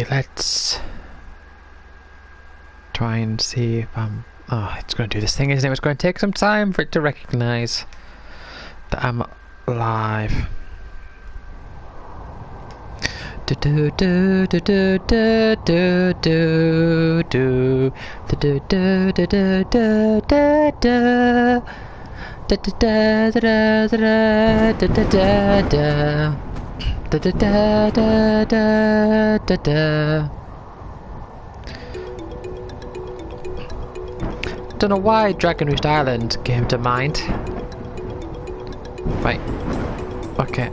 Okay, let's try and see if I'm... Oh, it's going to do this thing, isn't it? It's going to take some time for it to recognise that I'm live. Do do do do do do do do do do do do do do do do. Da da da da da da da da da da da da da da da. Don't know why Dragon Roost Island came to mind. Right. Okay.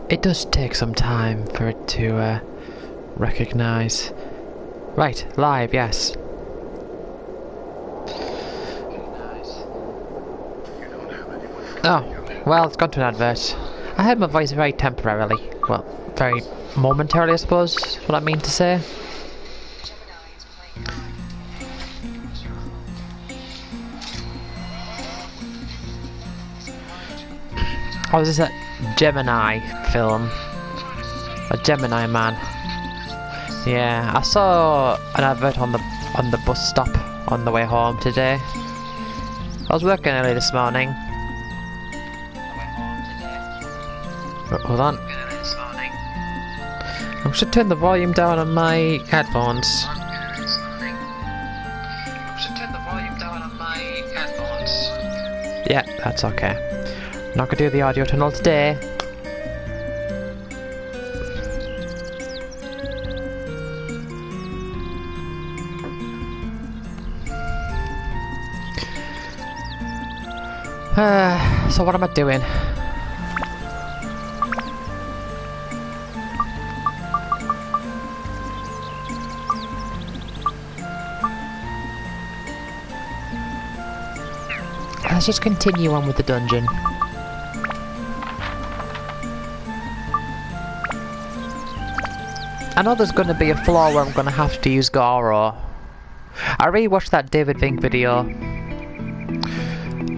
It does take some time for it to recognise. Right, live, yes. Oh, well, it's gone to an advert. I heard my voice very temporarily. Well, very momentarily, I suppose, is what I mean to say. Oh, is this a Gemini film? A Gemini man? Yeah, I saw an advert on the bus stop on the way home today. I was working early this morning. Hold on. I should turn the volume down on my headphones. Yeah, that's okay. I'm not gonna do the audio tunnel today. So what am I doing? Let's just continue on with the dungeon. I know there's going to be a flaw where I'm going to have to use Goro. I rewatched that David Vink video,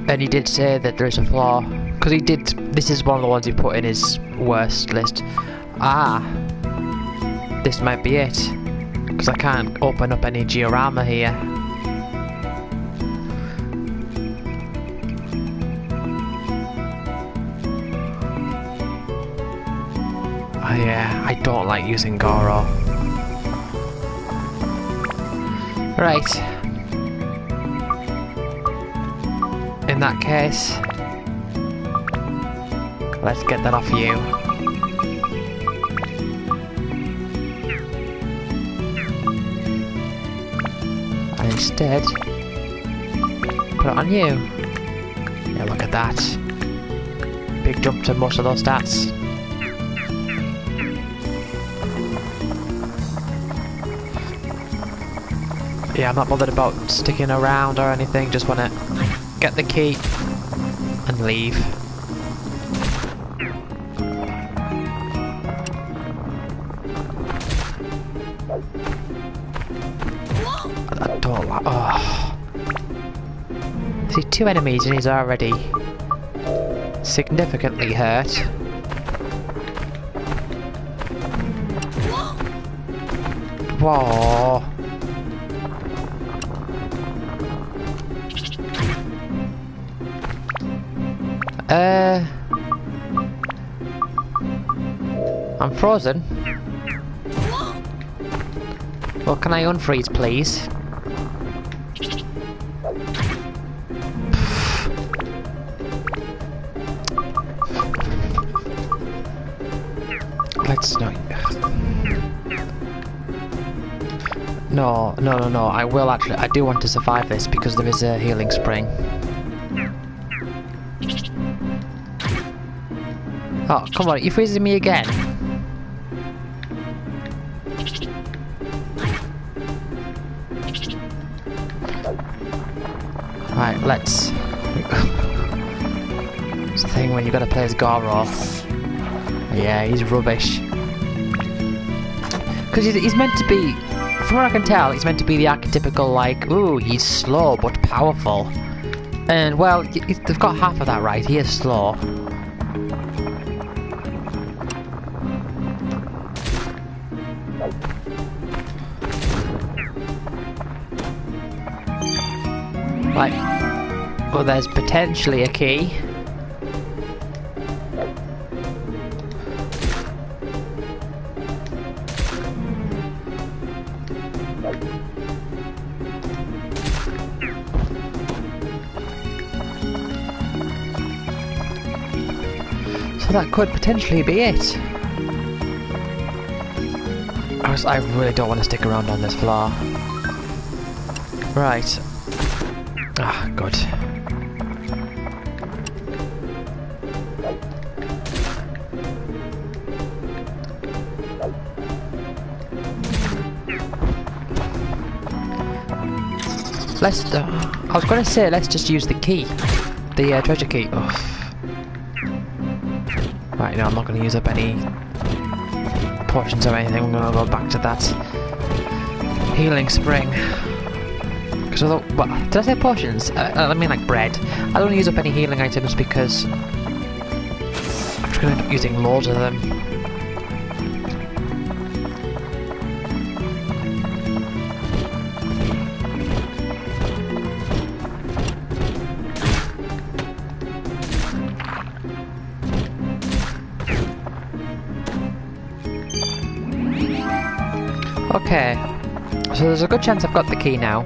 and he did say that there's a flaw, because he did. This is one of the ones he put in his worst list. Ah, this might be it, because I can't open up any diorama here. Yeah, I don't like using Goro. Right. In that case, let's get that off you. And instead, put it on you. Yeah, look at that. Big jump to most of those stats. Yeah, I'm not bothered about sticking around or anything, just want to get the key and leave. I don't like... Oh. See, 2 enemies and he's already significantly hurt. Whoa. I'm frozen. Well, can I unfreeze, please? Let's not... No. I will actually... I do want to survive this because there is a healing spring. Oh, come on, you're freezing me again. Right, let's... It's the thing when you gotta play as Goro. Yeah, he's rubbish. Because he's meant to be from what I can tell, he's meant to be the archetypical, like, ooh, he's slow but powerful. And, well, they've got half of that right. He is slow. Right. Well, there's potentially a key. So that could potentially be it. I really don't want to stick around on this floor. Right. Ah, good. I was going to say, let's just use the key. The treasure key. Ugh. Right, no, I'm not going to use up any potions or anything. I'm going to go back to that healing spring. Because although, what, did I say potions? I mean like bread. I don't want to use up any healing items because I'm just going to end up using loads of them. Okay, so there's a good chance I've got the key now.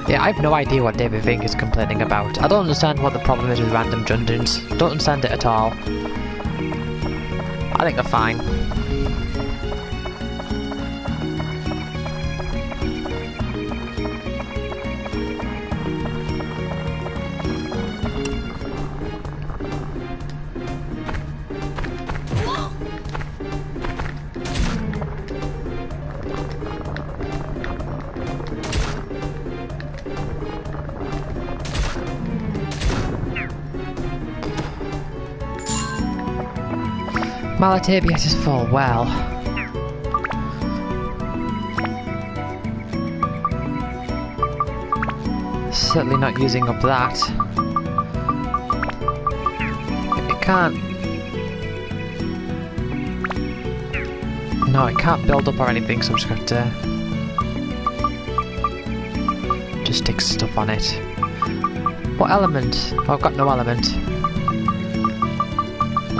Yeah, I have no idea what David Fink is complaining about. I don't understand what the problem is with random dungeons. Don't understand it at all. I think they're fine. Malatabius is full, well. Certainly not using up that. It can't... No, it can't build up or anything, so I'm just going to just stick stuff on it. What element? Oh, I've got no element.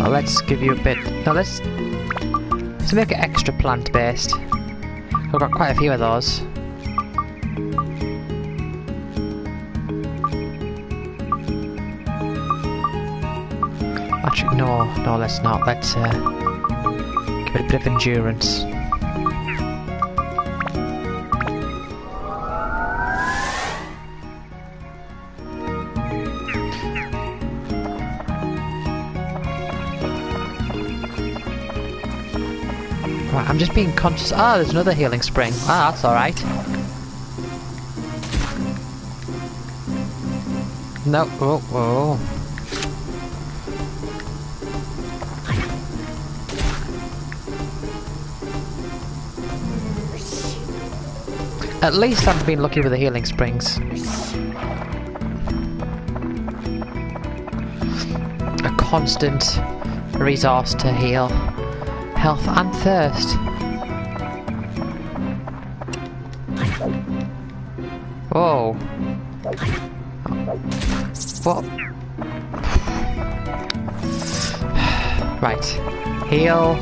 Oh, let's give you a bit... No, let's make it extra plant-based. I've got quite a few of those. Actually, no, let's not. Let's give it a bit of endurance. Right, I'm just being conscious. Ah, there's another healing spring. Ah, that's alright. No, oh. At least I've been lucky with the healing springs. A constant resource to heal health and thirst. Whoa. What? Right. Heal.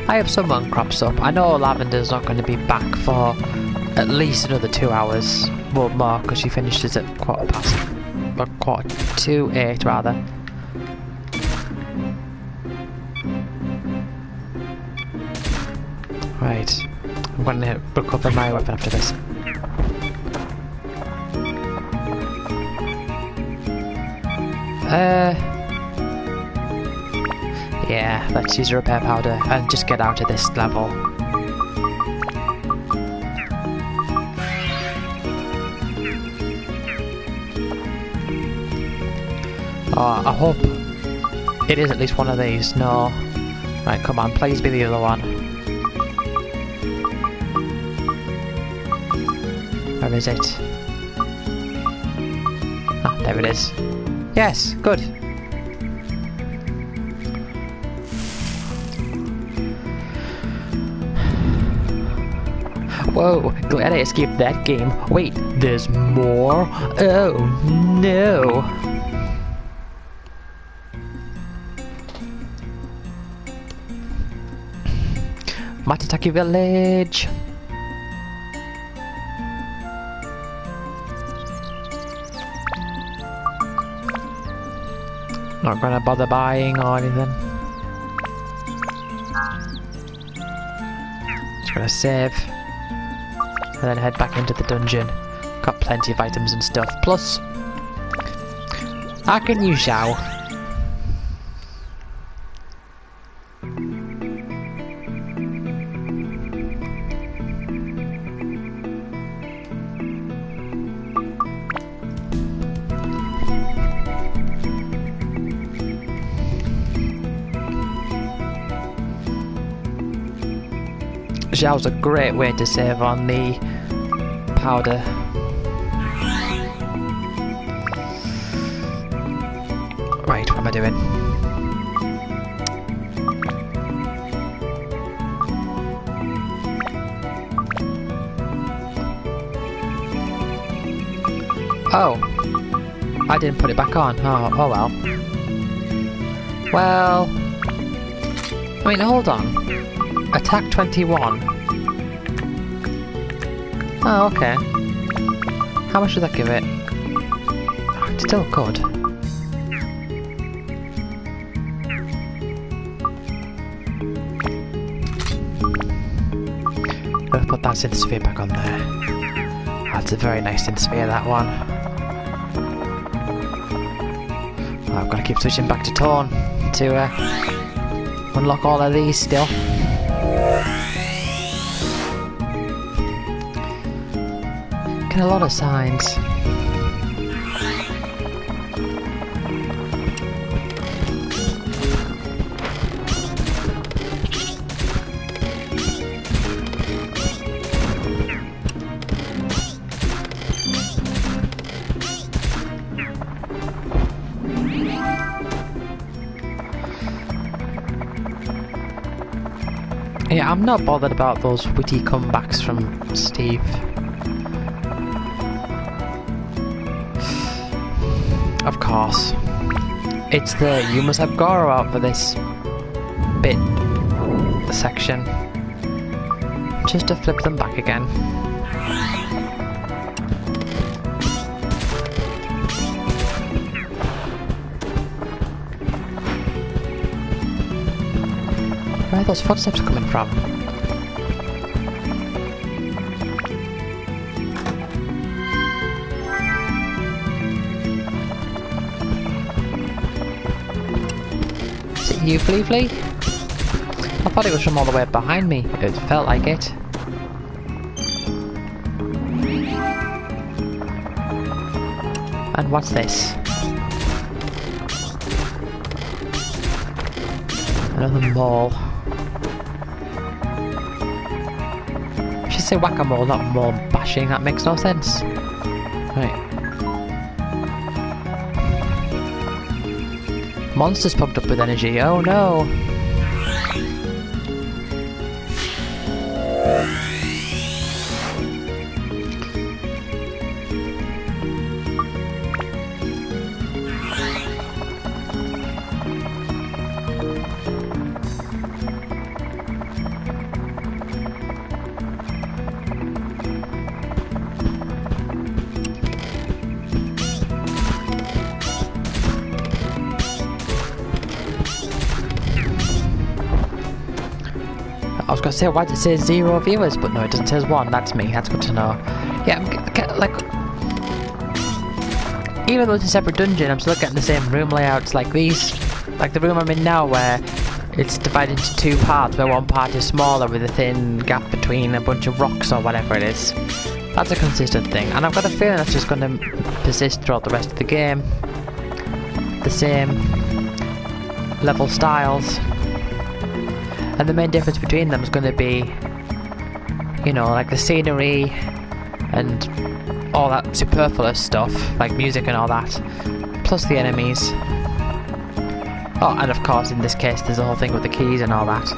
I have someone crops up. I know Lavender's not going to be back for at least another 2 hours. Well, more, because she finishes at 8:45 rather. Right. I'm going to recover my weapon after this. Yeah, let's use a repair powder and just get out of this level. Oh, I hope it is at least one of these. No. Right, come on, please be the other one. Where is it? Ah, there it is. Yes, good. Whoa, glad I escaped that game. Wait, there's more? Oh, no. Matataki Village. Not gonna bother buying or anything. Just gonna save. And then head back into the dungeon. Got plenty of items and stuff. Plus, I can use Xiao. Xiao's a great way to save on the powder. Right, what am I doing? Oh, I didn't put it back on. Oh well. Well, I mean, hold on. Attack 21. Oh, okay. How much would that give it? Oh, it's still good. Let's put that synth sphere back on there. That's a very nice synth sphere, that one. Well, I've got to keep switching back to Torn to unlock all of these still. Get a lot of signs. Yeah, I'm not bothered about those witty comebacks from Steve. Of course. It's the you must have Goro out for this bit section. Just to flip them back again. Where are those footsteps coming from? Is it you, Flea? I thought it was from all the way behind me. It felt like it. And what's this? Another mole. I should say whack-a-mole, not mole bashing. That makes no sense. Right. Monsters pumped up with energy. Oh no! I was gonna say, why does it say 0 viewers? But no, it doesn't. It says 1. That's me. That's good to know. Yeah, like, even though it's a separate dungeon, I'm still getting the same room layouts like these. Like the room I'm in now, where it's divided into two parts, where one part is smaller with a thin gap between a bunch of rocks or whatever it is. That's a consistent thing, and I've got a feeling that's just going to persist throughout the rest of the game. The same level styles. And the main difference between them is going to be, you know, like the scenery and all that superfluous stuff, like music and all that, plus the enemies. Oh, and of course in this case there's the whole thing with the keys and all that,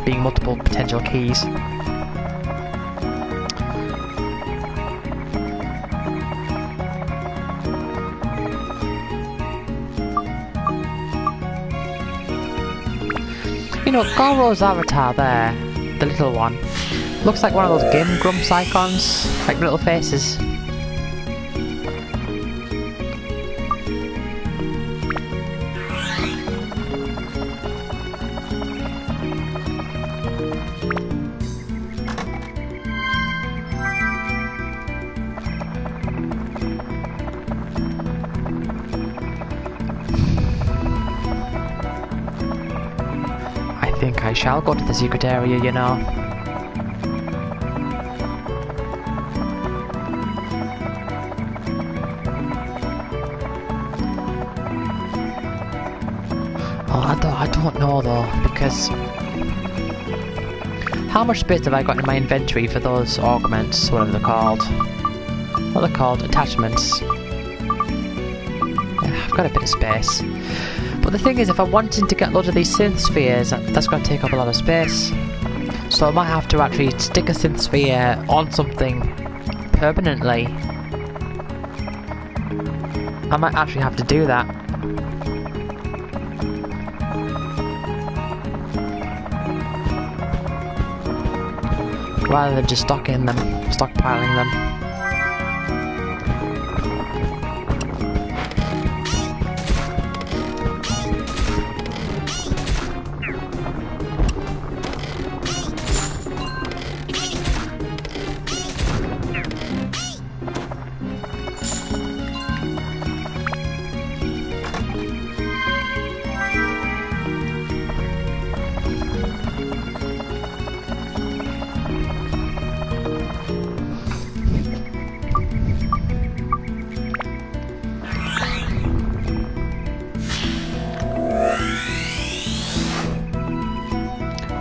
being multiple potential keys. You know, Goro's avatar there, the little one, looks like one of those Game Grumps icons, like little faces. I think I shall go to the secret area, you know. I don't know though, because how much space have I got in my inventory for those augments, whatever they're called? What are they called? Attachments. Yeah, I've got a bit of space. But the thing is, if I'm wanting to get loads of these synth spheres, that's going to take up a lot of space. So I might have to actually stick a synth sphere on something permanently. I might actually have to do that. Rather than just stockpiling them.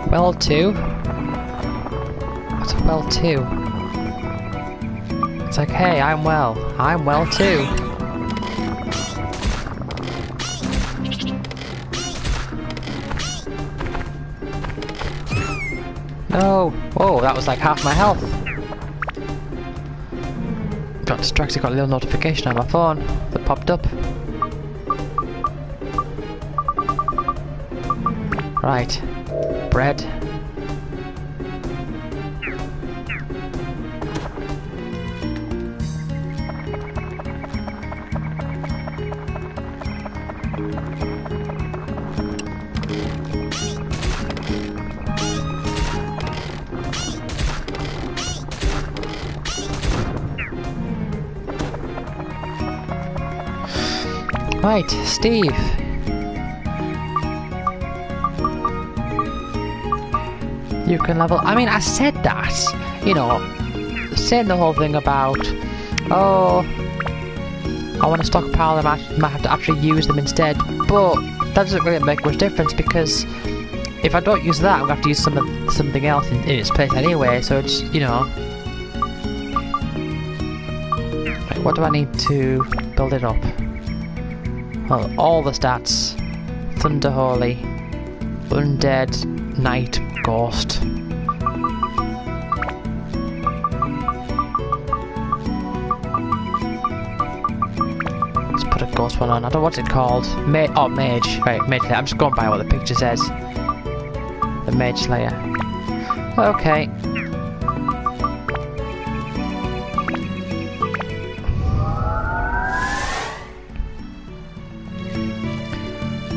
Well 2? What's a well 2? It's like, hey, I'm well too. No! Whoa, that was like half my health. Got distracted, got a little notification on my phone that popped up. Right. Bread. Right, Steve. You can level. I mean, I said that, you know, saying the whole thing about, oh, I want to stockpile them, I might have to actually use them instead, but that doesn't really make much difference, because if I don't use that, I'm going to have to use something else in its place anyway, so it's, you know. Right, what do I need to build it up? Well, all the stats. Thunder Holy, Undead, Knight, Ghost. Let's put a ghost one on. I don't know what's it called. Oh, Mage. Right, Mage Slayer. I'm just going by what the picture says. The Mage Slayer. Okay.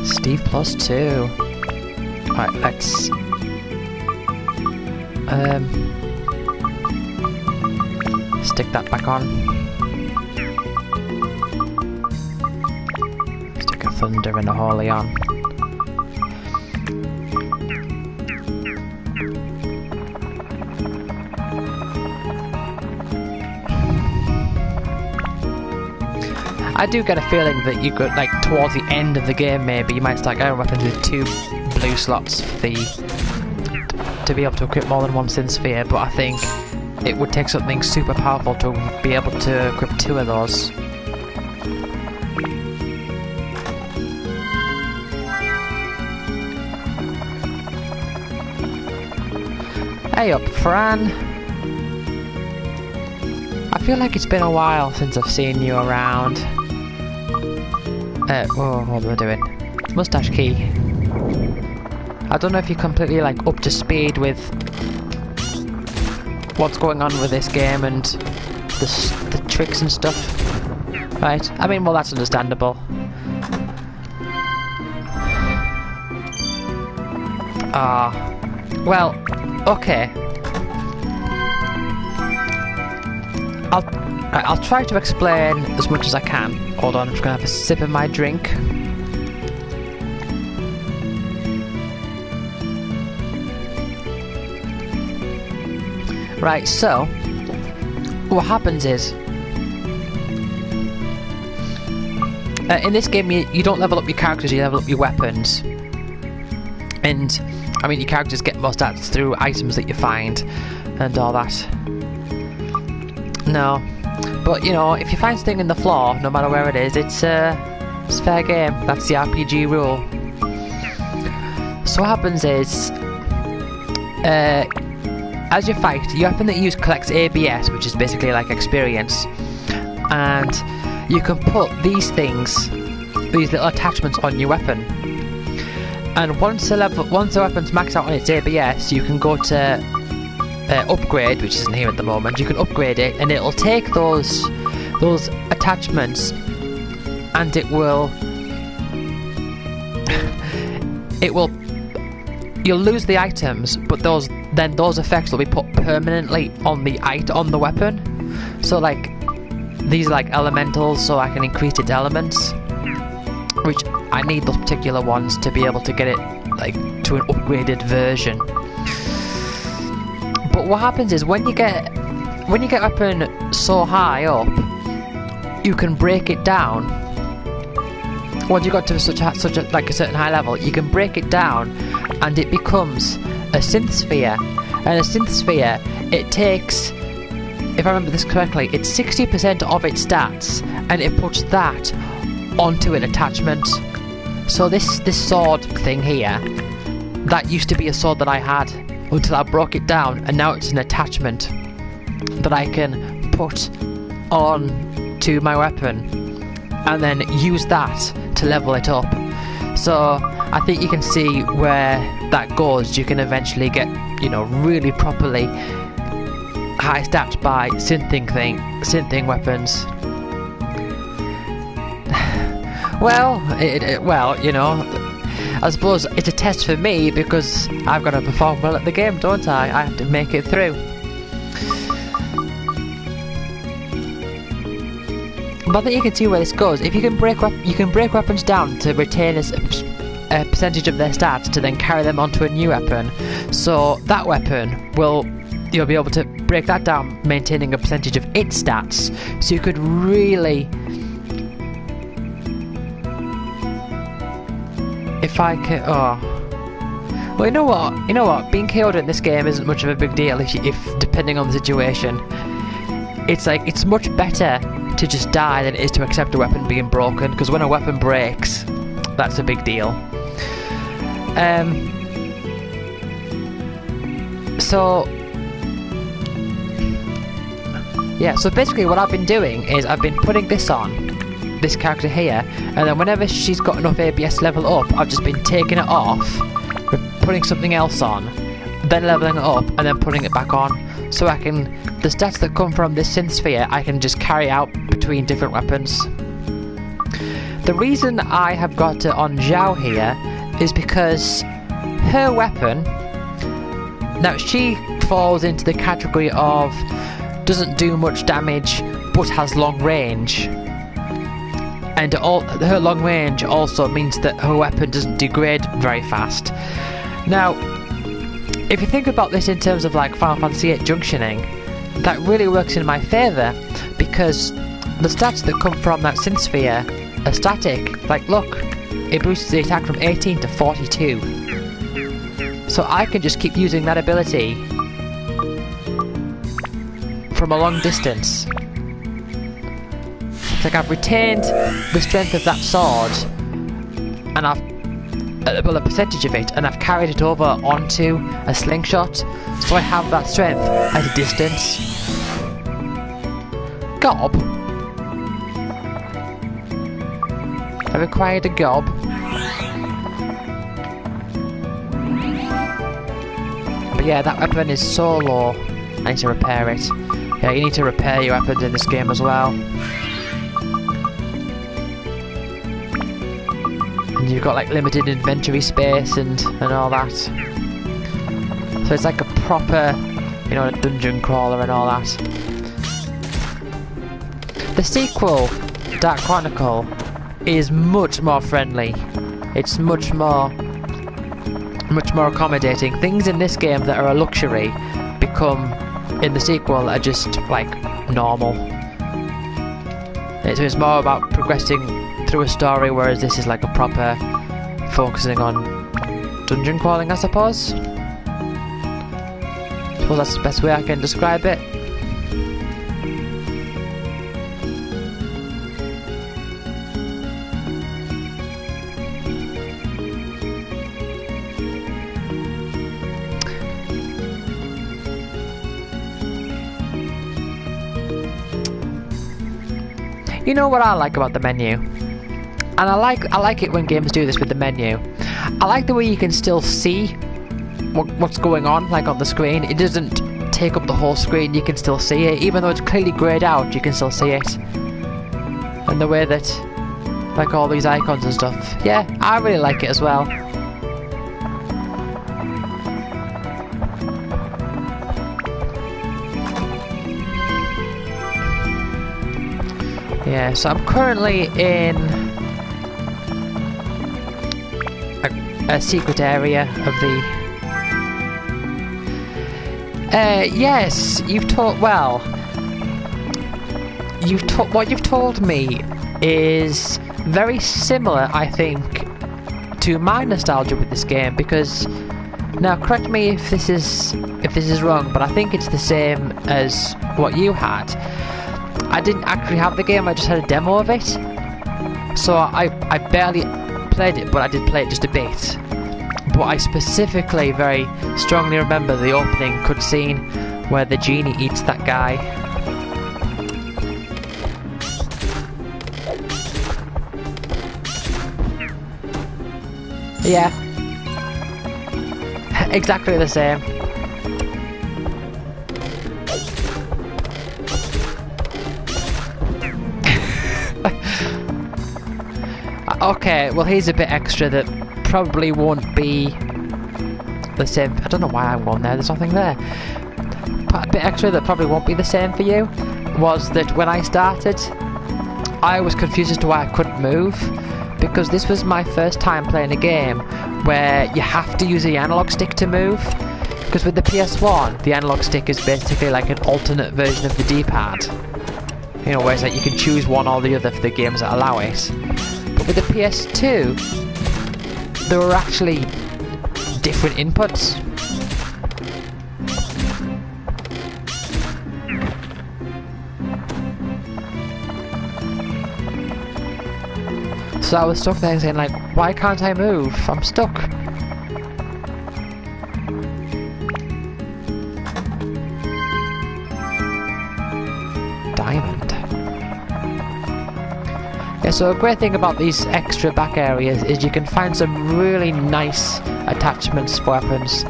Steve +2. Right, let's stick that back on. Stick a Thunder and a Holy on. I do get a feeling that you could, like, towards the end of the game maybe, you might start getting weapons with 2 blue slots for to be able to equip more than 1 synth sphere, but I think it would take something super powerful to be able to equip 2 of those. Hey up, Fran! I feel like it's been a while since I've seen you around. Whoa, what am I doing? Mustache key. I don't know if you're completely, like, up to speed with what's going on with this game and the tricks and stuff. Right? I mean, well, that's understandable. Well, okay. I'll try to explain as much as I can. Hold on, I'm just gonna have a sip of my drink. Right, so what happens is in this game you don't level up your characters, you level up your weapons. And I mean, your characters get more stats through items that you find and all that. No, but you know, if you find something in the floor, no matter where it is, it's fair game. That's the RPG rule. So what happens is, as you fight, your weapon that you use collects ABS, which is basically like experience, and you can put these things, these little attachments on your weapon. And once the weapon's maxed out on its ABS, you can go to upgrade, which isn't here at the moment. You can upgrade it, and it'll take those attachments, and it will you'll lose the items, but those effects will be put permanently on the weapon. So like these are like elementals, so I can increase its elements, which I need those particular ones to be able to get it like to an upgraded version. But what happens is when you get a weapon so high up, you can break it down. Once you got to such a like a certain high level, you can break it down, and it becomes a synth sphere. And a synth sphere, it takes, if I remember this correctly, it's 60% of its stats, and it puts that onto an attachment. So this sword thing here, that used to be a sword that I had until I broke it down, and now it's an attachment that I can put on to my weapon and then use that to level it up. So I think you can see where that goes. You can eventually get, you know, really properly high stats by synthing weapons. Well, well, you know, I suppose it's a test for me because I've got to perform well at the game, don't I? I have to make it through. But I think you can see where this goes. If you can break weapons down to retain a percentage of their stats to then carry them onto a new weapon. So that weapon you'll be able to break that down, maintaining a percentage of its stats. So you could really, if I could, well, you know what? Being KO'd in this game isn't much of a big deal if depending on the situation. It's like, it's much better to just die than it is to accept a weapon being broken, because when a weapon breaks, that's a big deal. So yeah, so basically what I've been doing is I've been putting this on, this character here, and then whenever she's got enough ABS level up, I've just been taking it off, putting something else on, then leveling it up, and then putting it back on, so I can, the stats that come from this synth sphere, I can just carry out between different weapons. The reason I have got it on Zhao here is because her weapon, now she falls into the category of doesn't do much damage but has long range, and her long range also means that her weapon doesn't degrade very fast. Now if you think about this in terms of like Final Fantasy VIII junctioning, that really works in my favour, because the stats that come from that synth sphere are static. Like, look, it boosts the attack from 18 to 42. So I can just keep using that ability from a long distance. It's like I've retained the strength of that sword, and I've well, a percentage of it, and I've carried it over onto a slingshot, so I have that strength at a distance. Gob? I required a gob. But yeah, that weapon is so low. I need to repair it. Yeah, you need to repair your weapons in this game as well. And you've got like limited inventory space and all that. So it's like a proper, you know, a dungeon crawler and all that. The sequel, Dark Chronicle, is much more friendly. It's much more accommodating. Things in this game that are a luxury become, in the sequel, are just like normal. It's more about progressing through a story, whereas this is like a proper focusing on dungeon crawling, I suppose. Well, that's the best way I can describe it. You know what I like about the menu? And I like it when games do this with the menu. I like the way you can still see what's going on, like on the screen. It doesn't take up the whole screen, you can still see it. Even though it's clearly greyed out, you can still see it. And the way that, like all these icons and stuff. Yeah, I really like it as well. Yeah, so I'm currently in a secret area of the... yes, you've told... Well... What you've told me is very similar, I think, to my nostalgia with this game, because... Now, correct me if this is wrong, but I think it's the same as what you had. I didn't actually have the game, I just had a demo of it. So I barely played it, but I did play it just a bit. But I specifically very strongly remember the opening cutscene where the genie eats that guy. Yeah. Exactly the same. Okay, well here's a bit extra that probably won't be the same. I don't know why I won there, there's nothing there. But a bit extra that probably won't be the same for you was that when I started, I was confused as to why I couldn't move, because this was my first time playing a game where you have to use the analog stick to move. Because with the PS1, the analog stick is basically like an alternate version of the D-pad. You know, where it's like you can choose one or the other for the games that allow it. But with the PS2, there were actually different inputs. So I was stuck there saying like, why can't I move? I'm stuck. Diamond. Yeah, so a great thing about these extra back areas is you can find some really nice attachments for weapons.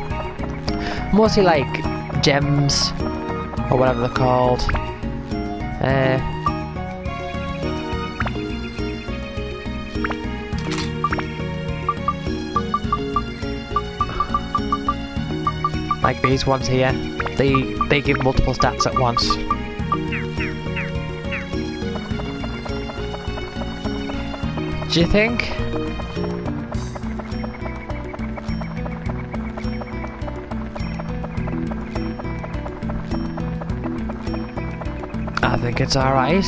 Mostly like gems, or whatever they're called. Like these ones here. They give multiple stats at once. Do you think? I think it's alright.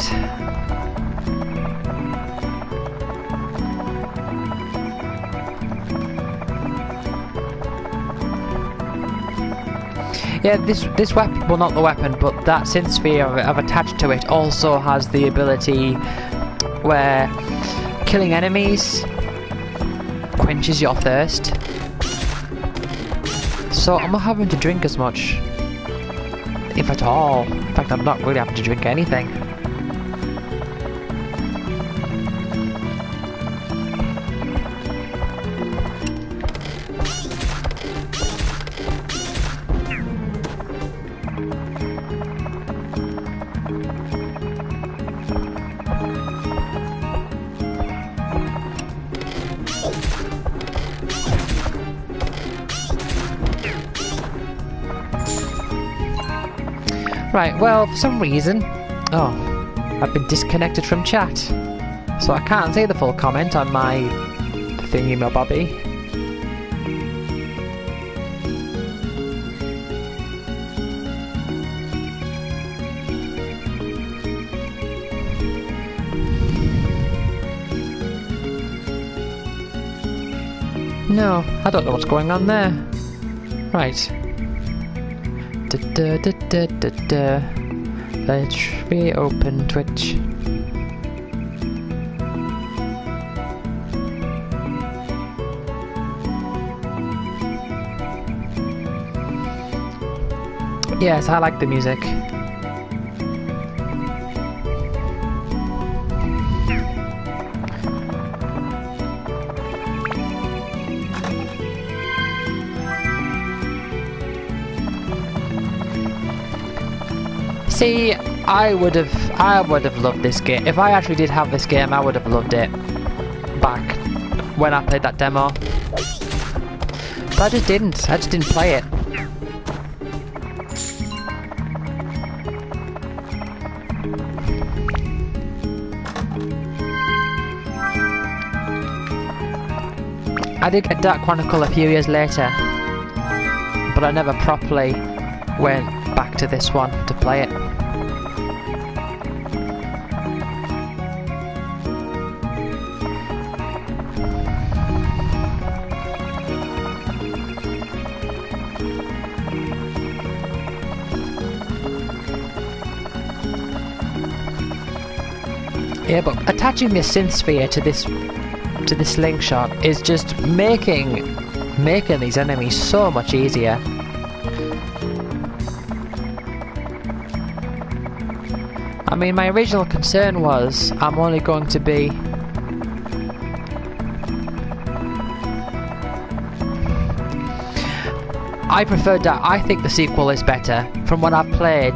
Yeah, this weapon, well not the weapon, but that synth sphere I've attached to it also has the ability where killing enemies quenches your thirst. So I'm not having to drink as much, if at all. In fact, I'm not really having to drink anything. Right, well, for some reason... Oh, I've been disconnected from chat. So I can't see the full comment on my thingy-my-bobby. No, I don't know what's going on there. Right. Let's reopen Twitch. Yes, I like the music. See, I would have loved this game. If I actually did have this game, I would have loved it back when I played that demo. But I just didn't. I just didn't play it. I did get Dark Chronicle a few years later, but I never properly went back to this one to play it. Yeah, but attaching this synth sphere to this slingshot is just making these enemies so much easier. I mean, my original concern was I'm only going to be I preferred that. I think the sequel is better from what I've played.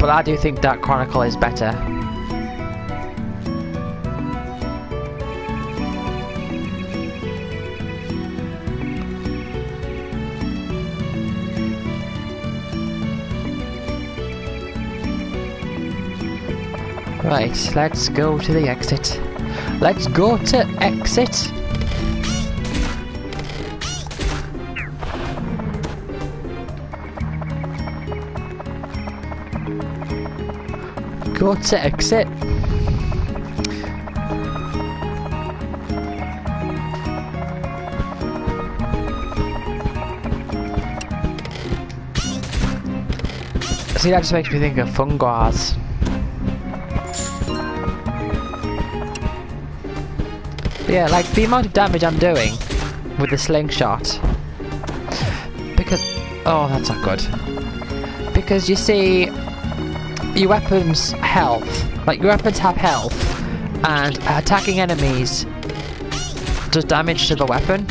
But I do think Dark Chronicle is better. Right, let's go to the exit. Let's go to exit. Go to exit. See, that just makes me think of funguars. But yeah, like the amount of damage I'm doing with the slingshot. Because... oh, that's not good. Because you see... your weapons health, like your weapons have health, and attacking enemies does damage to the weapon.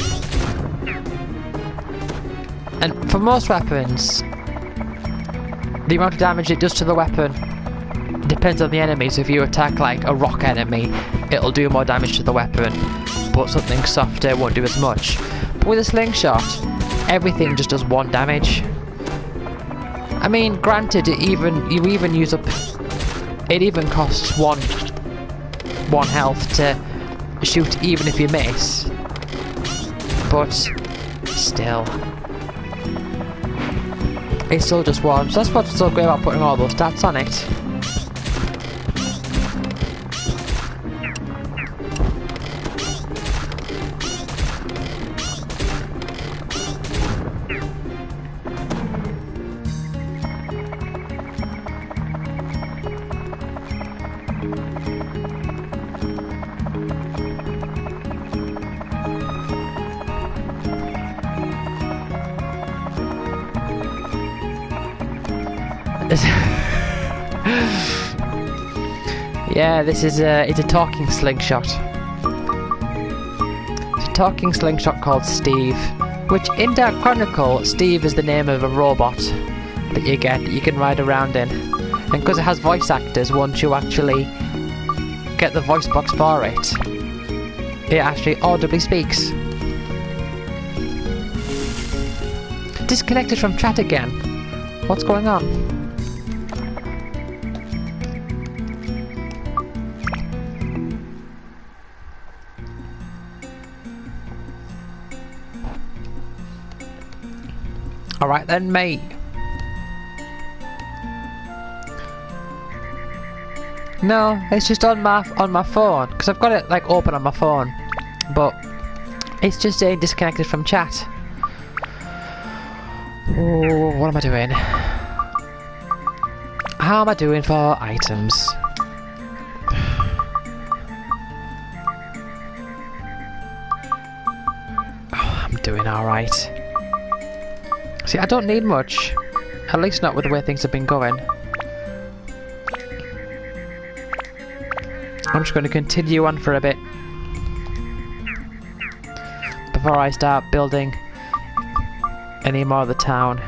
And for most weapons, the amount of damage it does to the weapon depends on the enemy. So if you attack like a rock enemy, it'll do more damage to the weapon, but something softer won't do as much. But with a slingshot, everything just does 1 damage. I mean, granted, you even use up. It even costs one health to shoot, even if you miss. But still, it's still just 1. So that's what's so great about putting all those stats on it. Yeah, this is it's a talking slingshot. It's a talking slingshot called Steve, which in Dark Chronicle, Steve is the name of a robot that you get that you can ride around in. And because it has voice actors, once you actually get the voice box for it, it actually audibly speaks. Disconnected from chat again. What's going on? Alright then, mate. No, it's just on my phone because I've got it like open on my phone, but it's just saying disconnected from chat. Oh, what am I doing? How am I doing for items? Oh, I'm doing alright. See, I don't need much. At least not with the way things have been going. I'm just going to continue on for a bit before I start building any more of the town.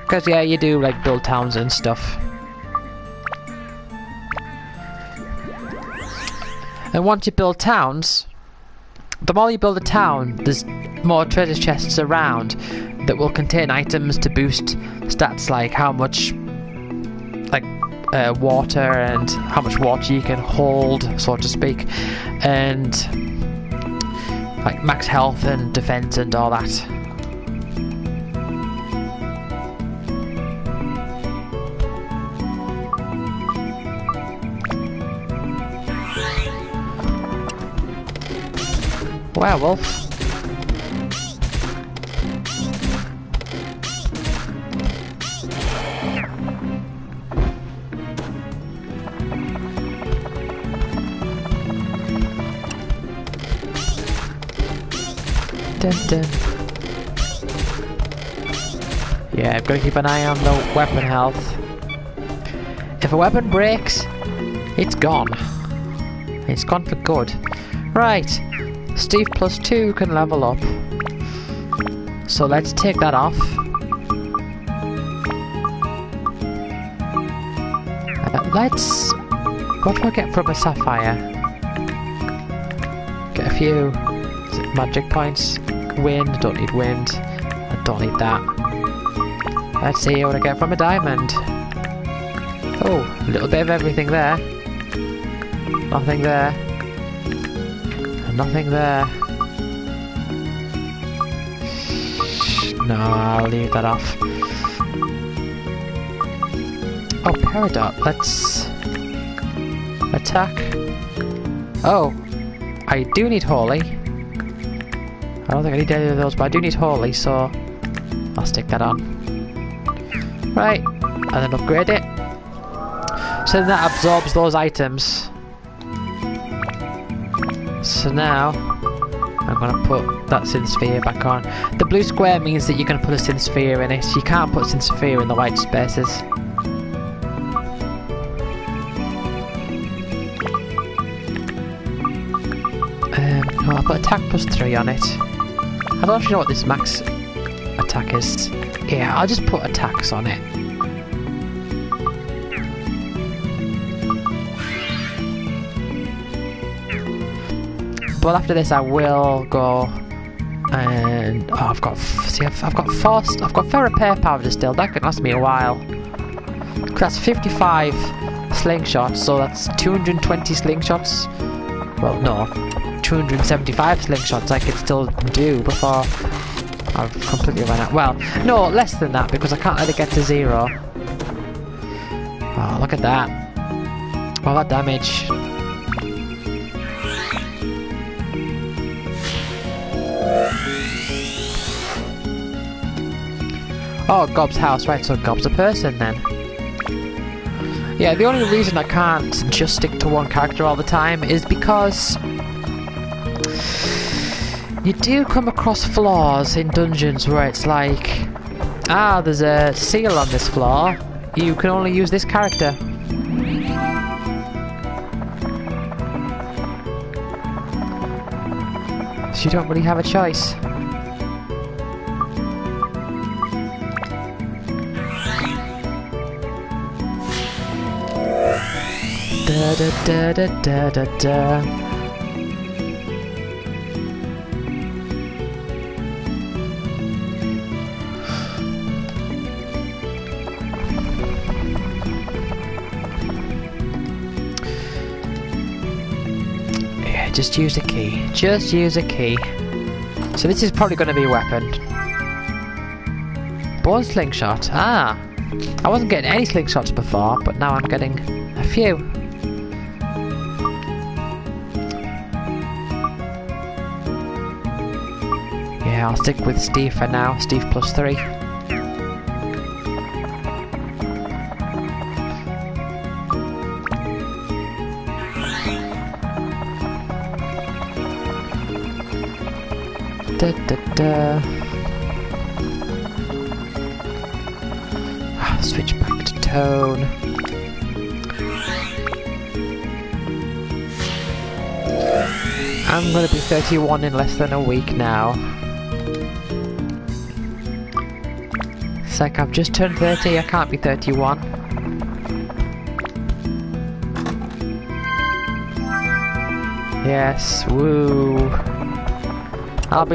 Because yeah, you do like build towns and stuff. And once you build towns, the more you build a town, there's more treasure chests around that will contain items to boost stats like how much water and how much water you can hold, so to speak, and like max health and defense and all that. Werewolf. Dun, dun. Yeah, I've got to keep an eye on the weapon health. If a weapon breaks, it's gone. It's gone for good. Right, Steve plus 2 can level up. So let's take that off. Let's... What do I get from a sapphire? Get a few magic points. Wind, don't need wind. I don't need that. Let's see what I get from a diamond. Oh, a little bit of everything there. Nothing there. And nothing there. No, I'll leave that off. Oh, Peridot. Let's attack. Oh, I do need Holy. I don't think I need any of those, but I do need Holy, so I'll stick that on. Right, and then upgrade it. So then that absorbs those items. So now, I'm going to put that Sin Sphere back on. The blue square means that you're going to put a Sin Sphere in it. You can't put Sin Sphere in the white spaces. I'll put attack plus 3 on it. I don't actually know what this max attack is. Yeah, I'll just put attacks on it. But after this, I will go and I've got 4 repair powders still. That could last me a while. That's 55 slingshots, so that's 220 slingshots. Well, no. 275 slingshots I could still do before I've completely run out. Well, no, less than that because I can't let it get to 0. Oh, look at that. All that damage. Oh, Gob's house, right, so Gob's a person then. Yeah, the only reason I can't just stick to one character all the time is because you do come across flaws in dungeons where it's like, ah, there's a seal on this floor, you can only use this character. So you don't really have a choice. Da da da da da da da. Yeah, just use a key. Just use a key. So this is probably going to be a weapon. Ball slingshot. Ah! I wasn't getting any slingshots before, but now I'm getting a few. Yeah, I'll stick with Steve for now. Steve +3. Da da da. Switch back to tone. I'm gonna be 31 in less than a week now. It's like I've just turned 30, I can't be 31. Yes, woo. I'll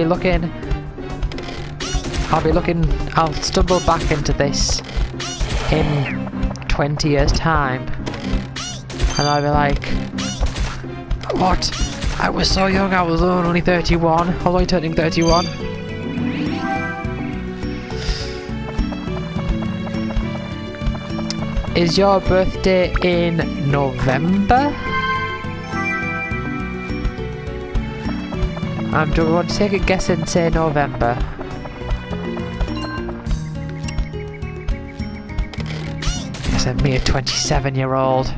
stumble back into this in 20 years time. And I'll be like, what? I was so young, I was only 31. I was only turning 31. Is your birthday in November? I'm going to take a guess and say November. Yes, I'm me, a 27-year-old.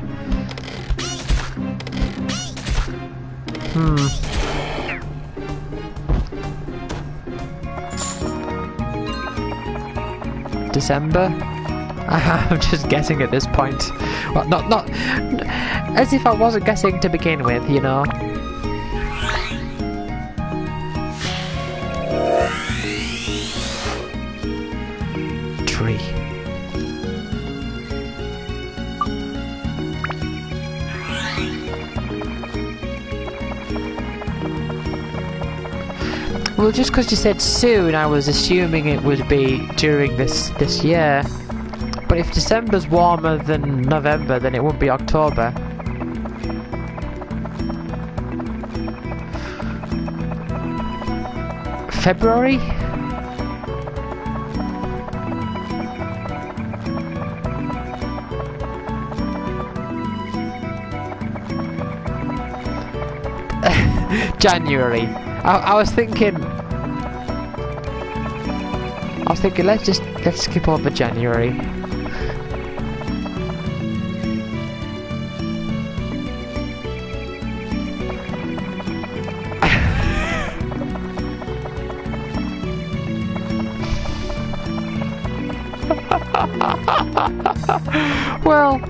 December? I'm just guessing at this point. Well, not as if I wasn't guessing to begin with, you know. Tree. Well, just because you said soon, I was assuming it would be during this year. But if December's warmer than November, then it won't be October. February? January. I was thinking let's skip over January. Well,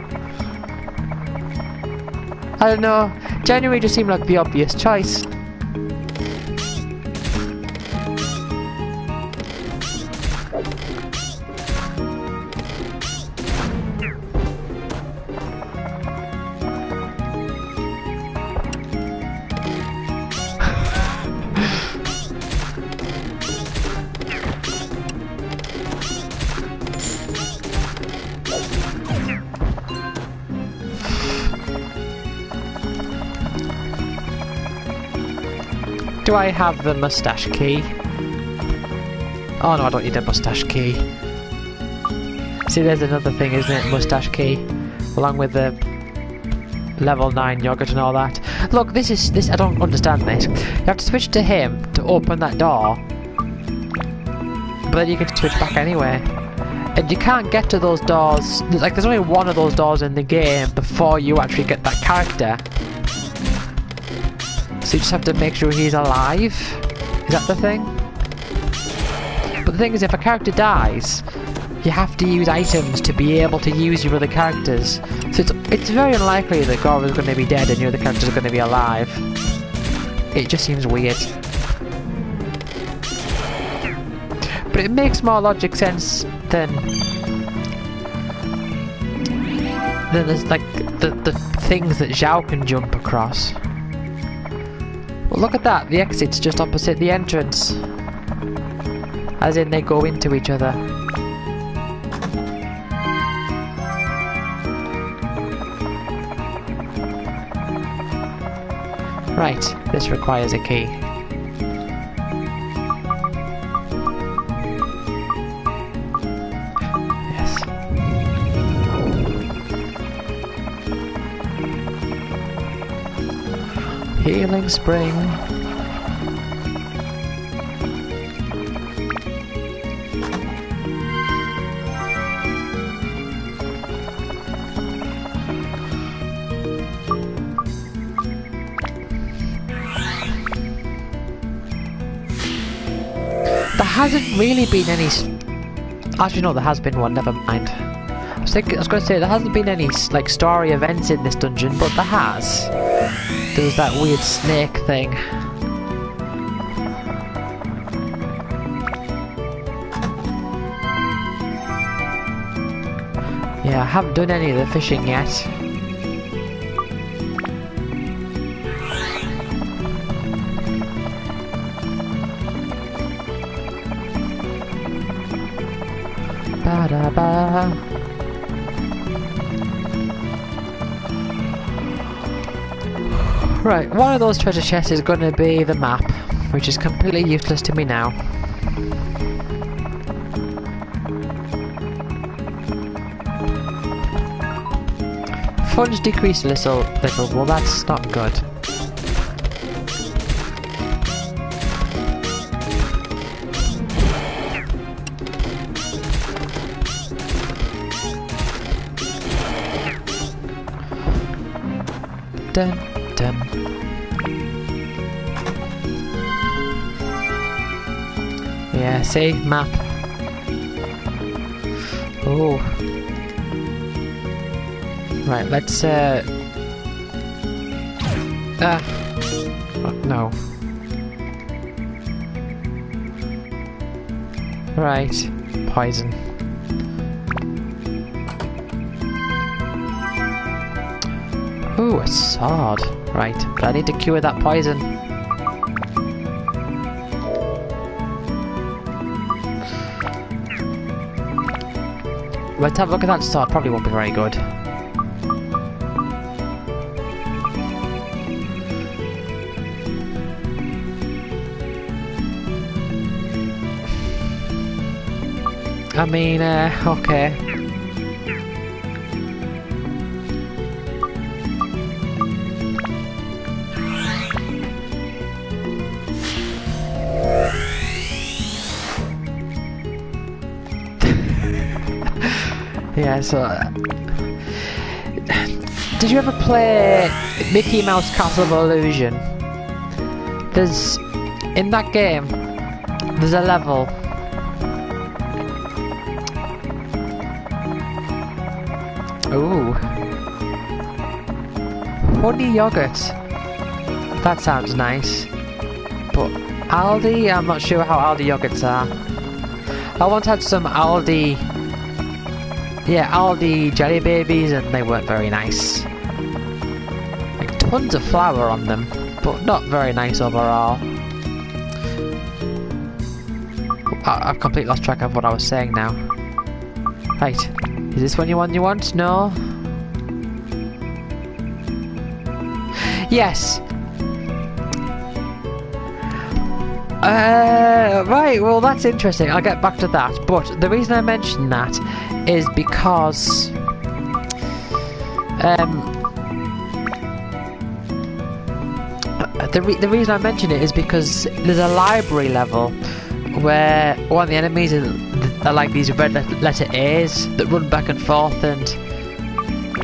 I don't know. January just seemed like the obvious choice. Do I have the mustache key? Oh no, I don't need a mustache key. See, there's another thing, isn't it? Mustache key. Along with the level 9 yogurt and all that. Look, this I don't understand this. You have to switch to him to open that door. But then you can switch back anyway. And you can't get to those doors. Like, there's only one of those doors in the game before you actually get that character. So you just have to make sure he's alive? Is that the thing? But the thing is, if a character dies, you have to use items to be able to use your other characters. So it's very unlikely that Gora's going to be dead and your other characters are going to be alive. It just seems weird. But it makes more logic sense than there's like the things that Zhao can jump across. Well, look at that, the exit's just opposite the entrance. As in they go into each other. Right, this requires a key. Yes. Healing spring. There hasn't really been any... Actually no, there has been one, never mind. I was going to say, there hasn't been any like story events in this dungeon, but there has. There was that weird snake thing. Yeah, I haven't done any of the fishing yet. Ba-da-ba. Right, one of those treasure chests is going to be the map, which is completely useless to me now. Funds decrease a little, well that's not good. Dun, dun. Yeah, see? Map. Oh. Right, let's, no. Right. Poison. Ooh, a sword. Right, but I need to cure that poison. Let's have a look at that sword. Probably won't be very good. I mean, okay. Yeah, so... did you ever play Mickey Mouse Castle of Illusion? There's... in that game, there's a level... Ooh. Honey yogurt. That sounds nice. But Aldi, I'm not sure how Aldi yogurts are. I once had some Aldi... yeah, Aldi jelly babies and they weren't very nice. Like tons of flour on them, but not very nice overall. I've completely lost track of what I was saying now. Right. Is this one you want? No? Yes! Right, well that's interesting, I'll get back to that, but the reason I mention that is because... the reason I mention it is because there's a library level where one of the enemies are like these red letter A's that run back and forth and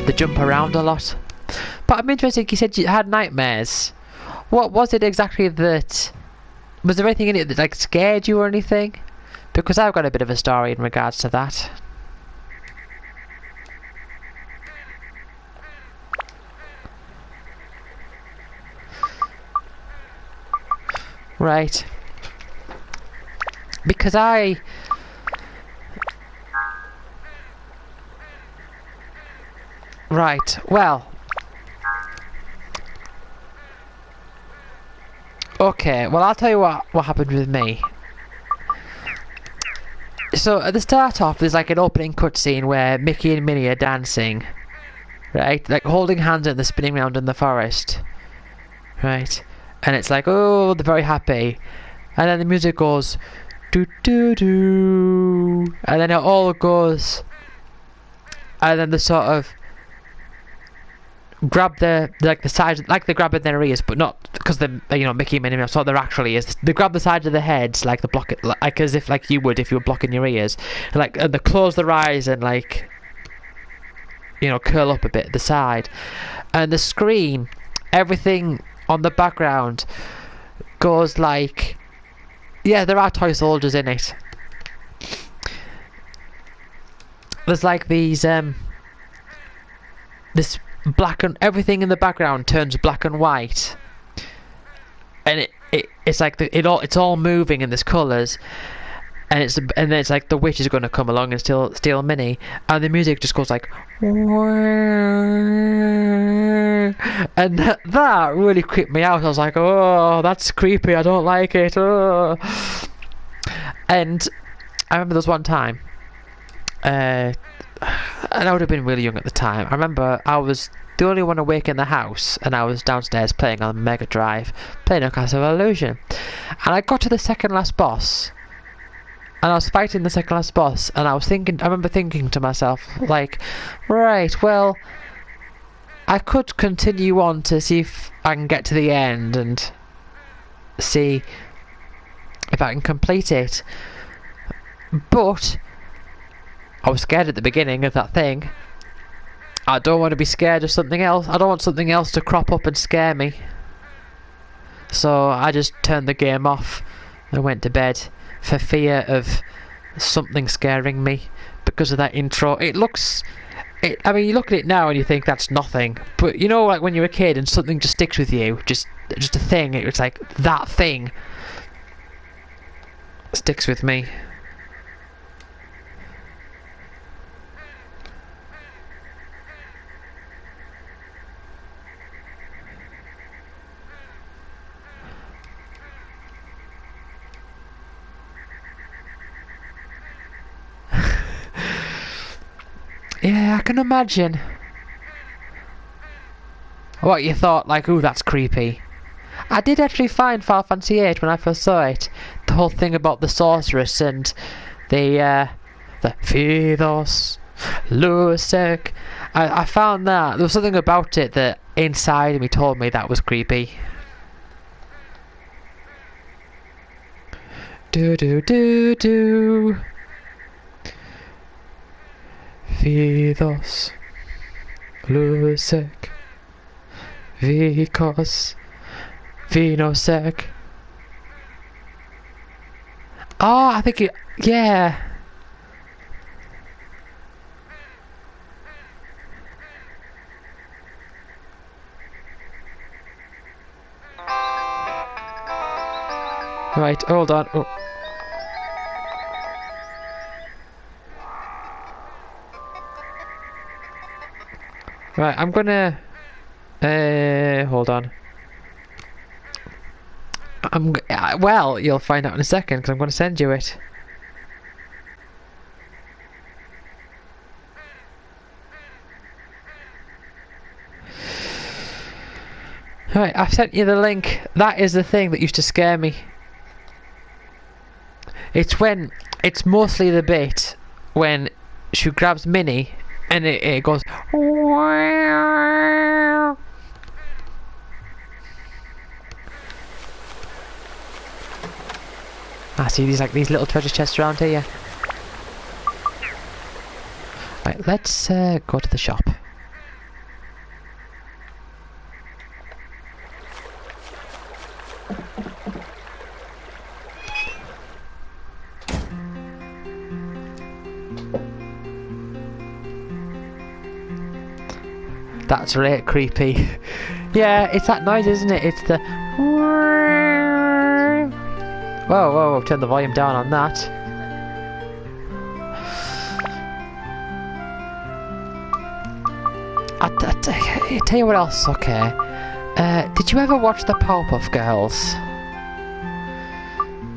they jump around a lot. But I'm interested, you said you had nightmares. What was it exactly that... was there anything in it that like scared you or anything? Because I've got a bit of a story in regards to that. Right. Because right, well, okay, well I'll tell you what happened with me. So at the start off, there's like an opening cutscene where Mickey and Minnie are dancing, right? Like holding hands and they're spinning around in the forest, right? And it's like, oh, they're very happy, and then the music goes, do do do, and then it all goes, and then they sort of grab the sides, like they're grabbing their ears, but not because they're, you know, Mickey and Minnie, that's what they're actually is. They grab the sides of the heads, like they block it, like as if like you would if you were blocking your ears, and they close their eyes and like, you know, curl up a bit at the side, and the screen, everything on the background goes like, yeah, there are toy soldiers in it. There's like these this black, and everything in the background turns black and white, and it's like it's all moving in this colours, and then it's like the witch is going to come along and steal Minnie, and the music just goes like, and that really creeped me out. I was like, oh, that's creepy, I don't like it. Oh. And I remember there was one time, and I would have been really young at the time. I remember I was the only one awake in the house, and I was downstairs playing on Mega Drive, playing on Castle of Illusion, and I got to the second last boss, and I was fighting the second last boss, and I remember thinking to myself, like, right, well, I could continue on to see if I can get to the end and see if I can complete it, but I was scared at the beginning of that thing. I don't want to be scared of something else. I don't want something else to crop up and scare me. So I just turned the game off and went to bed for fear of something scaring me because of that intro. I mean, you look at it now and you think that's nothing, but you know, like when you're a kid and something just sticks with you, just a thing. It's like that thing sticks with me. Yeah, I can imagine. What you thought, like, ooh, that's creepy. I did actually find Final Fantasy VIII when I first saw it. The whole thing about the sorceress and the Fidos, Lusek. I found that there was something about it that inside of me told me that was creepy. Do do do do. Fidos, Lusek, Vikos, Vinosek. Oh, I think it, yeah. Right, hold on. Oh. Right, I'm gonna hold on. Well, you'll find out in a second because I'm gonna send you it. Right, I've sent you the link. That is the thing that used to scare me. It's mostly the bit when she grabs Minnie and it goes. I see these little treasure chests around here. Right, let's go to the shop. That's really creepy. Yeah, it's that noise, isn't it? It's the. Whoa, whoa, whoa, turn the volume down on that. I tell you what else, okay. Did you ever watch the Powerpuff Girls?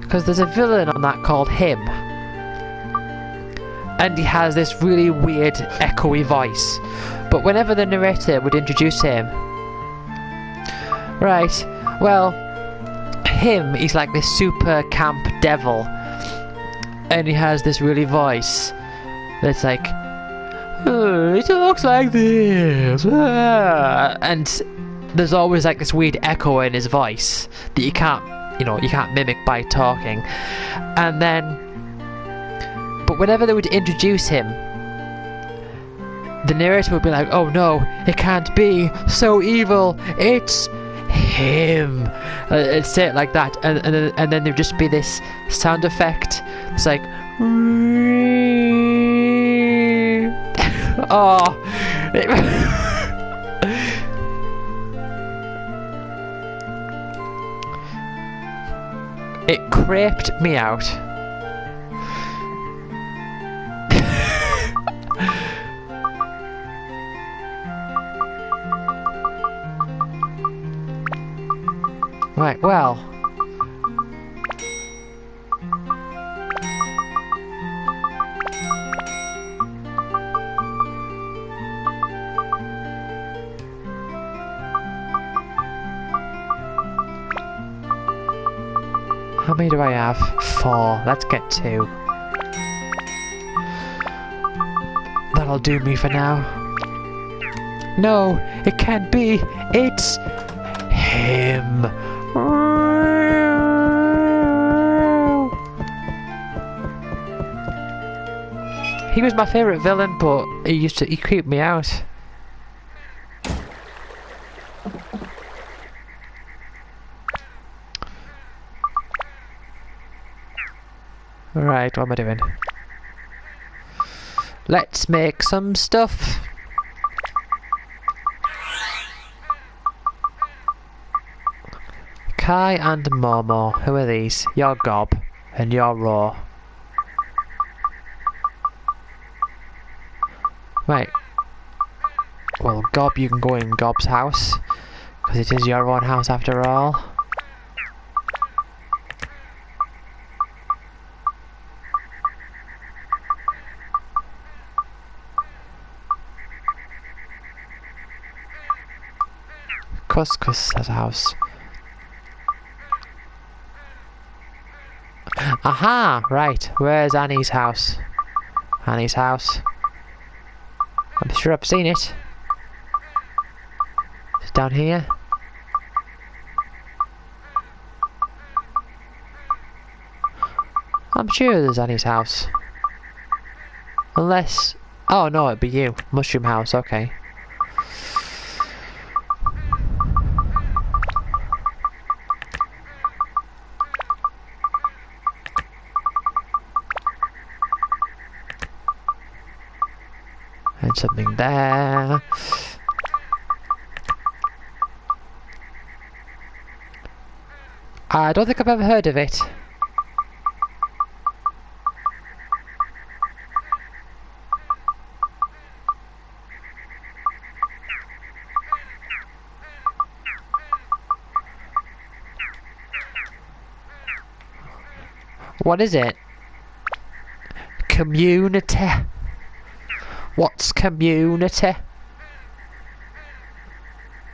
Because there's a villain on that called Him. And he has this really weird, echoey voice. But whenever the narrator would introduce him... Right, well, Him, he's like this super camp devil. And he has this really voice that's like... Oh, it talks like this. And there's always like this weird echo in his voice that you can't, you know, you can't mimic by talking. And then, but whenever they would introduce him, the narrator would be like, "Oh no, it can't be so evil. It's him." It'd say it like that, and then there'd just be this sound effect. It's like. Oh, it creeped me out. Right, well. How many do I have? 4. Let's get 2. That'll do me for now. No, it can't be. It's him. He was my favourite villain, but he creeped me out. Right, what am I doing? Let's make some stuff. Kai and Momo. Who are these? You're Gob and you're Raw. Right. Well, Gob, you can go in Gob's house because it is your own house after all. Couscous has a house. Aha! Right, where's Annie's house? Annie's house. I'm sure I've seen it. It's down here. I'm sure there's Annie's house. Unless... Oh no, it'd be you. Mushroom house, okay. And something there. I don't think I've ever heard of it. What is it? Community. What's community?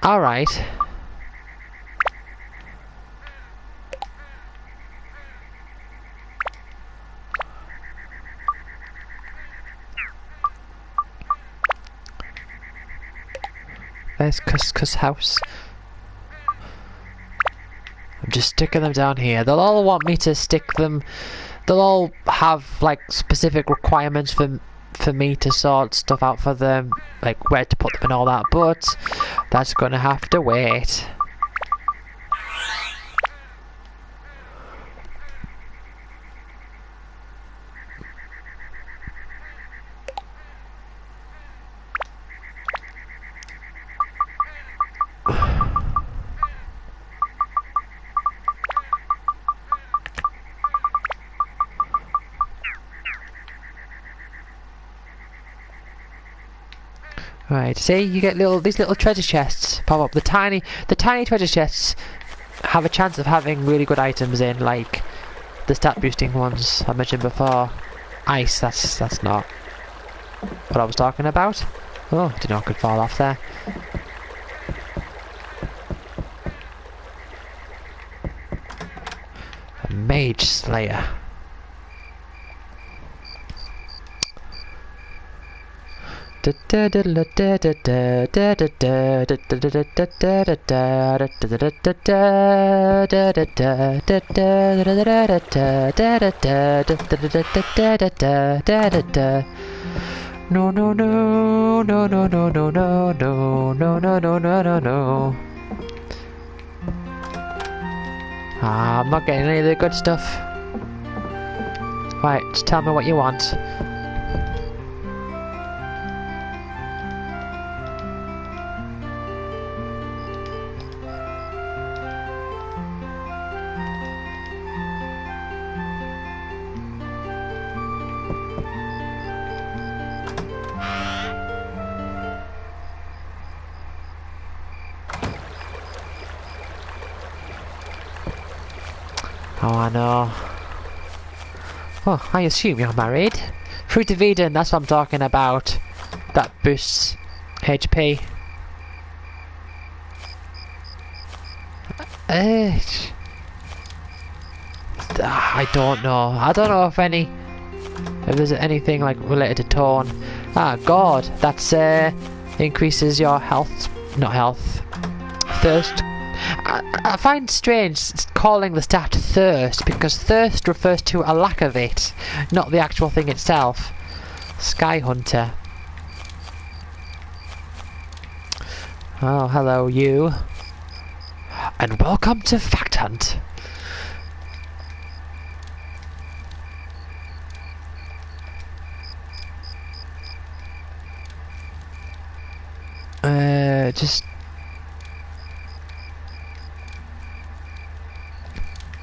Alright. There's Couscous house. I'm just sticking them down here. They'll all want me to stick them. They'll all have like specific requirements for me to sort stuff out for them, like where to put them and all that, but that's gonna have to wait. Right, see, you get these little treasure chests pop up. The tiny treasure chests have a chance of having really good items in, like the stat boosting ones I mentioned before. Ice, that's not what I was talking about. Oh, didn't know I could fall off there. A mage slayer. No, no, no, no, no, no, no, no, no, no, no, no, no, no. I'm not getting any of the good stuff. Right, just tell me what you want. Oh, I know. Oh, I assume you're married. Fruit of Eden, that's what I'm talking about. That boosts HP. I don't know. I don't know if there's anything like related to tone. Ah, God, that's increases your health, not health, thirst. I find strange calling the stat thirst, because thirst refers to a lack of it, not the actual thing itself. Sky Hunter. Oh, hello you. And welcome to Fact Hunt. Just...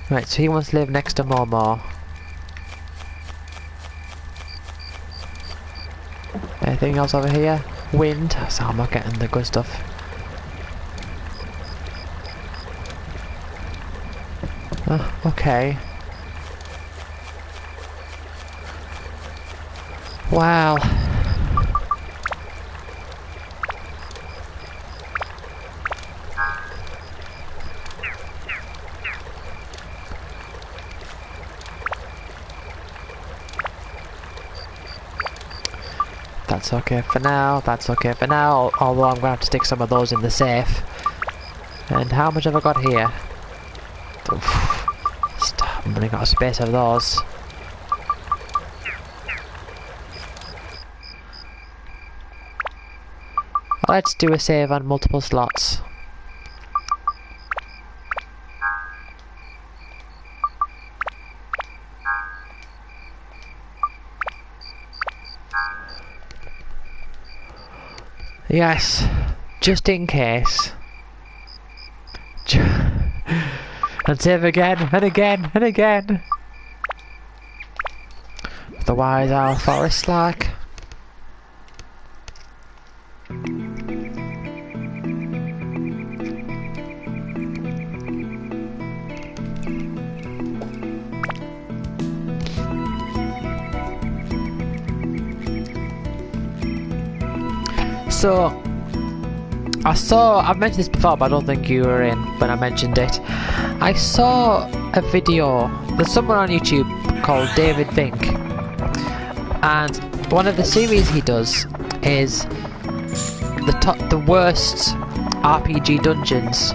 Right, so he wants to live next to Momo. Anything else over here? Wind. So I'm not getting the good stuff. Okay. Wow. That's okay for now, that's okay for now, although I'm going to have to stick some of those in the safe. And how much have I got here? Oof. I'm running out of space of those. Let's do a save on multiple slots. Yes, just in case. And save again, and again, and again. Otherwise our forest like. So, I've mentioned this before, but I don't think you were in when I mentioned it. I saw a video, there's someone on YouTube called David Vink, and one of the series he does is the worst RPG dungeons.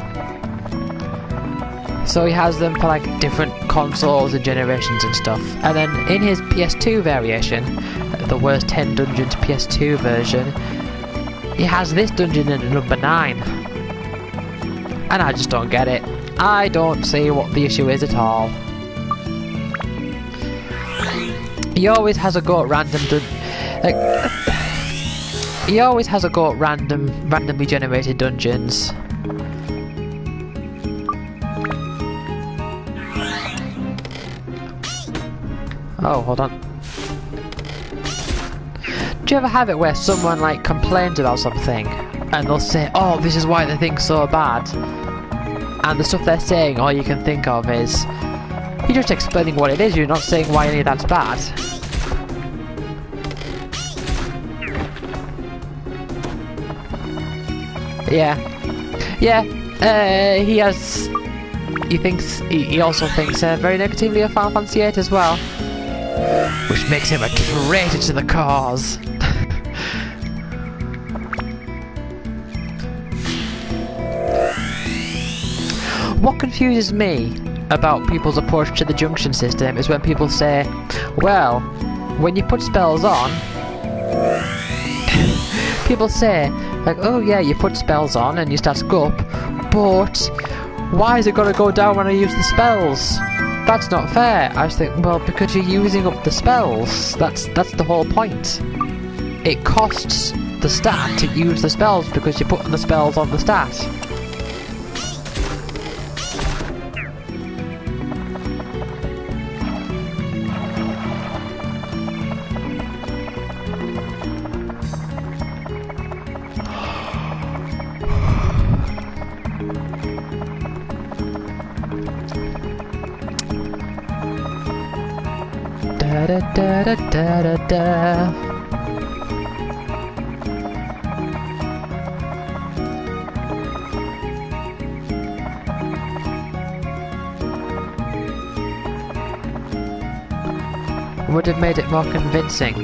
So he has them for like different consoles and generations and stuff. And then in his PS2 variation, the worst 10 dungeons PS2 version, he has this dungeon at number 9. And I just don't get it. I don't see what the issue is at all. He always has a go at he always has a go at randomly generated dungeons. Oh, hold on. Do you ever have it where someone like complains about something and they'll say, oh, this is why the thing's so bad, and the stuff they're saying, all you can think of is you're just explaining what it is, you're not saying why any of that's bad. Yeah. He also thinks very negatively of Final Fantasy VIII as well, which makes him a traitor to the cause. What confuses me about people's approach to the junction system is when people say, well, when you put spells on, people say, like, oh yeah, you put spells on and you start to go up, but why is it going to go down when I use the spells? That's not fair. I was thinking, well, because you're using up the spells. That's the whole point. It costs the stat to use the spells because you're putting the spells on the stat. Da da da da da da. Would have made it more convincing.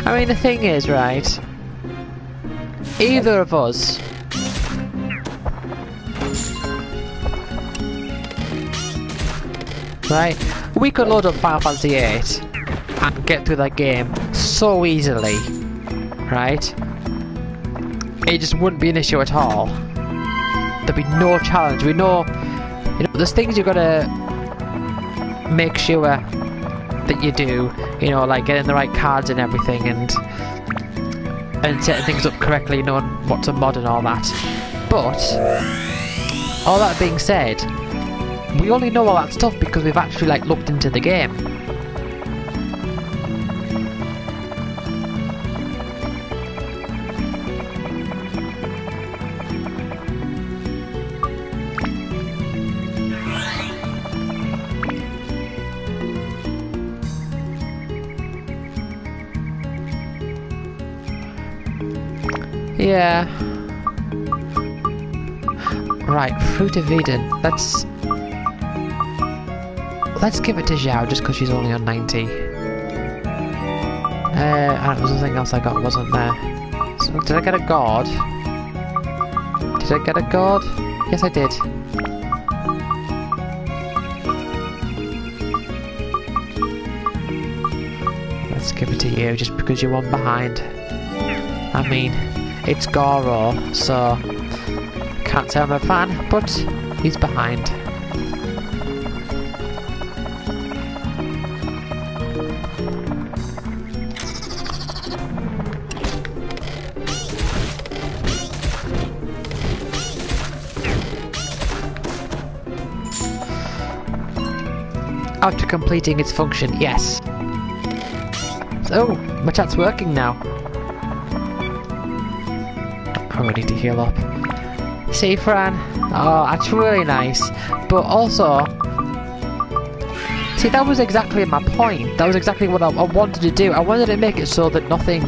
I mean, the thing is, right? Either of us right? We could load up Final Fantasy VIII and get through that game so easily, right? It just wouldn't be an issue at all. There'd be no challenge. We know, there's things you've got to make sure that you do, like getting the right cards and everything, and setting things up correctly, knowing what to mod and all that. But all that being said, we only know all that stuff because we've actually looked into the game. Yeah. Right, Fruit of Eden. Let's give it to Zhao just because she's only on 90. And there was something else I got, wasn't there? So, did I get a god? Did I get a god? Yes, I did. Let's give it to you just because you're one behind. I mean, it's Goro, so can't say I'm a fan, but he's behind. After completing its function, yes. So, my chat's working now. Oh, I need to heal up. See, Fran? Oh, that's really nice. But also, see, that was exactly my point. That was exactly what I wanted to do. I wanted to make it so that nothing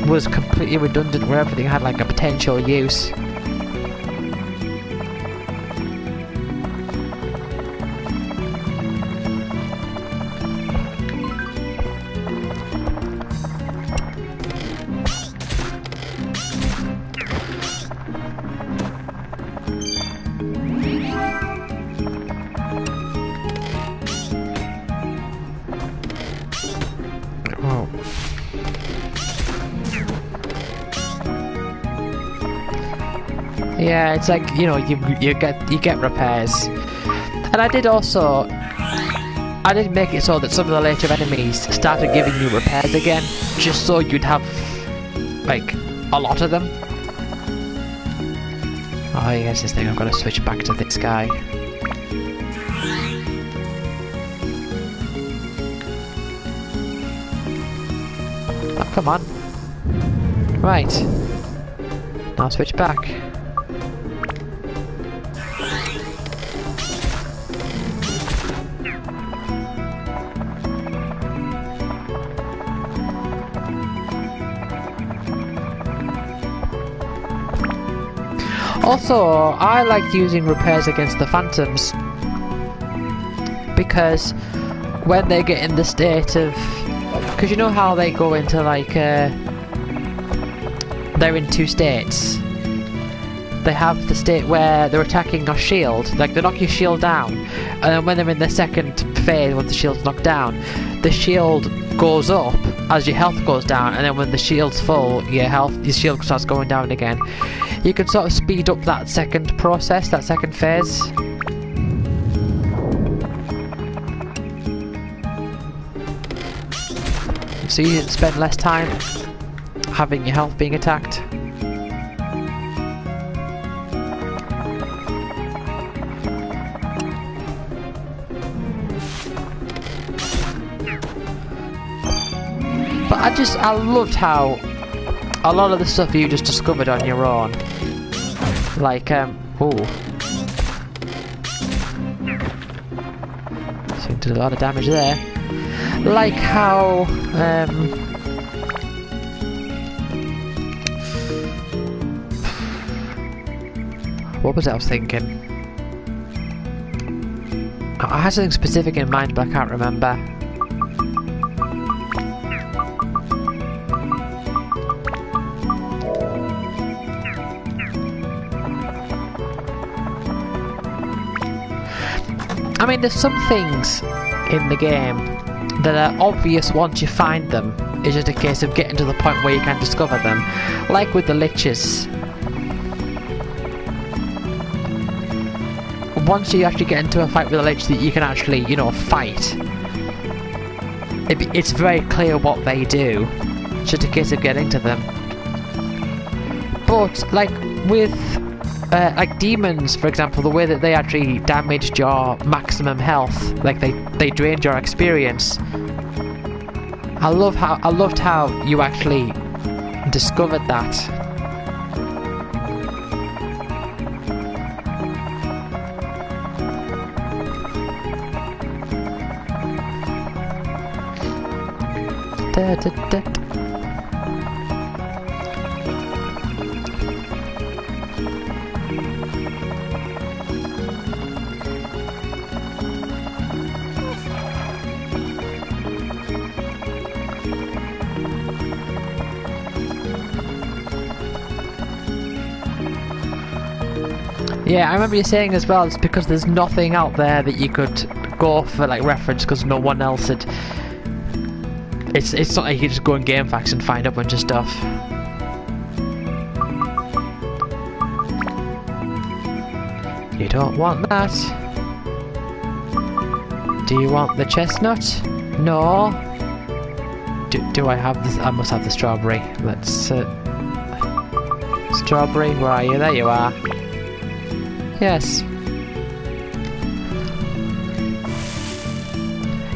was completely redundant, where everything had a potential use. Yeah, it's like, you get repairs. And I did make it so that some of the later enemies started giving you repairs again, just so you'd have a lot of them. Oh, here's this thing, I've got to switch back to this guy. Come on. Right. Now switch back. Also, I like using repairs against the phantoms because when they get in the state of, because you know how they go into like they're in two states. They have the state where they're attacking our shield, like they knock your shield down, and then when they're in the second phase, once the shield's knocked down, the shield goes up as your health goes down, and then when the shield's full, your shield starts going down again. You can sort of speed up that second process, that second phase. So you spend less time having your health being attacked. But I loved how a lot of the stuff you just discovered on your own. Like, ooh. So you did a lot of damage there. Like how, what was it I was thinking? I had something specific in mind, but I can't remember. I mean, there's some things in the game that are obvious once you find them. It's just a case of getting to the point where you can discover them. Like with the liches. Once you actually get into a fight with a lich that you can actually, you know, fight, it's very clear what they do. It's just a case of getting to them. But, like, with like demons, for example, the way that they actually damaged your maximum health, like they drained your experience. I loved how you actually discovered that. Da, da, da. Yeah, I remember you saying as well, it's because there's nothing out there that you could go for like reference because no one else had. It's not like you just go in GameFAQs and find a bunch of stuff. You don't want that. Do you want the chestnut? No. Do I have this? I must have the strawberry. Let's strawberry, where are you? There you are. Yes.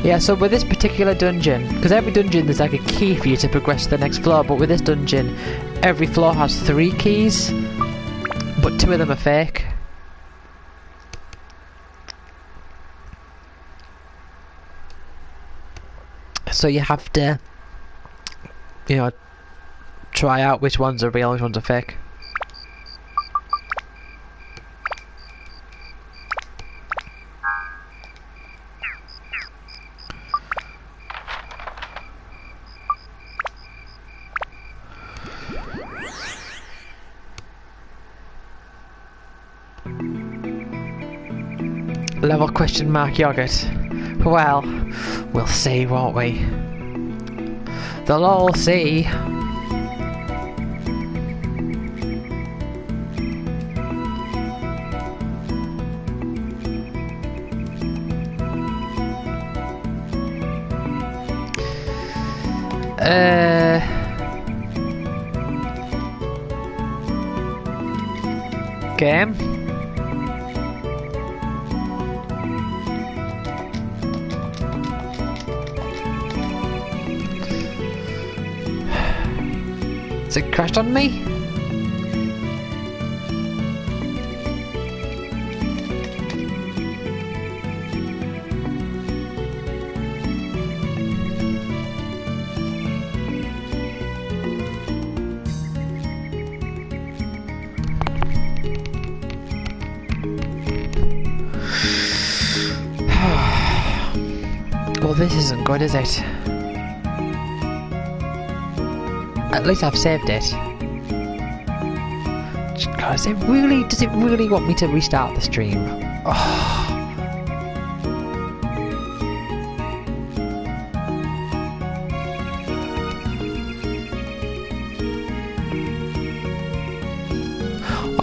Yeah, so with this particular dungeon, because every dungeon there's like a key for you to progress to the next floor, but with this dungeon, every floor has 3 keys, but 2 of them are fake. So you have to, you know, try out which ones are real, which ones are fake. Level question mark yogurt. Well, we'll see, won't we? They'll all see. Game. Has it crashed on me? Well, this isn't good, is it? At least I've saved it. Does it really want me to restart the stream?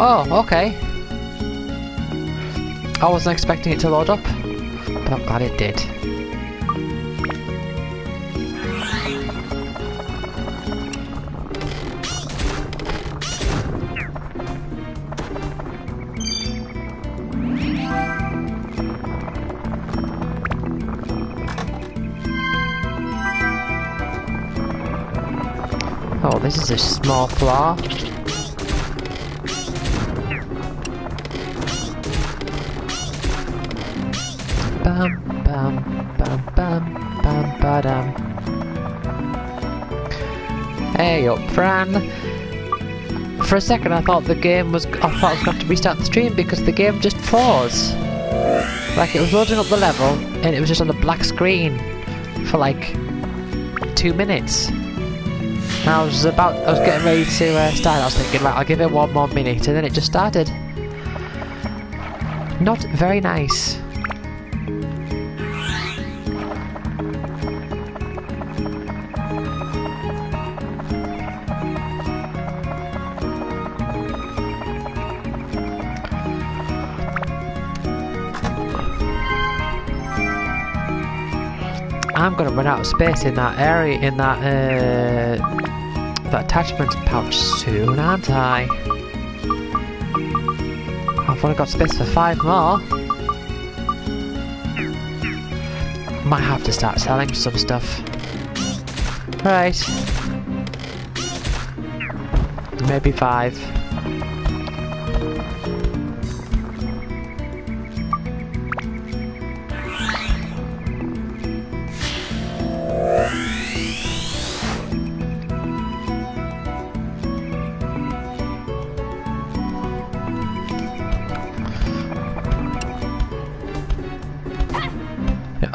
Oh, okay. I wasn't expecting it to load up, but I'm glad it did. Oh, this is a small flaw. Bam, bam, bam, bam, bam, ba-dam. Hey up, Fran. For a second I thought I was going to have to restart the stream because the game just froze. Like it was loading up the level and it was just on a black screen for like 2 minutes. And I was getting ready to start. I was thinking, right, I'll give it 1 more minute, and then it just started. Not very nice. I'm gonna run out of space in that area, in that attachment pouch soon, aren't I? I've only got space for 5 more. Might have to start selling some stuff. Right. Maybe 5.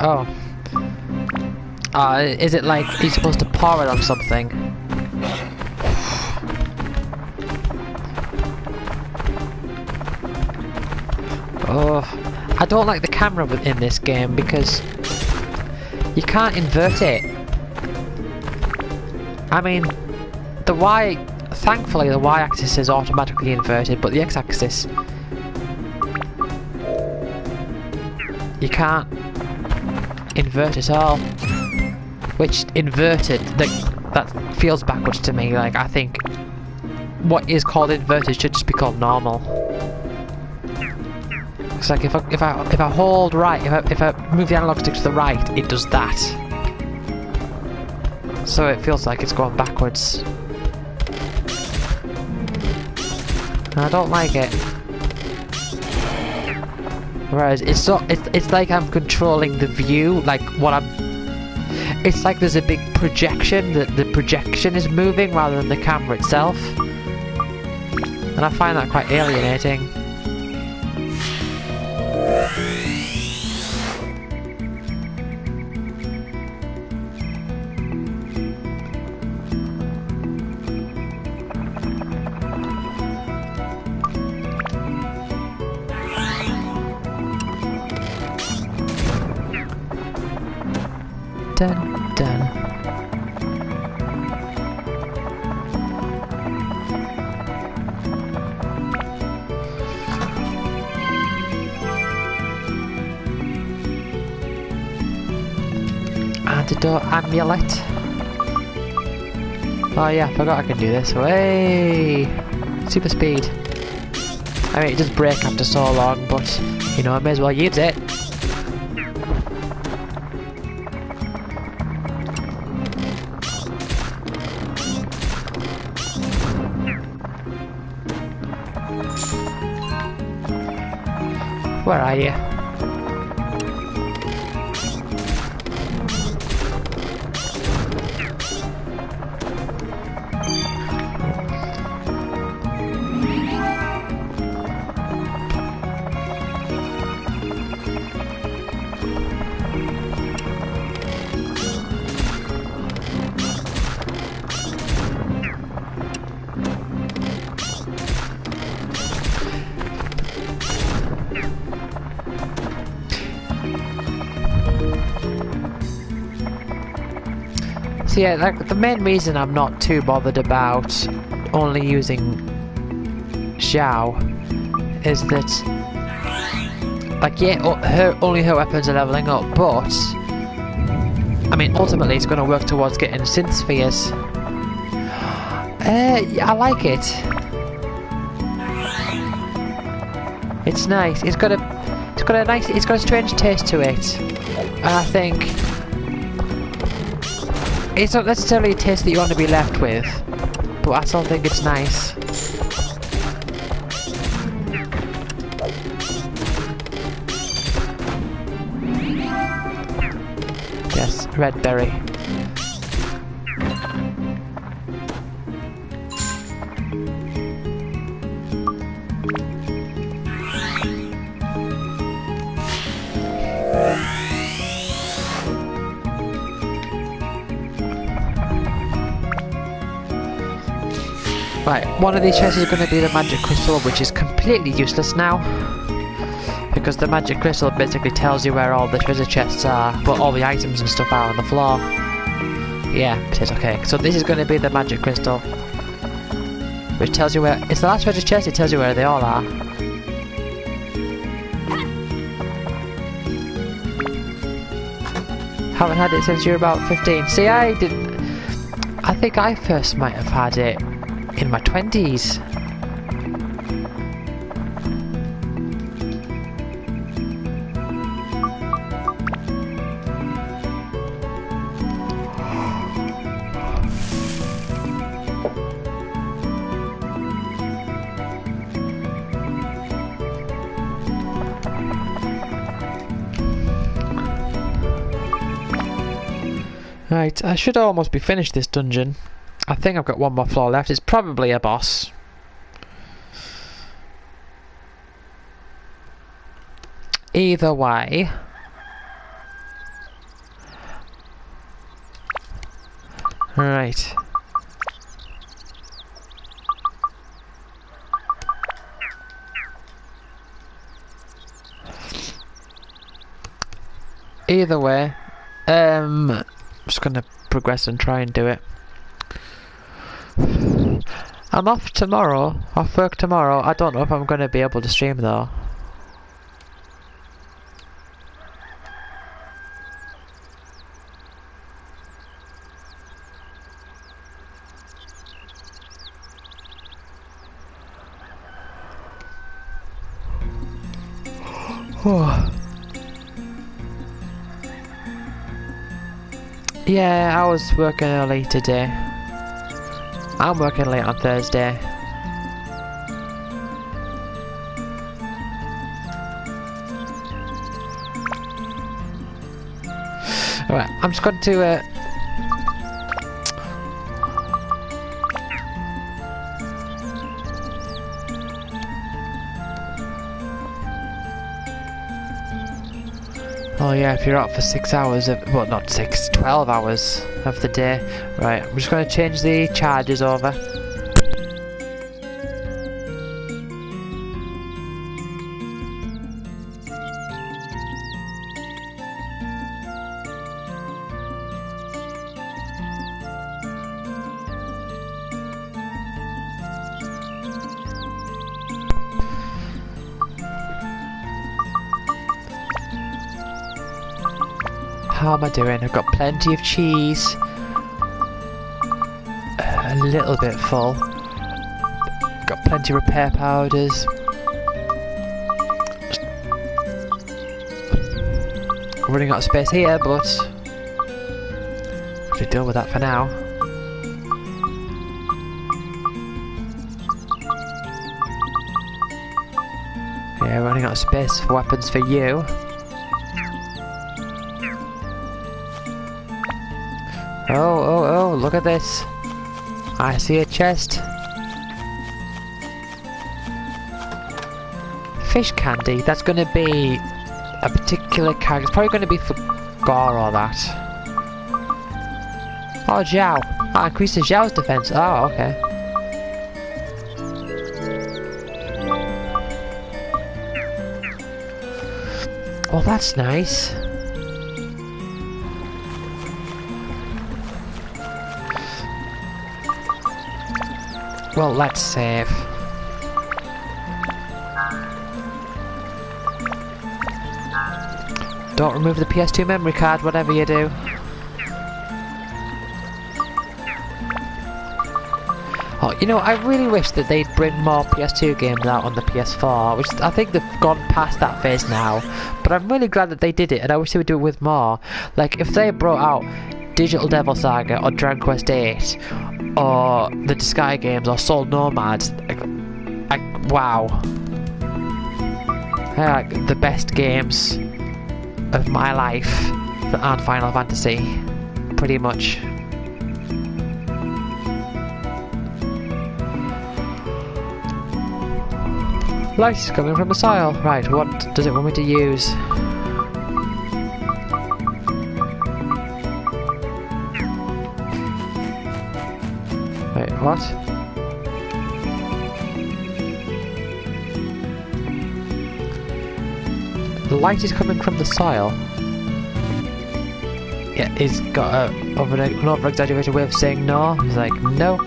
Oh. Is it like you're supposed to pour it on something? Oh. I don't like the camera in this game because you can't invert it. I mean, thankfully the Y-axis is automatically inverted, but the X-axis, you can't invert at all. Which inverted, that feels backwards to me. Like I think what is called inverted should just be called normal. It's like if I hold right, if I move the analog stick to the right, it does that. So it feels like it's going backwards. And I don't like it. Whereas it's like I'm controlling the view, like it's like there's a big projection, that the projection is moving rather than the camera itself. And I find that quite alienating. Dun, dun. Antidote amulet. Oh yeah, I forgot I can do this. Way super speed. I mean, it does break after so long, but you know, I may as well use it. Where are you? So yeah, like, the main reason I'm not too bothered about only using Xiao is that, like, yeah, only her weapons are leveling up, but I mean, ultimately it's going to work towards getting synth spheres. Yeah, I like it. It's nice. It's got a strange taste to it. And I think it's not necessarily a taste that you want to be left with, but I still think it's nice. Yes, red berry. Right, one of these chests is going to be the magic crystal, which is completely useless now, because the magic crystal basically tells you where all the treasure chests are, but all the items and stuff are on the floor. Yeah, it is okay. So this is going to be the magic crystal, which tells you where... It's the last treasure chest, it tells you where they all are. Haven't had it since you're about 15. See, I think I first might have had it in my 20s. Right, I should almost be finished this dungeon. I think I've got one more floor left. It's probably a boss. Either way. Right. Either way. I'm just gonna progress and try and do it. I'm off tomorrow, off work tomorrow. I don't know if I'm going to be able to stream though. Yeah, I was working early today. I'm working late on Thursday. Alright, I'm just going to oh yeah, if you're out for 6 hours of, well not 6, 12 hours of the day. Right, I'm just going to change the charges over. How am I doing? I've got plenty of cheese. A little bit full. Got plenty of repair powders. Running out of space here, but we can deal with that for now. Yeah, we're running out of space for weapons for you. Oh, look at this. I see a chest. Fish candy, that's gonna be a particular character. It's probably gonna be for Gore or that. Oh, Zhao. Oh, increases Zhao's defense. Oh, okay. Well, that's nice. Well, let's save. Don't remove the PS2 memory card, whatever you do. Oh, you know, I really wish that they'd bring more PS2 games out on the PS4, which I think they've gone past that phase now. But I'm really glad that they did it, and I wish they would do it with more. Like, if they brought out Digital Devil Saga or Dragon Quest 8 or the Sky games or Soul Nomads, wow. They're like the best games of my life that aren't Final Fantasy, pretty much. Light is coming from the soil. Right, what does it want me to use? Wait, what? The light is coming from the soil. Yeah, he's got an over-exaggerated way of saying no. He's like, no.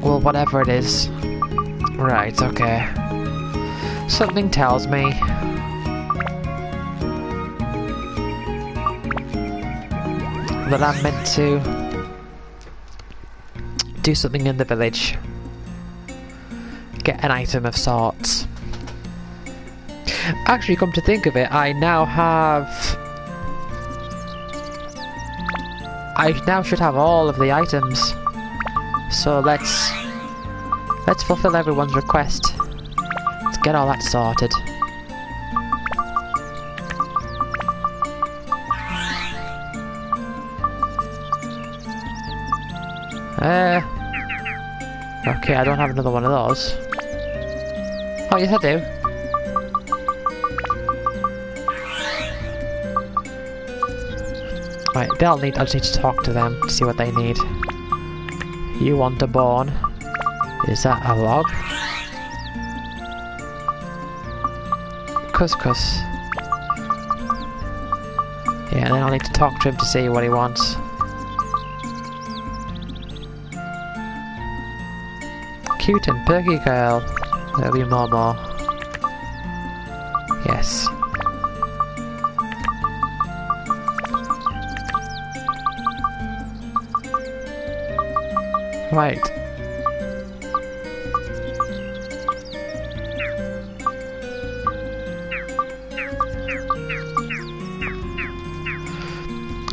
Well, whatever it is. Right, okay. Something tells me that I'm meant to do something in the village. Get an item of sorts. Actually, come to think of it, I now should have all of the items. So let's fulfill everyone's request. Let's get all that sorted. Okay, I don't have another one of those. Oh, yes I do. Right, I just need to talk to them to see what they need. You want a bone? Is that a log? Couscous. Yeah, and then I'll need to talk to him to see what he wants. Cute and perky girl. There'll be more. Yes. Right.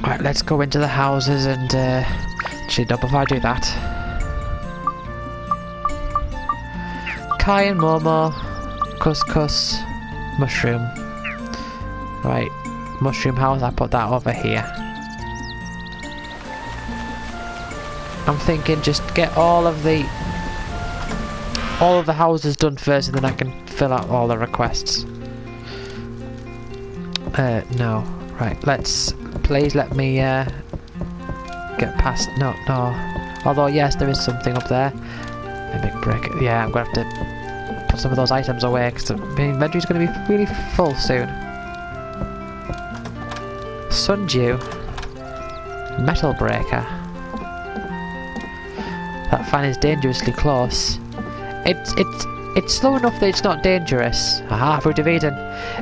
Right, let's go into the houses and actually no, before I do that. Kai and Momo, couscous, mushroom. Right, mushroom house, I put that over here. I'm thinking just get all of the houses done first and then I can fill out all the requests. No. Right, please let me get past, no. Although yes, there is something up there. A big brick. Yeah, I'm gonna have to put some of those items away because the inventory's gonna be really full soon. Sundew. Metal breaker. That fan is dangerously close. It's slow enough that it's not dangerous. Aha, Fruit of Eden.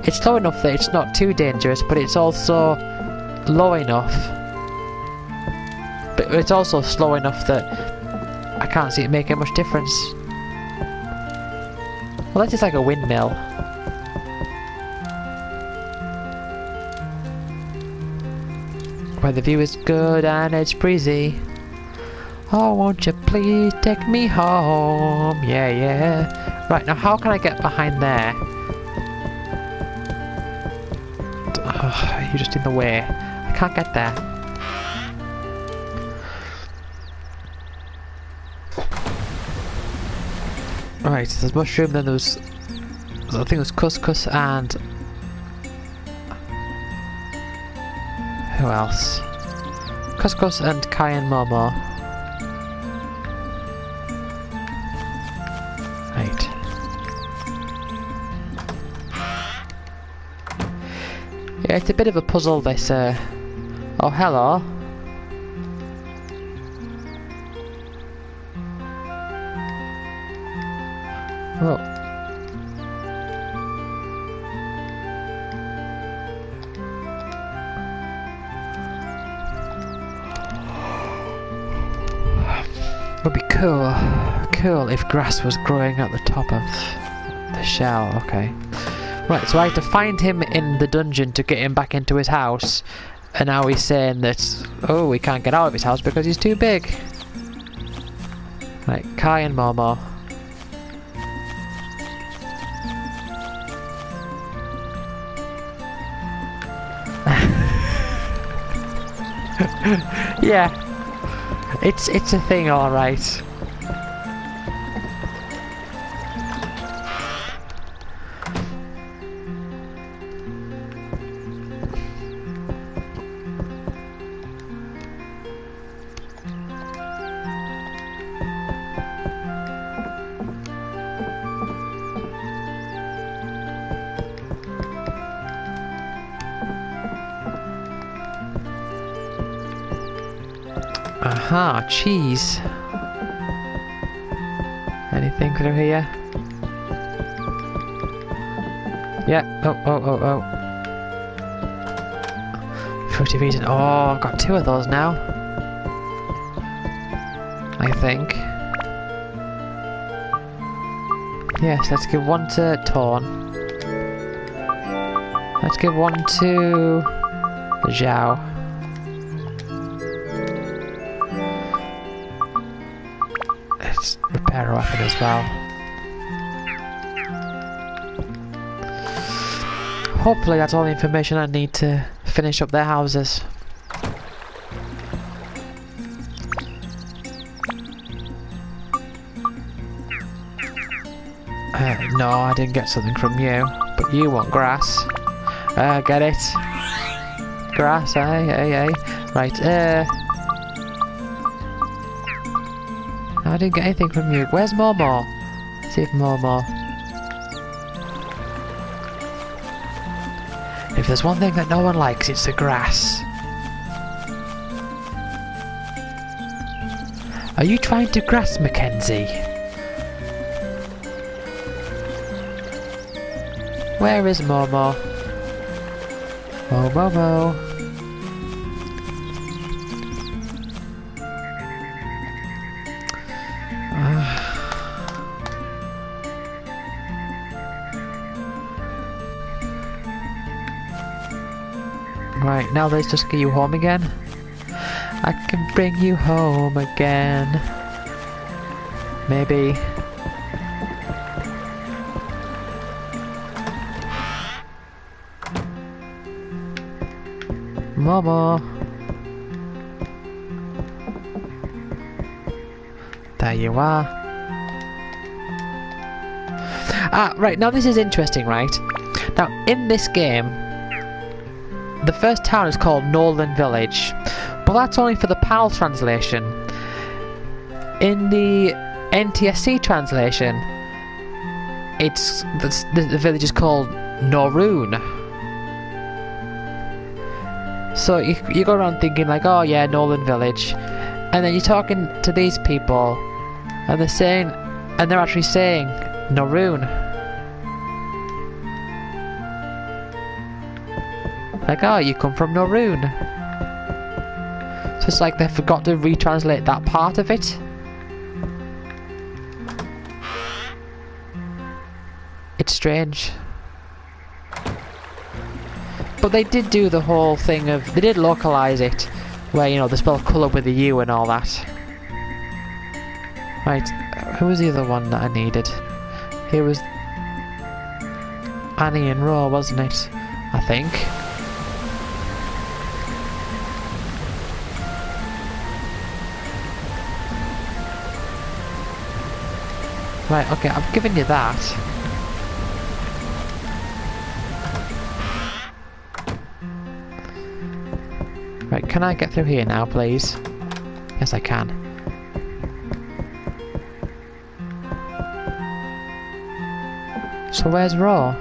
It's slow enough that it's not too dangerous, but it's also low enough. But it's also slow enough that I can't see it making much difference. Well, that's just like a windmill. where the view is good and it's breezy. Oh, won't you please take me home? Yeah, yeah. Right, now how can I get behind there? You're just in the way. I can't get there. Right, there's mushroom, then there was... I think it was couscous and... Who else? Couscous and cayenne momo. Right. Yeah, it's a bit of a puzzle this, Oh, hello. Oh. It would be cool if grass was growing at the top of the shell. Okay. Right, so I had to find him in the dungeon to get him back into his house, and now he's saying that, oh, we can't get out of his house because he's too big. Right, Kai and Momo. Yeah, it's a thing, all right. Aha, cheese. Anything through here? Yeah. Oh. Fruity reason. Oh, I've got 2 of those now. I think. Yes, let's give 1 to Torn. Let's give 1 to Zhao. Let's repair a weapon as well. Hopefully that's all the information I need to finish up their houses. No, I didn't get something from you, but you want grass. Get it? Grass, eh? Right, I didn't get anything from you. Where's Momo? Let's see if Momo... If there's one thing that no one likes, it's the grass. Are you trying to grass, Mackenzie? Where is Momo? Momo. Right, now let's just get you home again. I can bring you home again. Maybe. Momo. There you are. Ah, right, now this is interesting, right? Now, in this game, the first town is called Northern Village, but that's only for the PAL translation. In the NTSC translation, the village is called Norun. So you go around thinking like, oh yeah, Northern Village, and then you're talking to these people, and they're actually saying Norun. Like, oh, you come from Norun. So it's like they forgot to retranslate that part of it. It's strange. But they did do the whole thing of... They did localize it. Where, you know, they spell colour with a U and all that. Right, who was the other one that I needed? It was Annie and Raw, wasn't it? I think. Right, okay, I'm giving you that. Right, can I get through here now, please? Yes, I can. So where's Raw?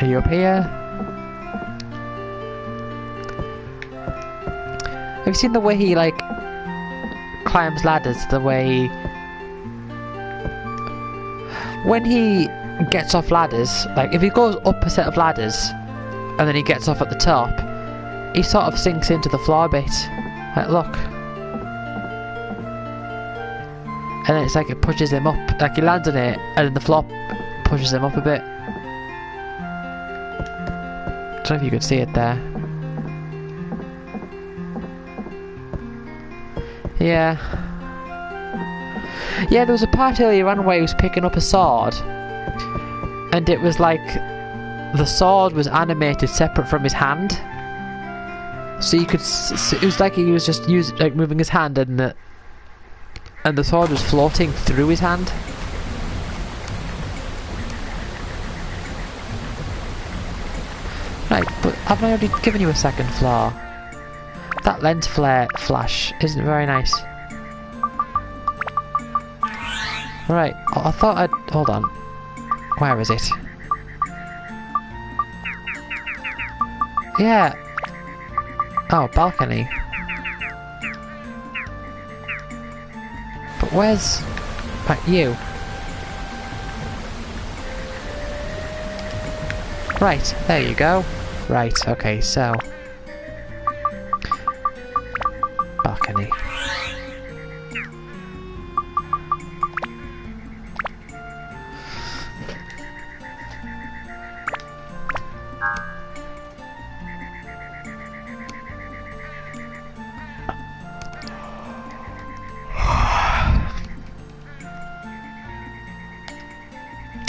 Are you up here? Have you seen the way he, like, climbs ladders? The way... When he gets off ladders, like, if he goes up a set of ladders, and then he gets off at the top, he sort of sinks into the floor a bit. Like, look. And then it's like it pushes him up. Like, he lands on it, and then the floor pushes him up a bit. I don't know if you can see it there. Yeah. Yeah, there was a part earlier on where he was picking up a sword. And it was like... the sword was animated separate from his hand. So you could... it was like he was just moving his hand and the sword was floating through his hand. Right, but haven't I already given you a second floor? That lens flare flash isn't very nice. Right, I thought I'd... hold on. Where is it? Yeah. Oh, balcony. But where's... right, you? Right, there you go. Right, okay, so... balcony.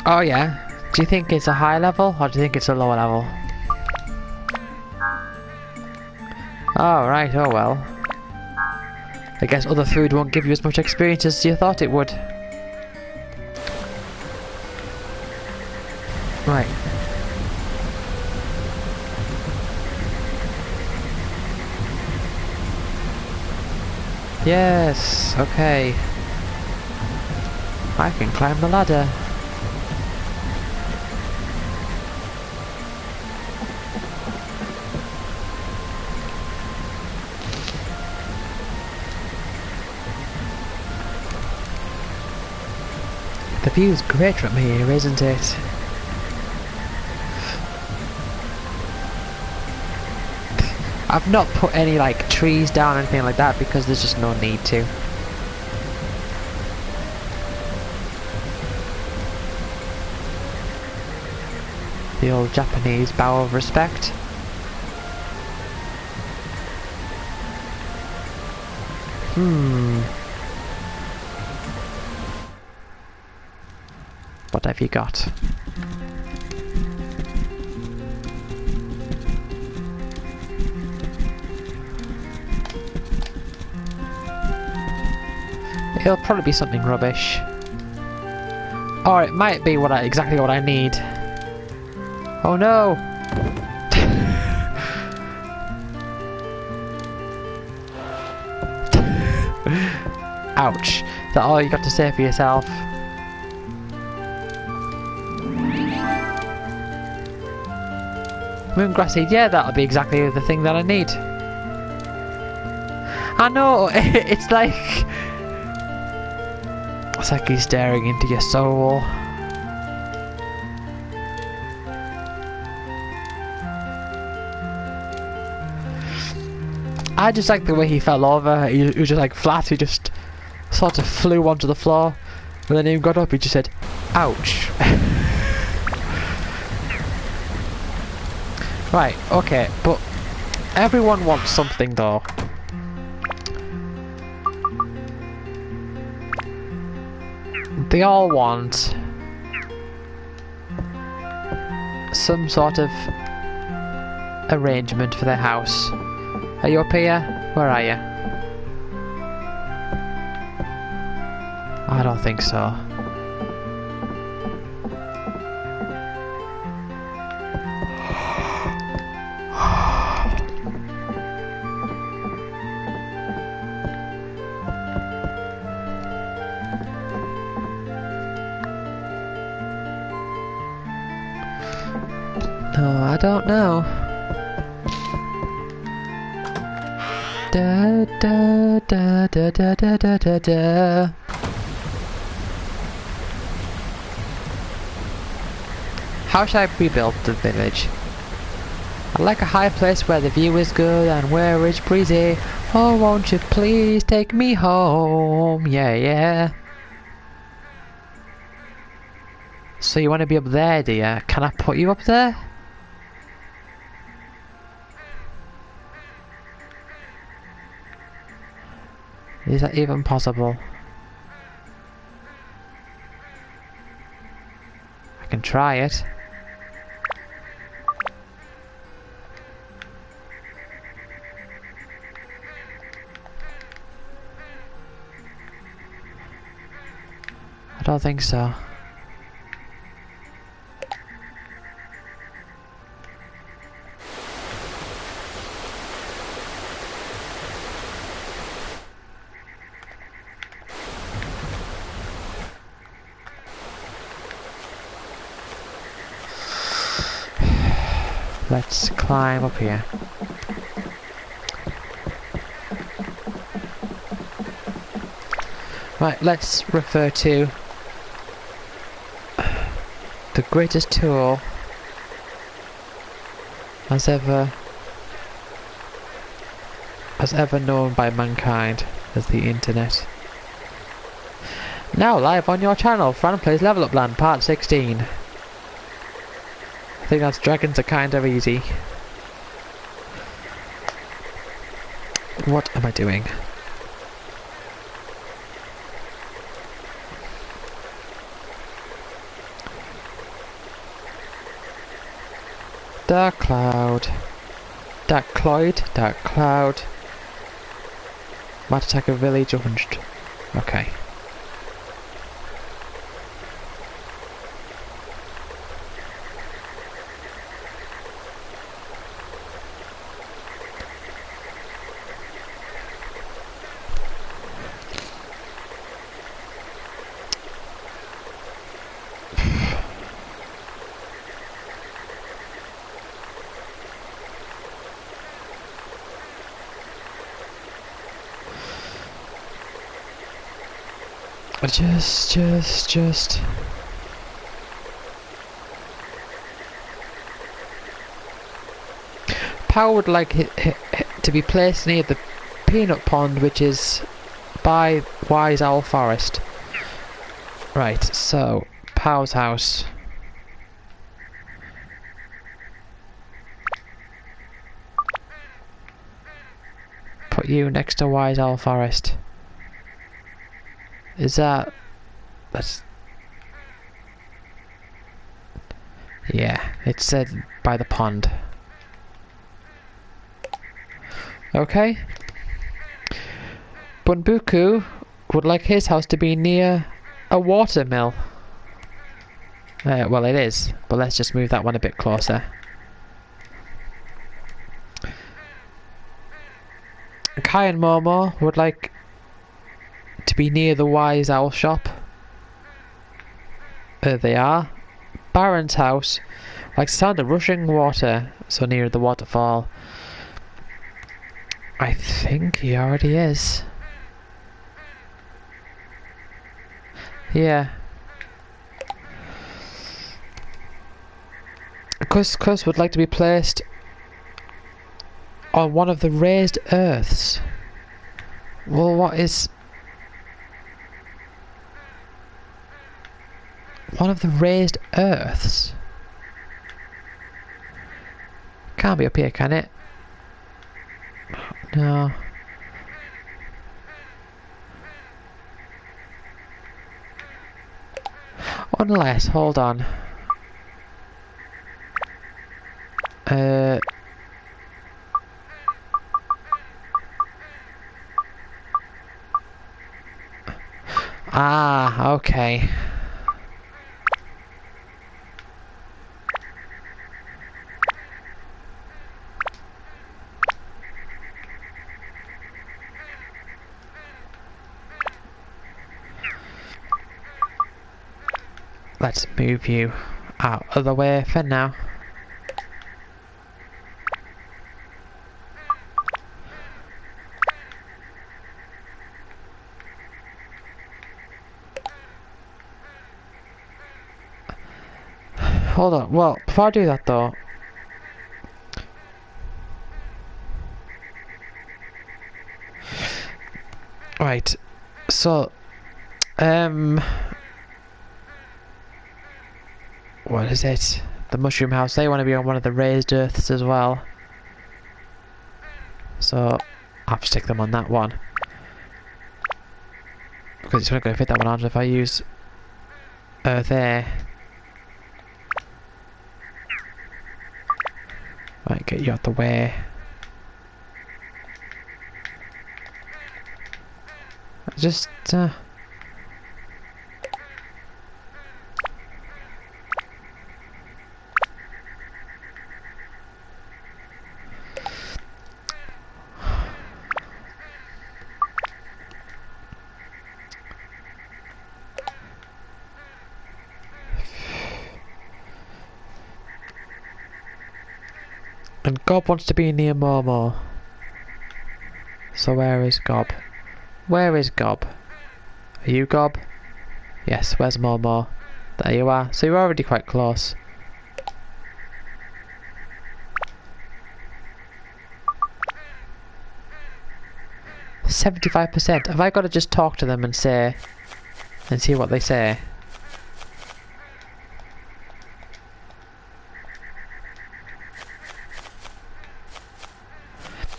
Oh yeah. Do you think it's a high level or do you think it's a lower level? Oh right, oh well. I guess other food won't give you as much experience as you thought it would. Right. Yes, okay. I can climb the ladder. The view's great from here, isn't it? I've not put any like trees down or anything like that because there's just no need to. The old Japanese bow of respect. What have you got? It'll probably be something rubbish. Or it might be exactly what I need. Oh no! Ouch. Is that all you got to say for yourself? Moongrass seed, yeah, that'll be exactly the thing that I need. I know, it's like he's staring into your soul. I just like the way he fell over. He was just like flat, he just sort of flew onto the floor. And then he got up, he just said, ouch. Right, okay, but everyone wants something though. They all want some sort of arrangement for their house. Are you up here? Where are you? I don't think so. No, I don't know. Da da da da da da da da da. How should I rebuild the village? I'd like a high place where the view is good and where it's breezy. Oh, won't you please take me home? Yeah, yeah. So you want to be up there, do you? Can I put you up there? Is that even possible? I can try it. I don't think so. Let's climb up here. Right, let's refer to the greatest tool as ever known by mankind as the internet. Now live on your channel, Fran Plays Level Up Land Part 16. I think that's dragons are kind of easy. What am I doing? Dark cloud. Dark cloud. Dark cloud. Might attack a village unhinged. Okay. Just. Power would like it to be placed near the peanut pond, which is by Wise Owl Forest. Right, so Pow's house. Put you next to Wise Owl Forest. Is that's... Yeah, it said by the pond. Okay. Bunbuku would like his house to be near a watermill. Well, it is, but let's just move that one a bit closer. Kai and Momo would like to be near the Wise Owl shop. There they are. Baron's house likes the sound of rushing water, so near the waterfall. I think he already is. Yeah. Cuscus would like to be placed on one of the raised earths. Well, what is... one of the raised earths? Can't be up here, can it? No. Unless, hold on. Ah, okay. Let's move you out of the way for now. Hold on, well, before I do that though, right, so, what is it? The mushroom house, they want to be on one of the raised earths as well. So, I'll have to stick them on that one. Because it's not going to fit that one on if I use earth there. Right, get you out the way. Just, and Gob wants to be near Momo. So where is Gob? Where is Gob? Are you Gob? Yes, where's Momo? There you are. So you're already quite close. %. Have I got to just talk to them and say, and see what they say?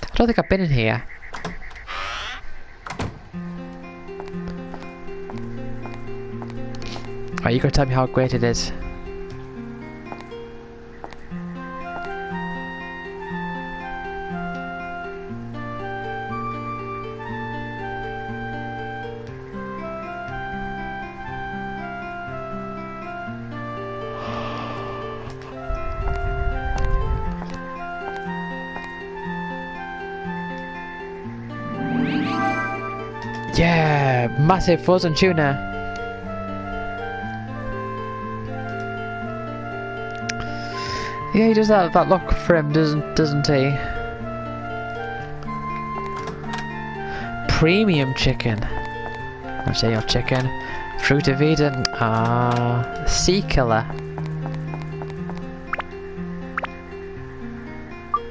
I don't think I've been in here. Right, you gotta tell me how great it is. Yeah, massive frozen tuna. Yeah, he does that look for him, doesn't he? Premium chicken. I'll say your chicken. Fruit of Eden. Ah, sea killer.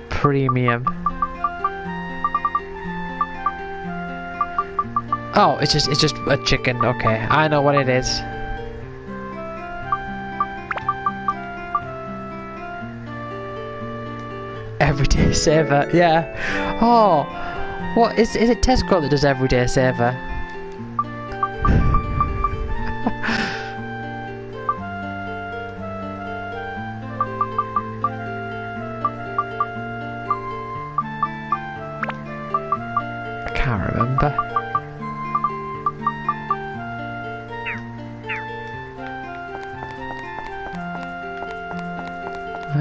Premium. Oh, it's just a chicken. Okay, I know what it is. Everyday saver, yeah. Oh, what is it? Tesco that does everyday saver? I can't remember.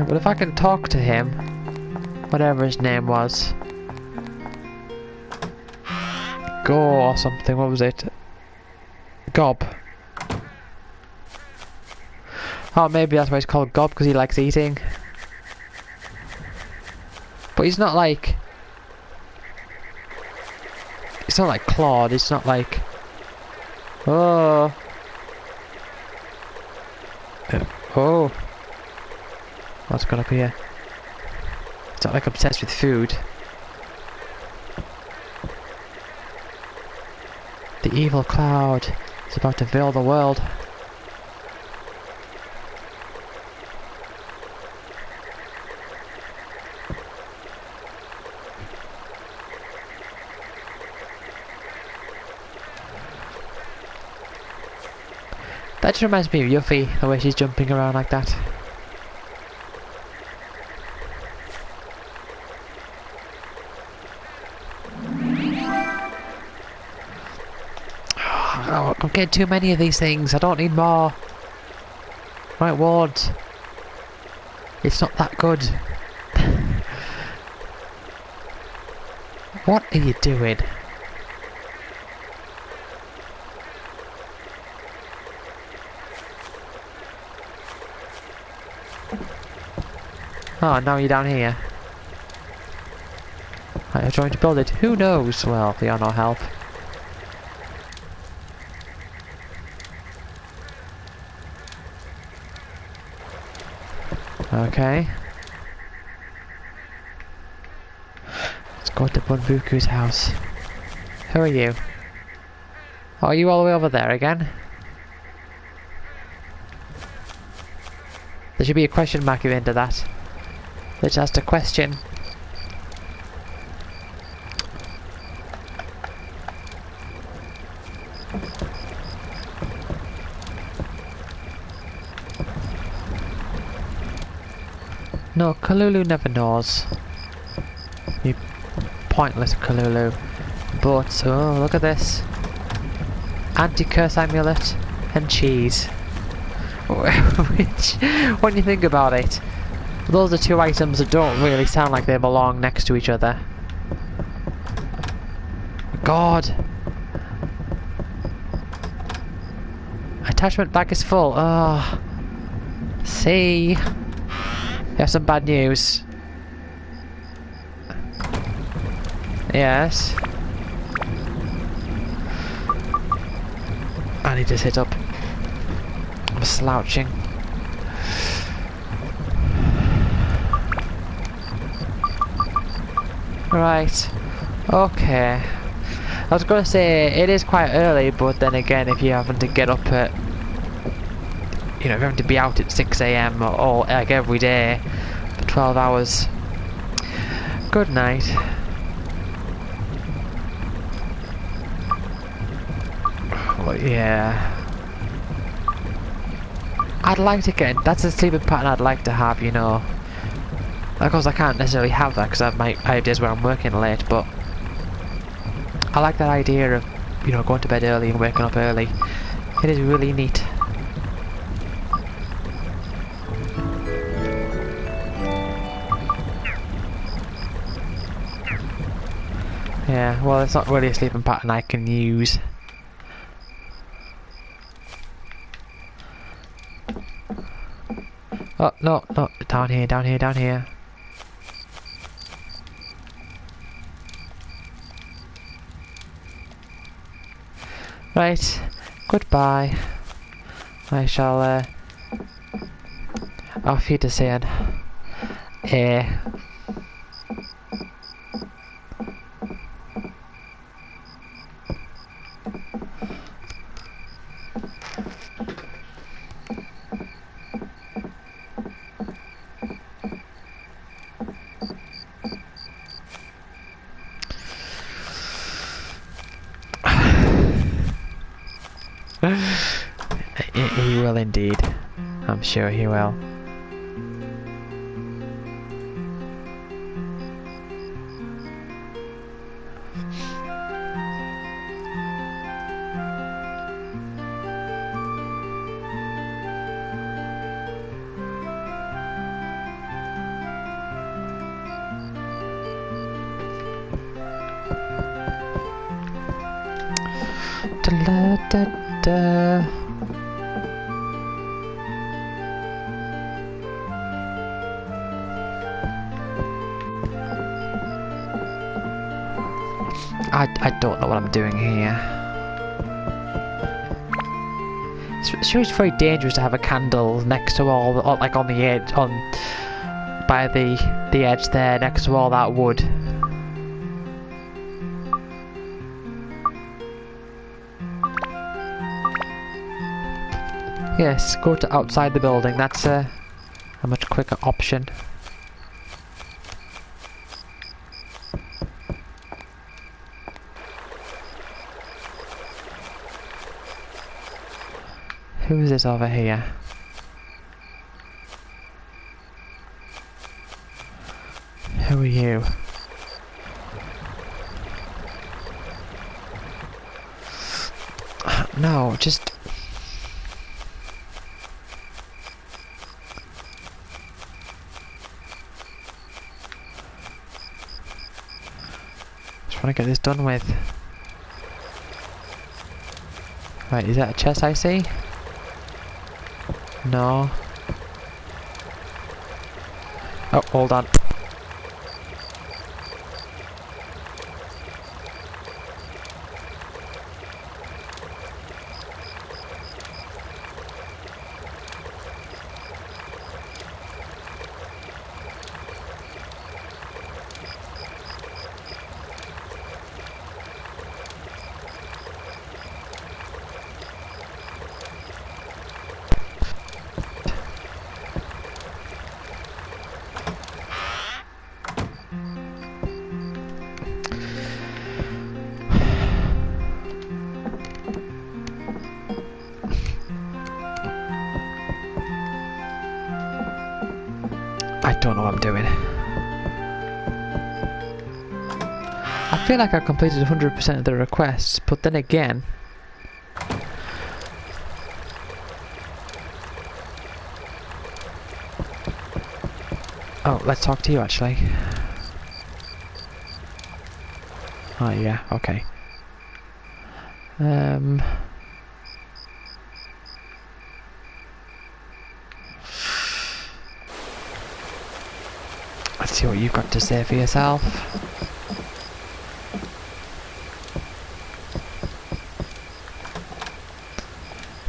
But if I can talk to him, whatever his name was, Go or something, what was it? Gob. Oh, maybe that's why he's called Gob, because he likes eating. But he's not like... It's not like Claude, it's not like... Oh. Oh. What's gone up here? It's not like obsessed with food. The evil cloud is about to veil the world. That reminds me of Yuffie, the way she's jumping around like that. Oh, I'm getting too many of these things. I don't need more. Right, wards. It's not that good. What are you doing? Oh, now you're down here. Right, you're trying to build it. Who knows? Well, they are no help. Okay. Let's go to Bunbuku's house. Who are you? Oh, are you all the way over there again? There should be a question mark at the end of that. Let's ask a question. No, Kalulu never knows. You pointless Kalulu. But, oh, look at this. Anti-curse amulet and cheese. Which, when you think about it, those are two items that don't really sound like they belong next to each other. God! Attachment bag is full. Oh. See? You have some bad news. Yes. I need to sit up. I'm slouching. Right. Okay. I was going to say it is quite early, but then again, if you're having to get up at, you know, if you're having to be out at 6 AM or like every day for 12 hours. Good night. Well, yeah. I'd like to get. That's a sleeping pattern I'd like to have, you know. Of course, I can't necessarily have that because I have days where I'm working late, but I like that idea of, you know, going to bed early and waking up early. It is really neat. Yeah, well, it's not really a sleeping pattern I can use. Oh, no, no, down here, down here, down here. Right, goodbye. I shall, auf Wiedersehen. He will indeed. I'm sure he will. Da da da. I don't know what I'm doing here. It's sure it's very dangerous to have a candle next to all, or like on the edge, by the edge there, next to all that wood. Yes, go to outside the building. That's a much quicker option. Who is this over here? Who are you? No, just... Just want to get this done with. Right, is that a chest I see? No. Oh, hold on. I don't know what I'm doing. I feel like I completed 100% of the requests, but then again... Oh, let's talk to you actually. Oh yeah, okay. Let's see what you've got to say for yourself.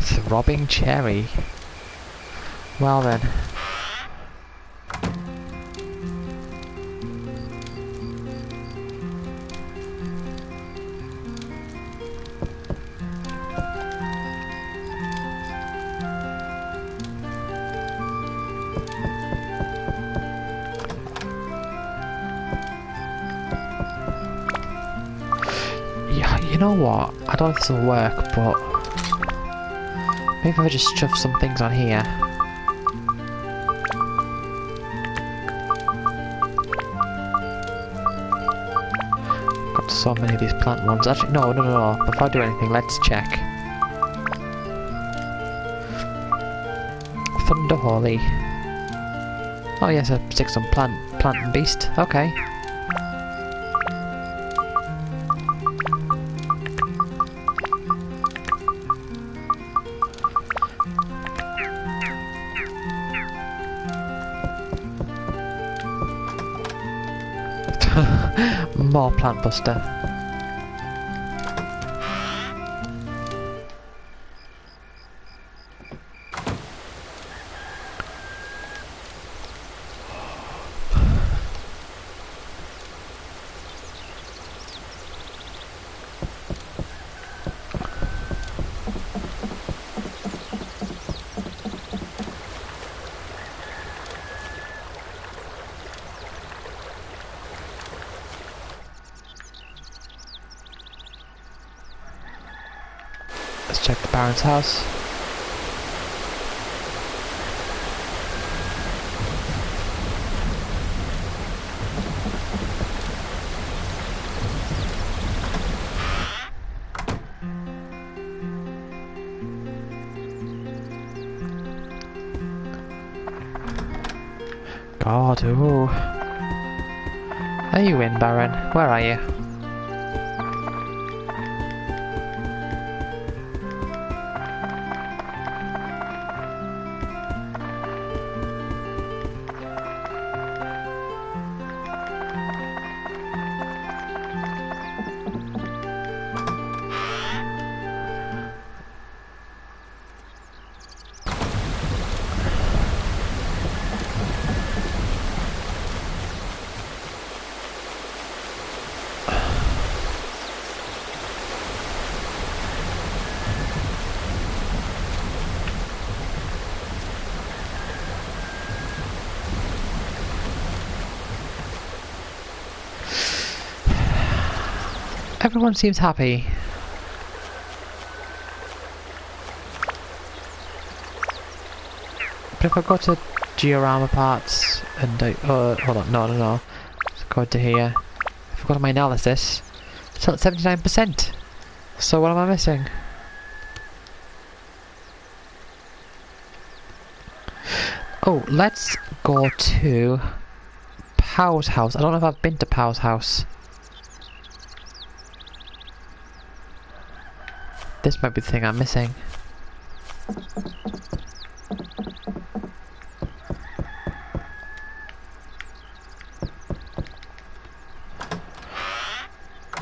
Throbbing cherry. Well then. You know what? I don't know if this will work, but maybe if I just shove some things on here. Got so many of these plant ones. Actually, no. Before I do anything, let's check. Thunder Holy. Oh yes, I stick some plant and beast. Okay. More plant buster. Let's check the Baron's house. God, ooh. Are you in, Baron? Where are you? Everyone seems happy. if I go to diorama parts and hold on, no. Let's go to here. If I go to my analysis, it's still at 79%. So what am I missing? Oh, let's go to Pow's house. I don't know if I've been to Pow's house. This might be the thing I'm missing.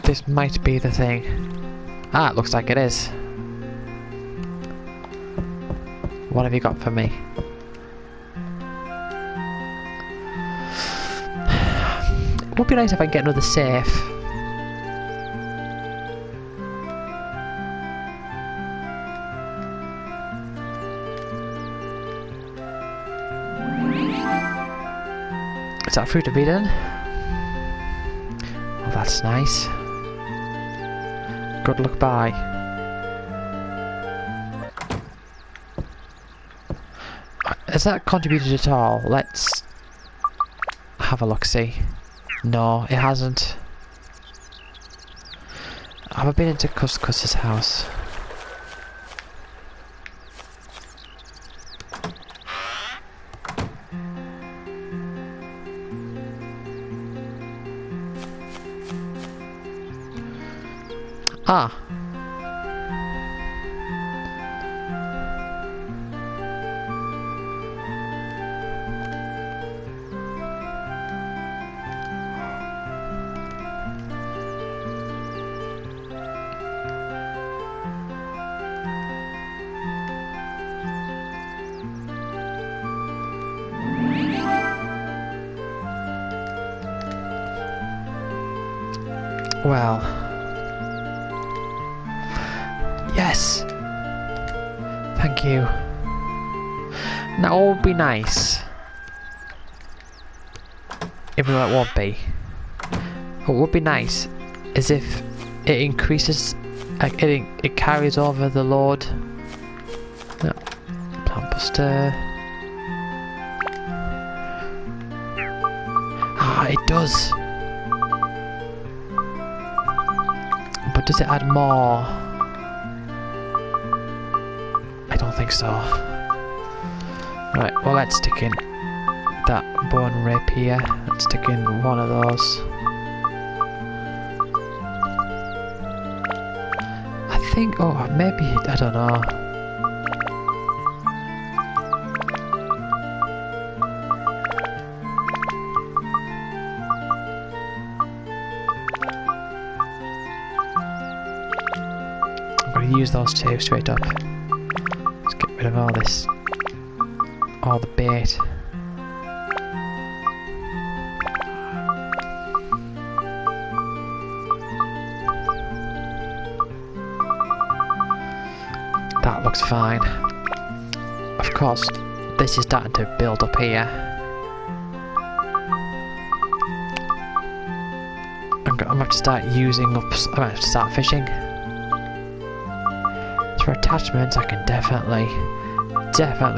This might be the thing. Ah, it looks like it is. What have you got for me? It would be nice if I can get another safe. Is that fruit of Eden? Oh, that's nice. Good luck, bye. Has that contributed at all? Let's have a look-see. No, it hasn't. Have I been into Cus's house? Ah. Well. Yes! Thank you. Now it would be nice. Even though it won't be. What would be nice is if it increases, it carries over the load. No. Plant buster. Ah, it does. But does it add more? I don't think so. Right, well let's stick in that bone rapier. Let's stick in one of those. I think, oh maybe, I don't know. I'm going to use those two straight up. Let's get rid of all this, all the bait. That looks fine. Of course, this is starting to build up here. I'm going to have to start using up, I'm going to have to start fishing. For attachments, I can definitely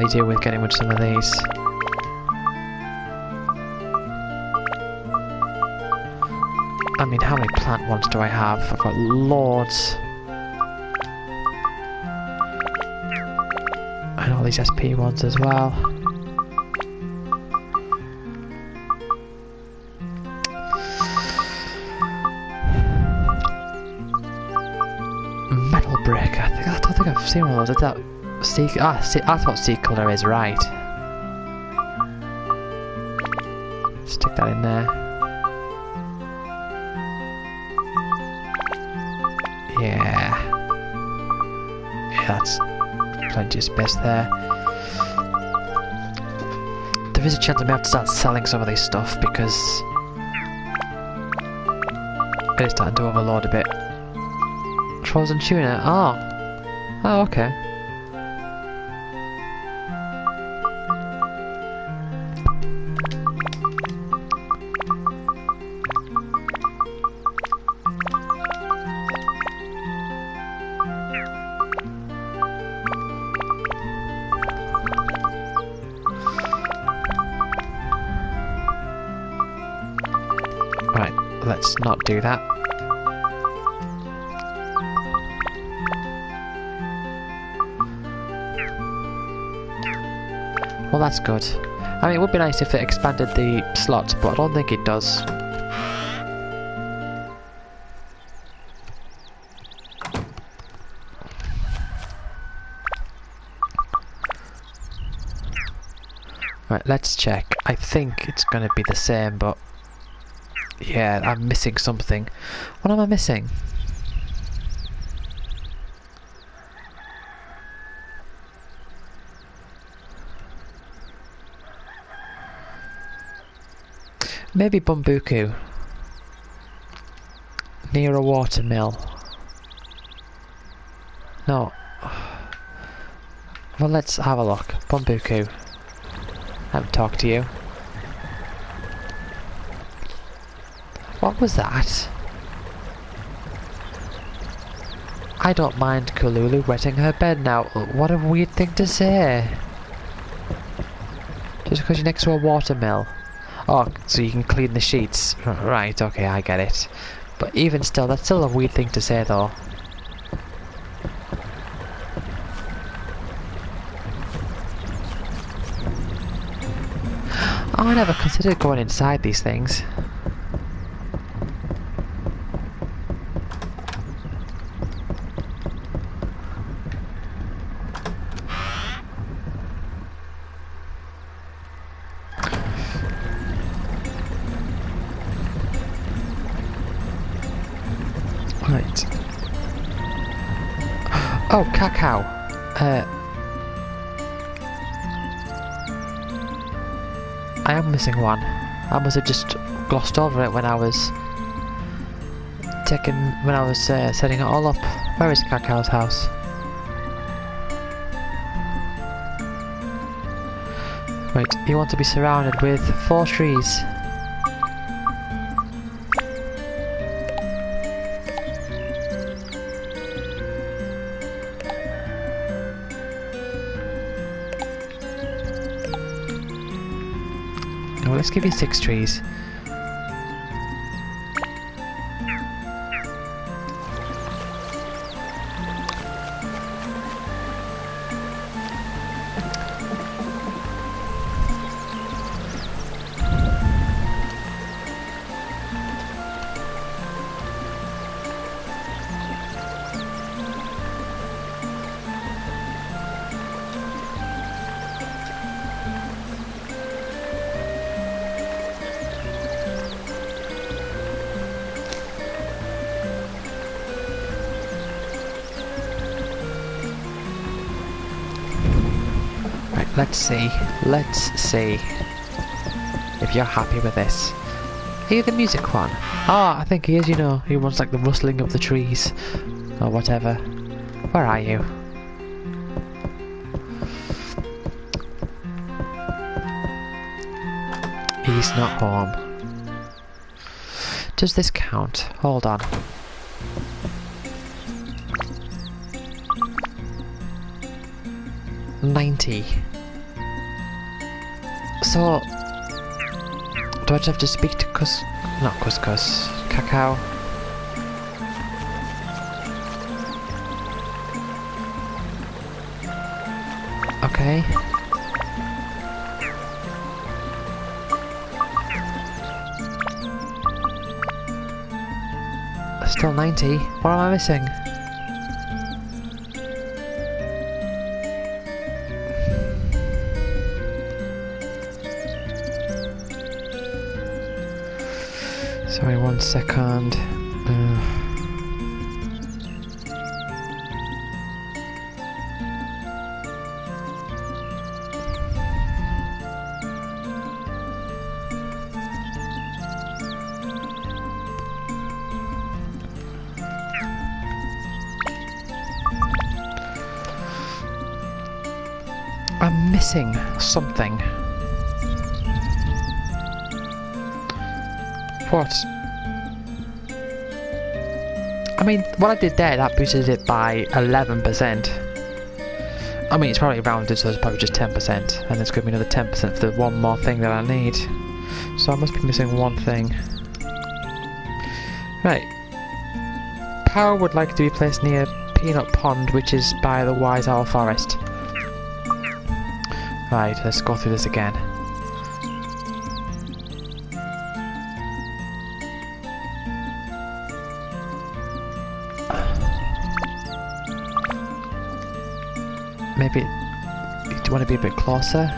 deal with getting rid of some of these. I mean, how many plant ones do I have? I've got loads. And all these SP ones as well. Metal brick. I don't think I've seen one of those. Is that sea? Ah, see, that's what sea colour is, right? Stick that in there. Yeah, that's plenty of space there. There is a chance I may have to start selling some of this stuff because it is starting to overload a bit. Frozen tuna. Oh, okay. let's not do that. Well, that's good. I mean, it would be nice if it expanded the slots, but I don't think it does. Right, let's check. I think it's gonna be the same, but yeah, I'm missing something. What am I missing? Maybe Bumbuku. Near a water mill. No. Well, let's have a look. Bumbuku. I haven't talked to you. What was that? I don't mind Kululu wetting her bed now. What a weird thing to say. Just because you're next to a water mill. Oh, so you can clean the sheets. Right, okay, I get it. But even still, that's still a weird thing to say though. Oh, I never considered going inside these things. Right. Oh, cacao. I am missing one. I must have just glossed over it when I was setting it all up. Where is Cacao's house? Right, you want to be surrounded with 4 trees. No, let's give you 6 trees. Let's see if you're happy with this. Are you the music one? Ah, I think he is, you know. He wants like the rustling of the trees or whatever. Where are you? He's not home. Does this count? Hold on. $90. So, do I just have to speak to Cacao? Okay. Still 90. What am I missing? Sorry, 1 second. I'm missing something. What? I mean, what I did there, that boosted it by 11%. I mean, it's probably rounded, so it's probably just 10%. And there's going to be another 10% for the one more thing that I need. So I must be missing one thing. Right. Power would like to be placed near Peanut Pond, which is by the Wise Owl Forest. Right, let's go through this again. Maybe... do you want to be a bit closer?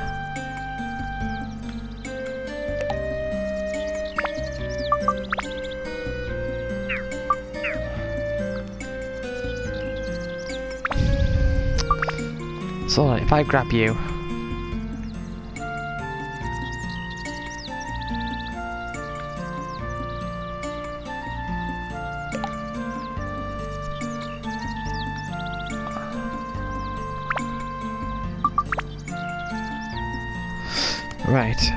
So, if I grab you... Right.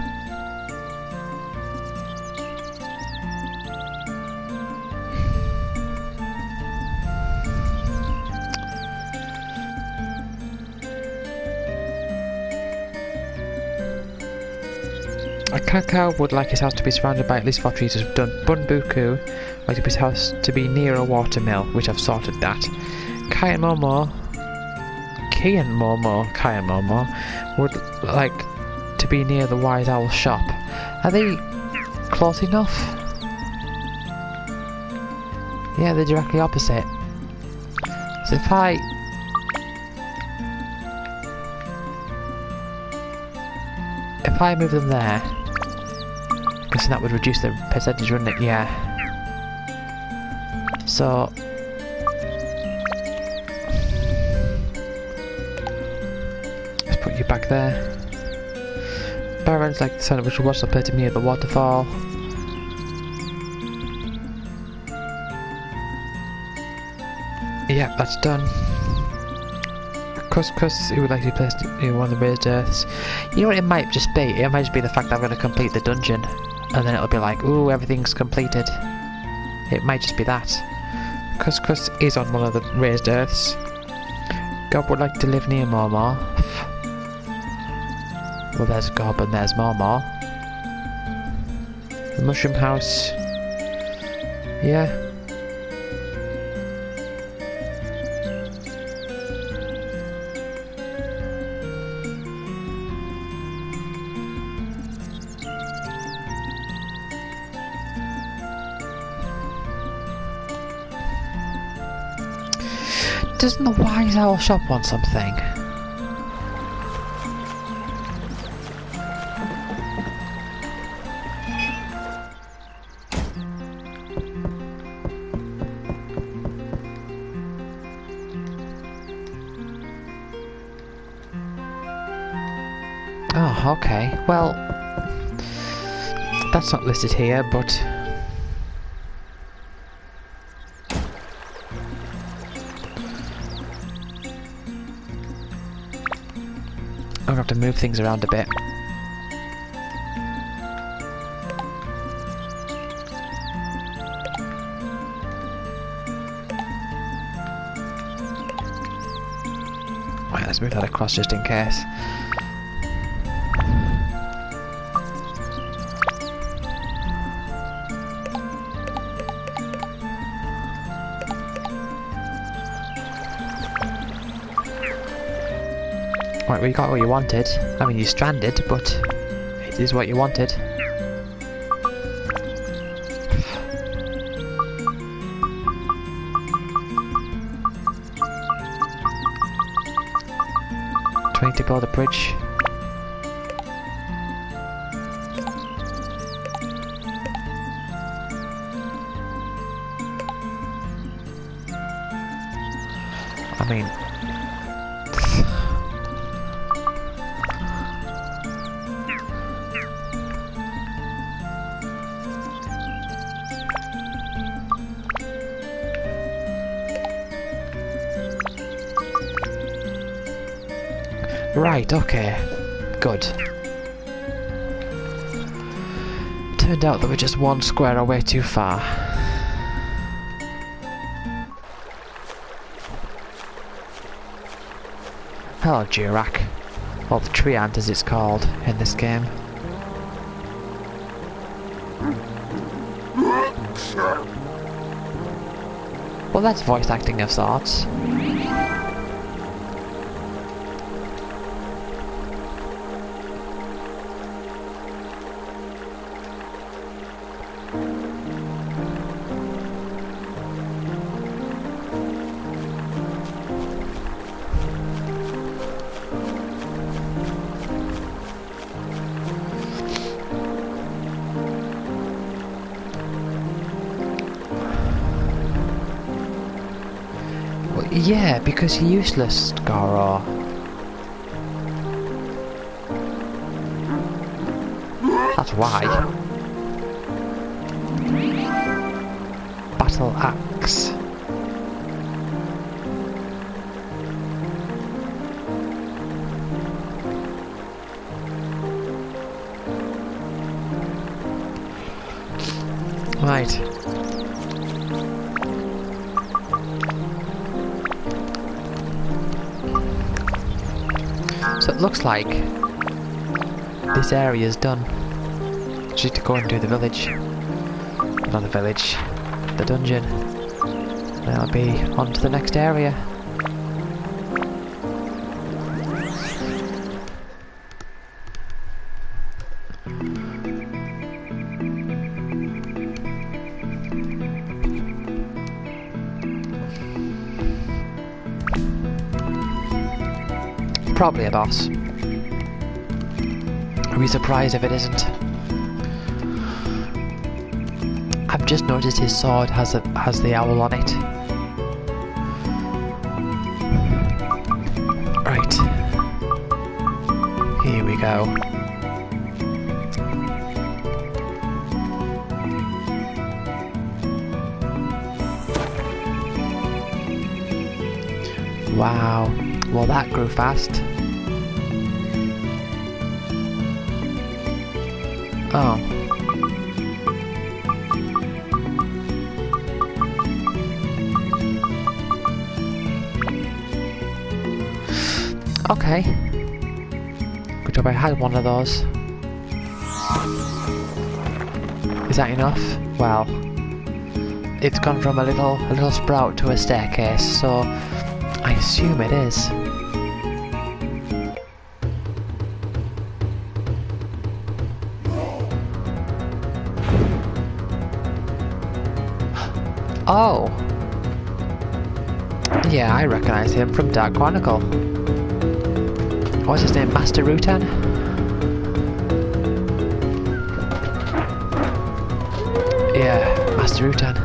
A cacao would like his house to be surrounded by at least 4 trees. We've done Bunbuku, like his house to be near a watermill, which I've sorted that. Kai and Momo would like to be near the Wise Owl shop. Are they close enough? Yeah, they're directly opposite. So if I move them there, because that would reduce the percentage, wouldn't it? Yeah. So let's put you back there. Barons like the sound of which will watch the play to me at the waterfall. Yeah, that's done. Cuscus, it would like to be placed in one of the raised earths. You know what it might just be? It might just be the fact that I'm going to complete the dungeon. And then it'll be like, ooh, everything's completed. It might just be that. Cuscus is on one of the raised earths. God would like to live near Momo. Well, there's Gob and there's Momo. The mushroom house. Yeah. Doesn't the Wise Owl shop want something? Oh, okay. Well, that's not listed here, but... I'm gonna have to move things around a bit. Right, let's move that across just in case. Right, well, you got what you wanted. I mean, you stranded, but it is what you wanted. Trying to go the bridge. I mean... Right, okay. Good. Turned out that we're just one square away too far. Hello, Jurak. Or the tree ant as it's called in this game. Well, that's voice acting of sorts. Yeah, because you're useless, Garo. That's why. Battle axe. Right. So it looks like this area is done. Just need to go into the village. Not the village, the dungeon. And I'll be on to the next area. Probably a boss. I'd be surprised if it isn't. I've just noticed his sword has the owl on it. Right. Here we go. Wow. Well, that grew fast. Oh. Okay. Good job I had one of those. Is that enough? Well, it's gone from a little sprout to a staircase, so I assume it is. Oh! Yeah, I recognise him from Dark Chronicle. What's his name? Master Rutan? Yeah, Master Rutan.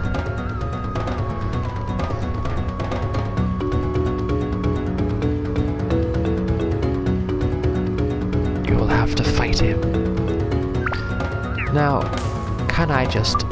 You will have to fight him. Now, can I just...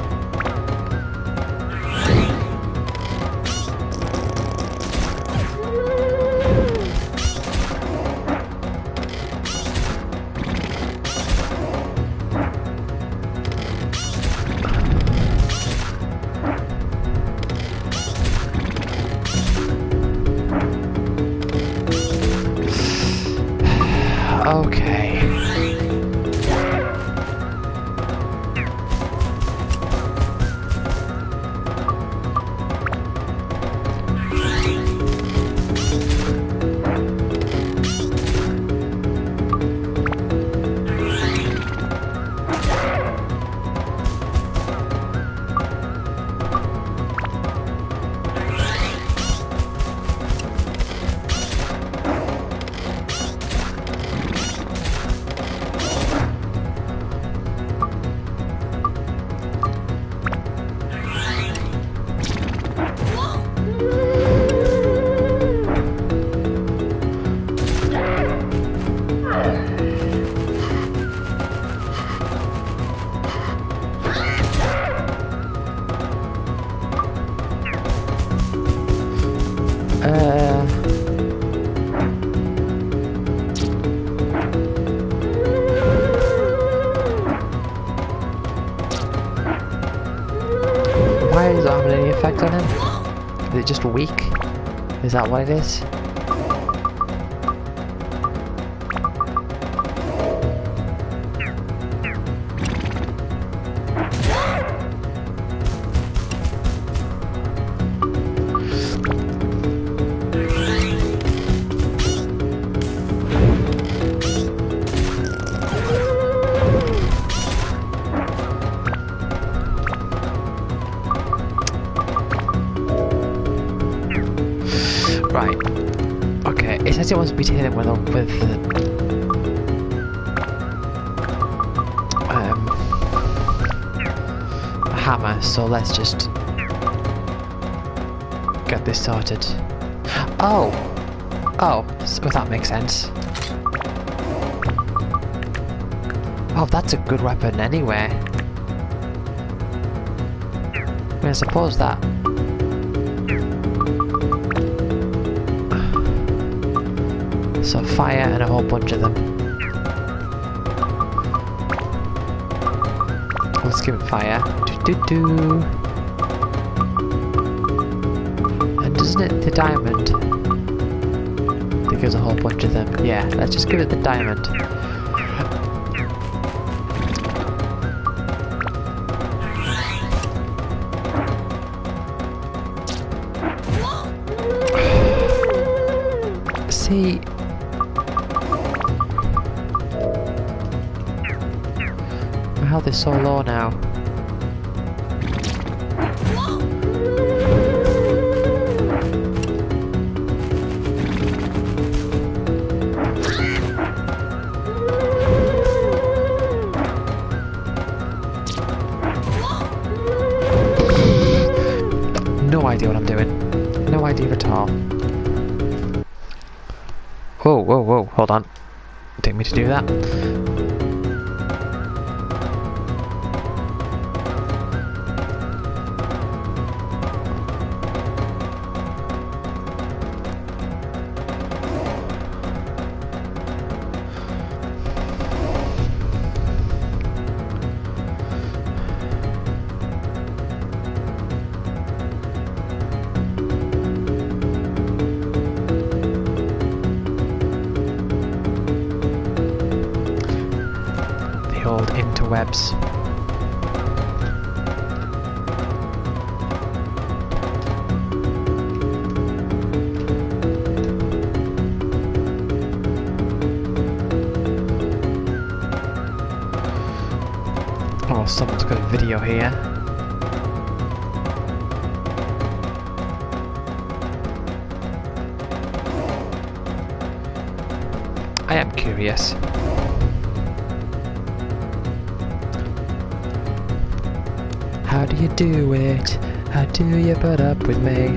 Okay. Why is it having any effect on him? Is it just weak? Is that what it is? says it wants me to hit him with the a hammer, so let's just get this sorted. Oh! Oh, so that makes sense. Oh, that's a good weapon anyway. I mean, I suppose that... So fire and a whole bunch of them. Let's give it fire. Do-do-do. And doesn't it the diamond? I think there's a whole bunch of them. Yeah, let's just give it the diamond. See... My health is so low now. No idea what I'm doing. No idea at all. Whoa, whoa, whoa, hold on. Didn't mean to do that. Old interwebs. Oh, someone's got a video here. I am curious. How do you do it? How do you put up with me?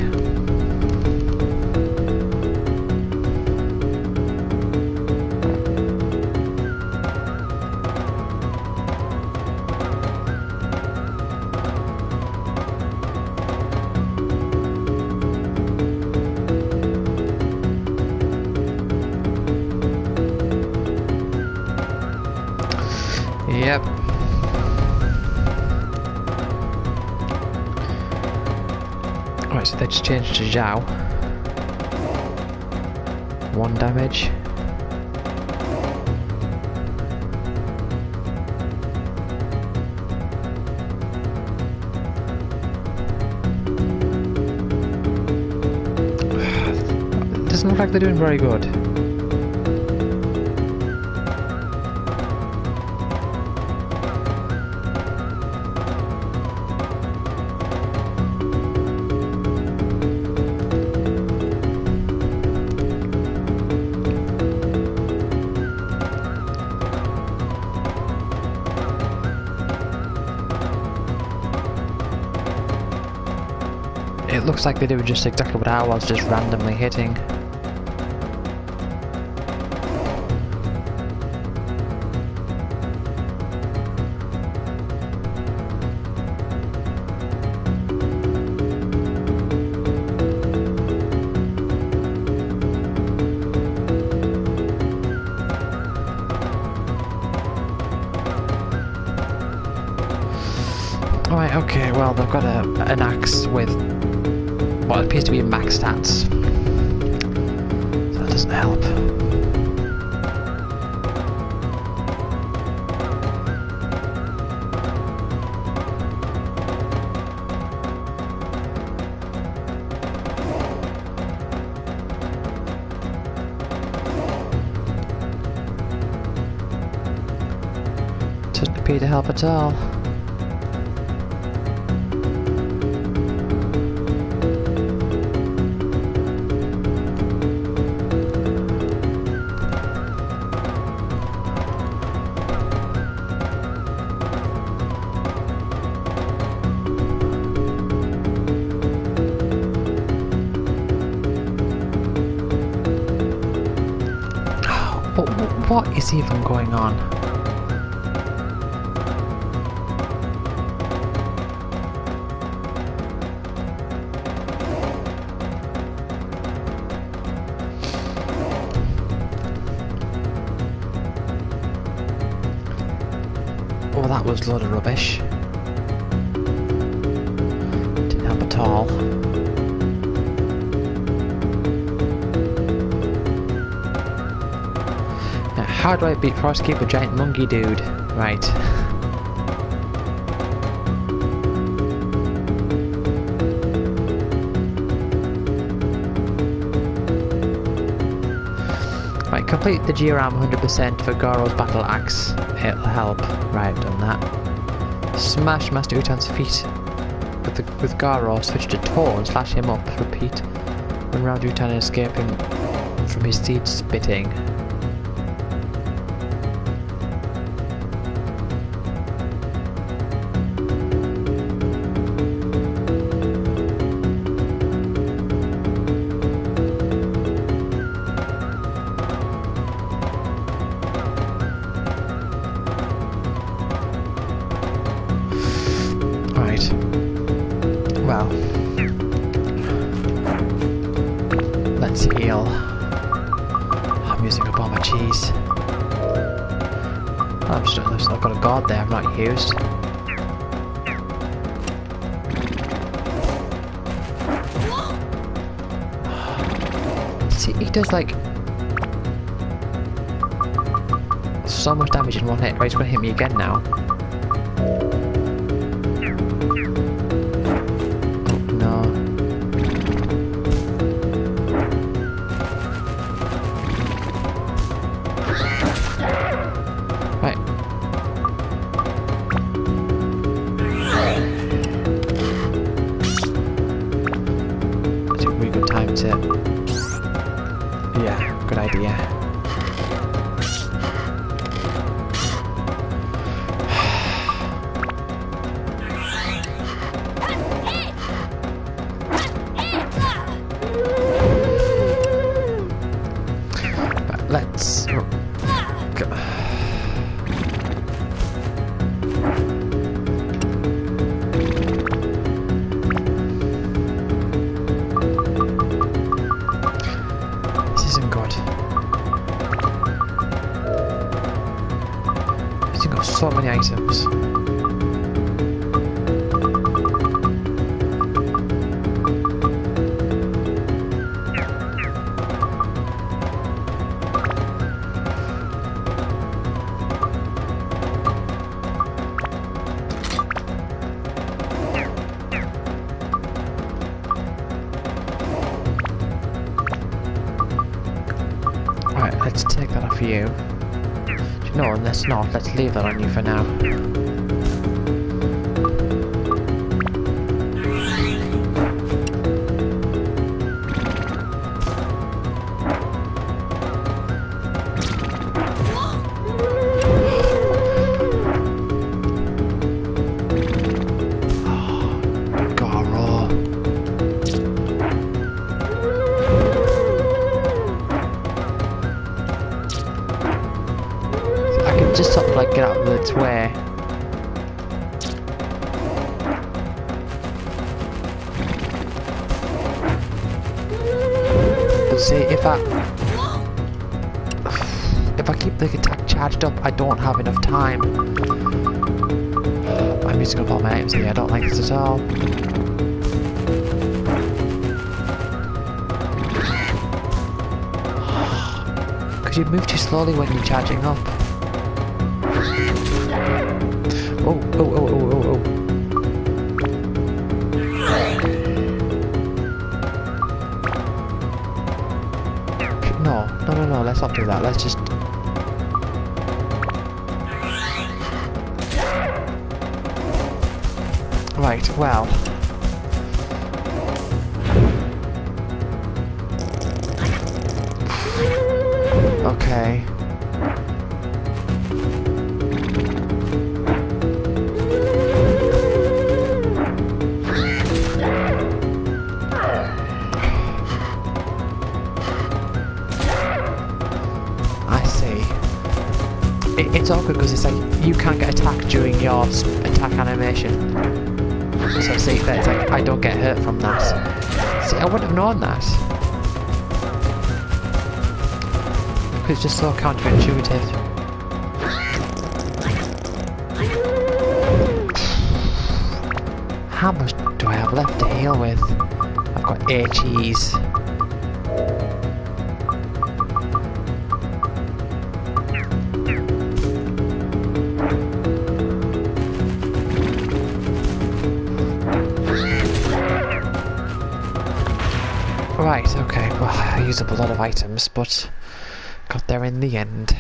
Yep. Right, so they just changed to Zhao. 1 damage. Doesn't look like they're doing very good. It looks like they do just exactly what I was, just randomly hitting. Alright, okay, well they've got an axe with what appears to be max stats. So that doesn't help. Doesn't appear to help at all. What is even going on? Oh, that was a load of rubbish. Didn't help at all. Now, how do I beat Forest Keep a giant monkey dude? Right. Right, complete the Georam 100% for Goro's battle axe. It'll help. Right, I've done that. Smash Master Utan's feet with Garo. Switch to toe and slash him up. Repeat. Run round Utan and escape him from his seed spitting. Well, let's heal. I'm using up all my cheese. I've got a guard there I've not used. See, he does like so much damage in one hit. Right, he's gonna hit me again now. Yeah, good idea. Let's go. So many items. Alright, let's take that off you. No, let's not. Let's leave that on you for now. Just sort of like get out of its way. But see, if I keep the attack charged up, I don't have enough time. I'm using up all my items here. I don't like this at all. Because you move too slowly when you're charging up. Oh. No, let's not do that. Let's just... Right, well... Okay. it's awkward because it's like you can't get attacked during your attack animation. So see, that it's like I don't get hurt from that. See, I wouldn't have known that. It's just so counterintuitive. How much do I have left to heal with? I've got HEs. Right, okay, well, I used up a lot of items, but got there in the end.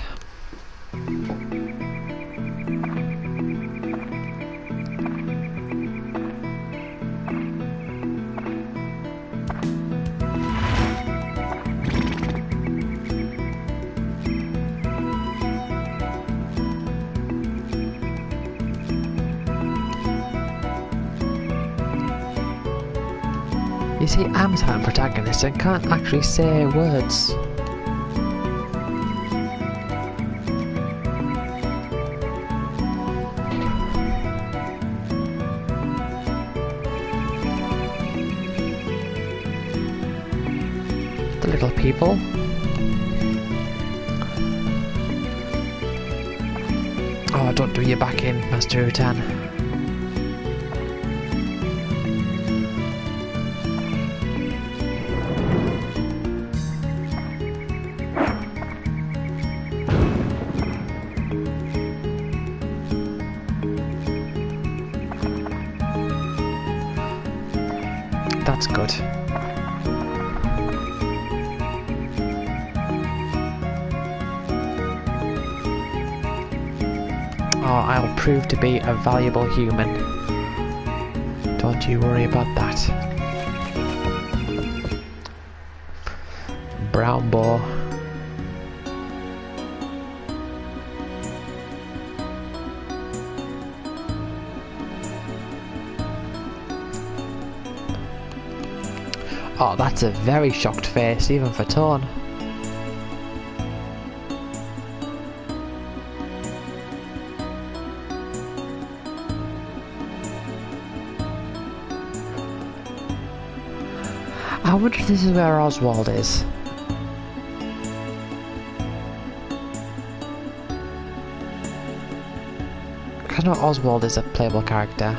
You see, I'm a protagonist and can't actually say words. The little people. Oh, don't do your back in, Master Utan. That's good. Oh, I'll prove to be a valuable human. Don't you worry about that. Brown boar. Oh, that's a very shocked face, even for Tone. I wonder if this is where Oswald is. I know Oswald is a playable character.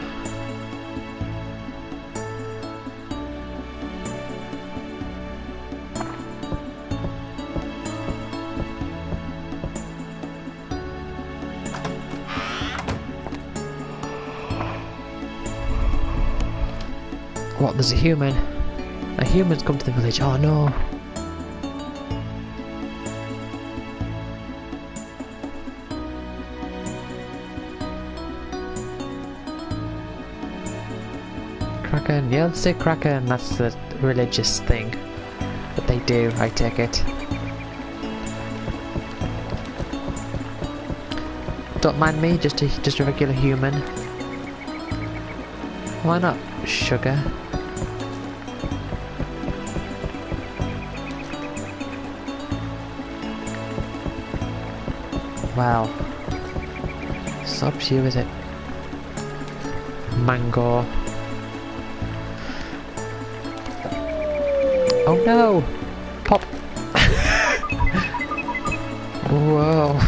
What, there's a human? A human's come to the village, oh no! Kraken, yeah, let's say Kraken, that's the religious thing that they do, I take it. Don't mind me, just a regular human. Why not sugar? Well, it's up to you, is it? Mango. Oh no! Pop! Whoa!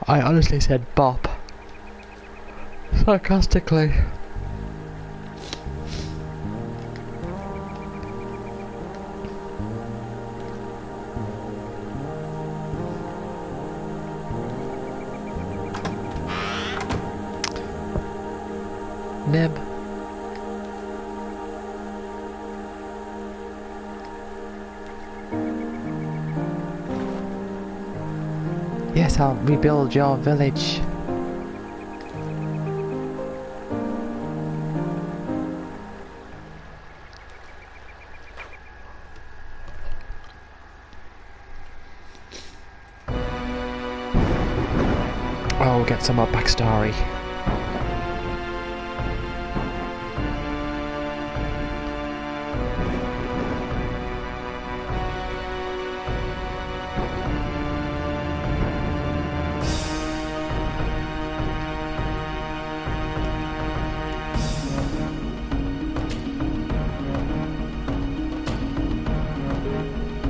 I honestly said bop. Sarcastically. Nib. Yes, I'll rebuild your village. Oh, we'll get some more backstory.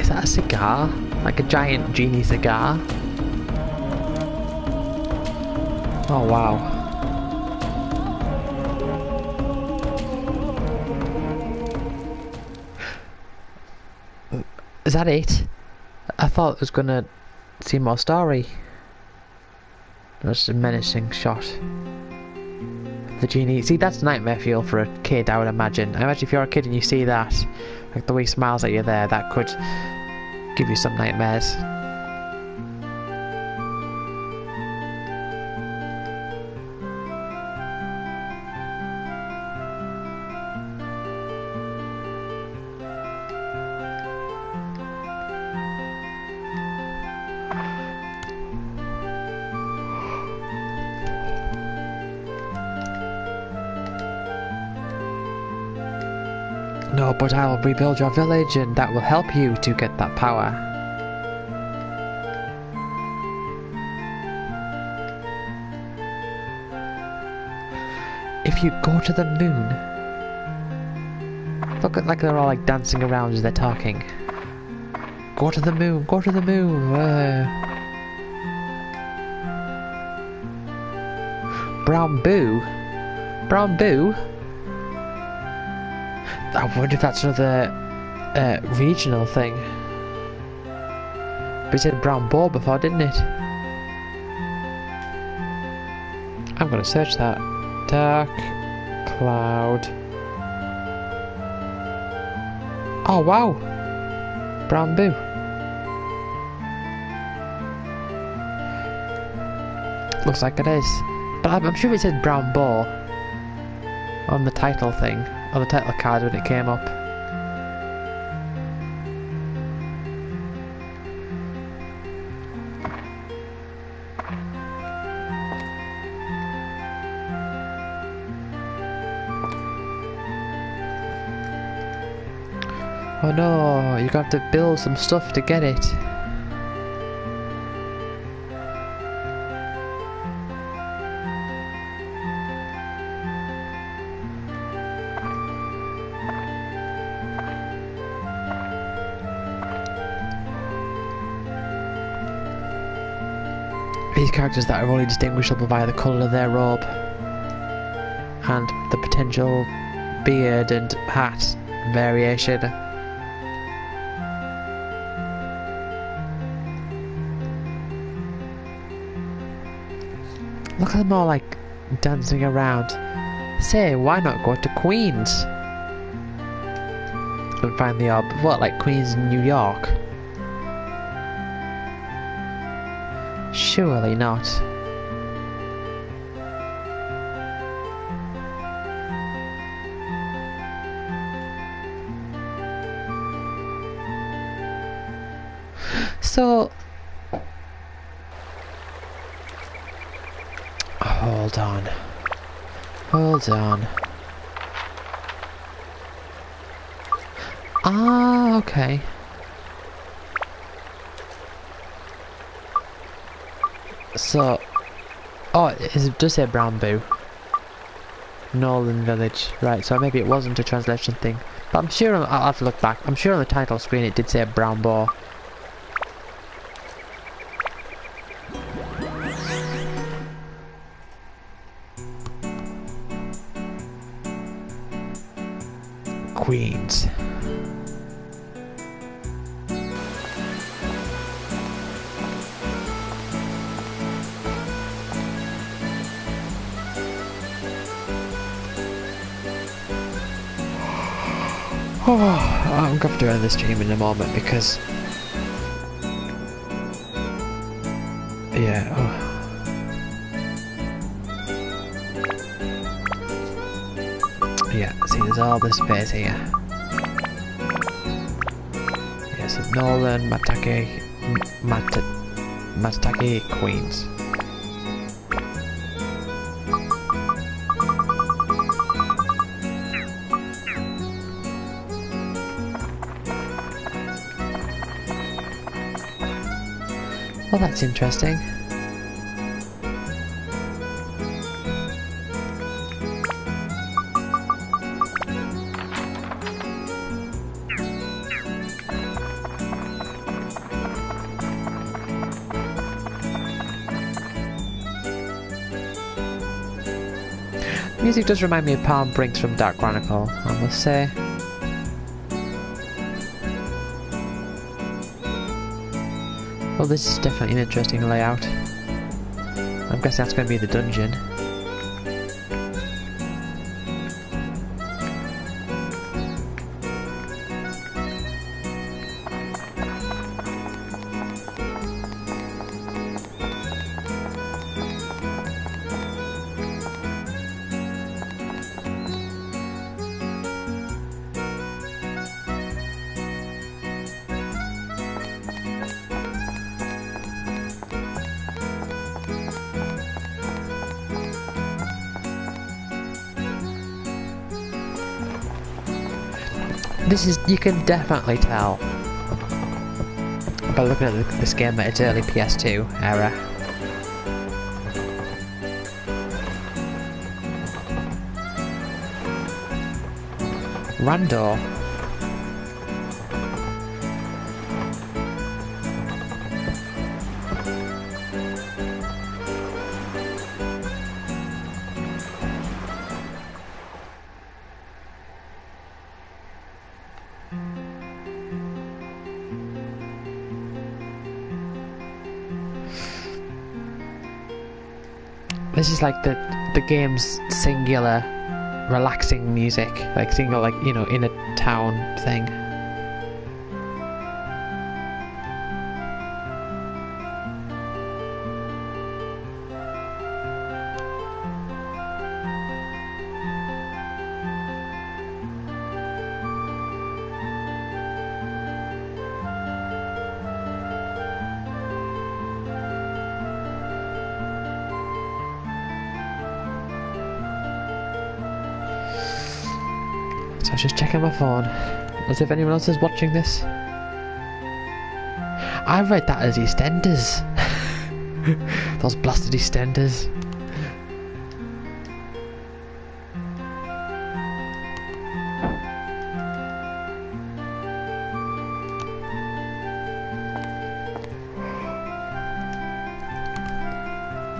Is that a cigar? Like a giant genie cigar? Oh wow. Is that it? I thought it was gonna see more story. That's a menacing shot. The genie. See, that's nightmare fuel for a kid, I would imagine. I imagine if you're a kid and you see that, like the way he smiles at you there, that could give you some nightmares. No, but I'll rebuild your village and that will help you to get that power. If you go to the moon... Look at like they're all like dancing around as they're talking. Go to the moon, go to the moon. Brown Boo? Brown Boo? I wonder if that's another regional thing. But it said brown ball before, didn't it? I'm gonna search that. Dark cloud. Oh wow! Brown Boo. Looks like it is. But I'm sure it said brown ball on the title thing. On the title card when it came up. Oh no, you're gonna have to build some stuff to get it. These characters that are only distinguishable by the colour of their robe and the potential beard and hat variation. Look at them all like dancing around. Say, why not go to Queens and find the orb? What, like Queens in New York? Surely not. So, hold on. Hold on. Ah, okay. So, oh, it does say Brown Boo. Northern Village. Right, so maybe it wasn't a translation thing. But I'm sure, I'll have to look back. I'm sure on the title screen it did say Brown Boar. Queens. Oh, I'm going to have to end this stream in a moment because... Yeah, oh. Yeah, see there's all this space here. Yeah, so Northern, Matatake, Queens. Well, that's interesting. Music does remind me of Palm Brinks from Dark Chronicle, I must say. Well, this is definitely an interesting layout. I'm guessing that's going to be the dungeon. This is, you can definitely tell by looking at this game that it's early PS2 era. Randor. This is like the game's singular relaxing music, like single, like, you know, in a town thing. So I was just checking my phone, as if anyone else is watching this. I read that as EastEnders. Those blasted EastEnders.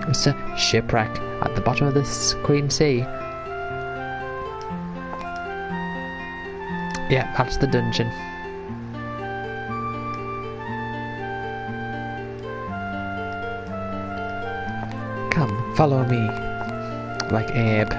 It's a shipwreck at the bottom of this Queen Sea. Yeah, that's the dungeon. Come, follow me. Like Abe.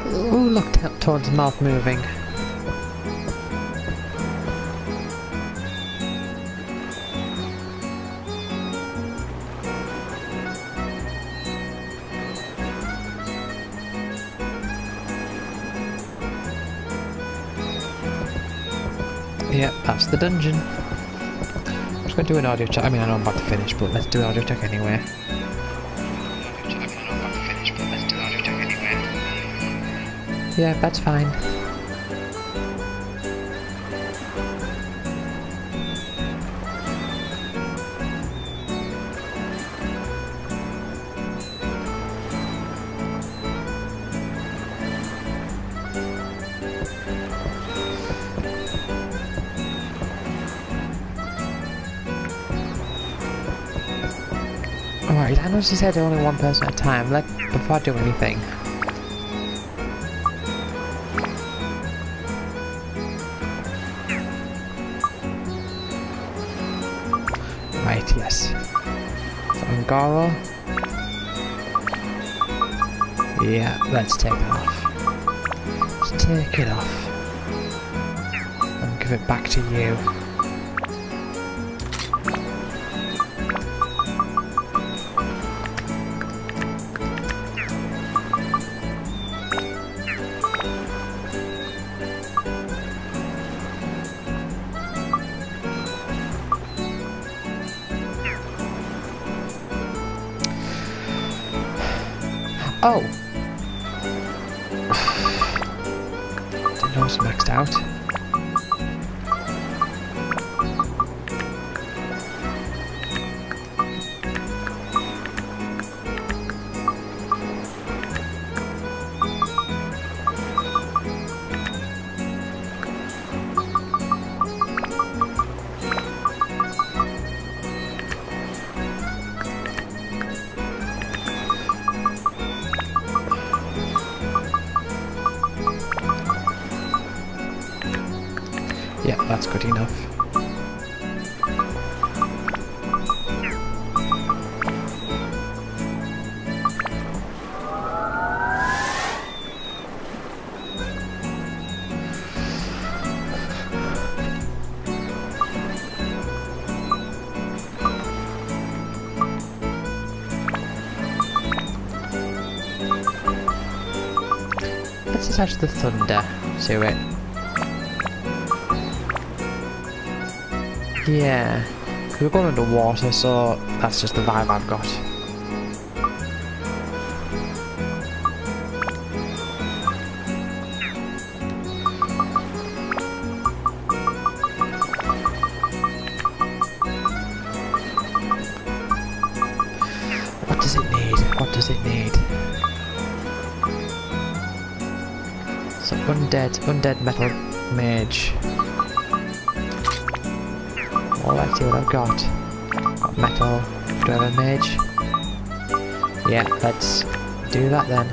Ooh, look, towards mouth moving. Yep, that's the dungeon. I'm just going to do an audio check. I mean, I know I'm about to finish, but let's do an audio check anyway. Yeah, that's fine. Alright, I know she said only one person at a time. Before I do anything. Right, yes. So Angara. Yeah, let's take it off. Let's take it off. And give it back to you. Oh! Didn't know it was maxed out. Yeah, that's good enough. Let's attach the thunder to it. Yeah, because we're going underwater, so that's just the vibe I've got. What does it need? What does it need? So undead metal mage. Well, let's see what I've got. Got metal. Do I have a mage? Yeah, let's do that then.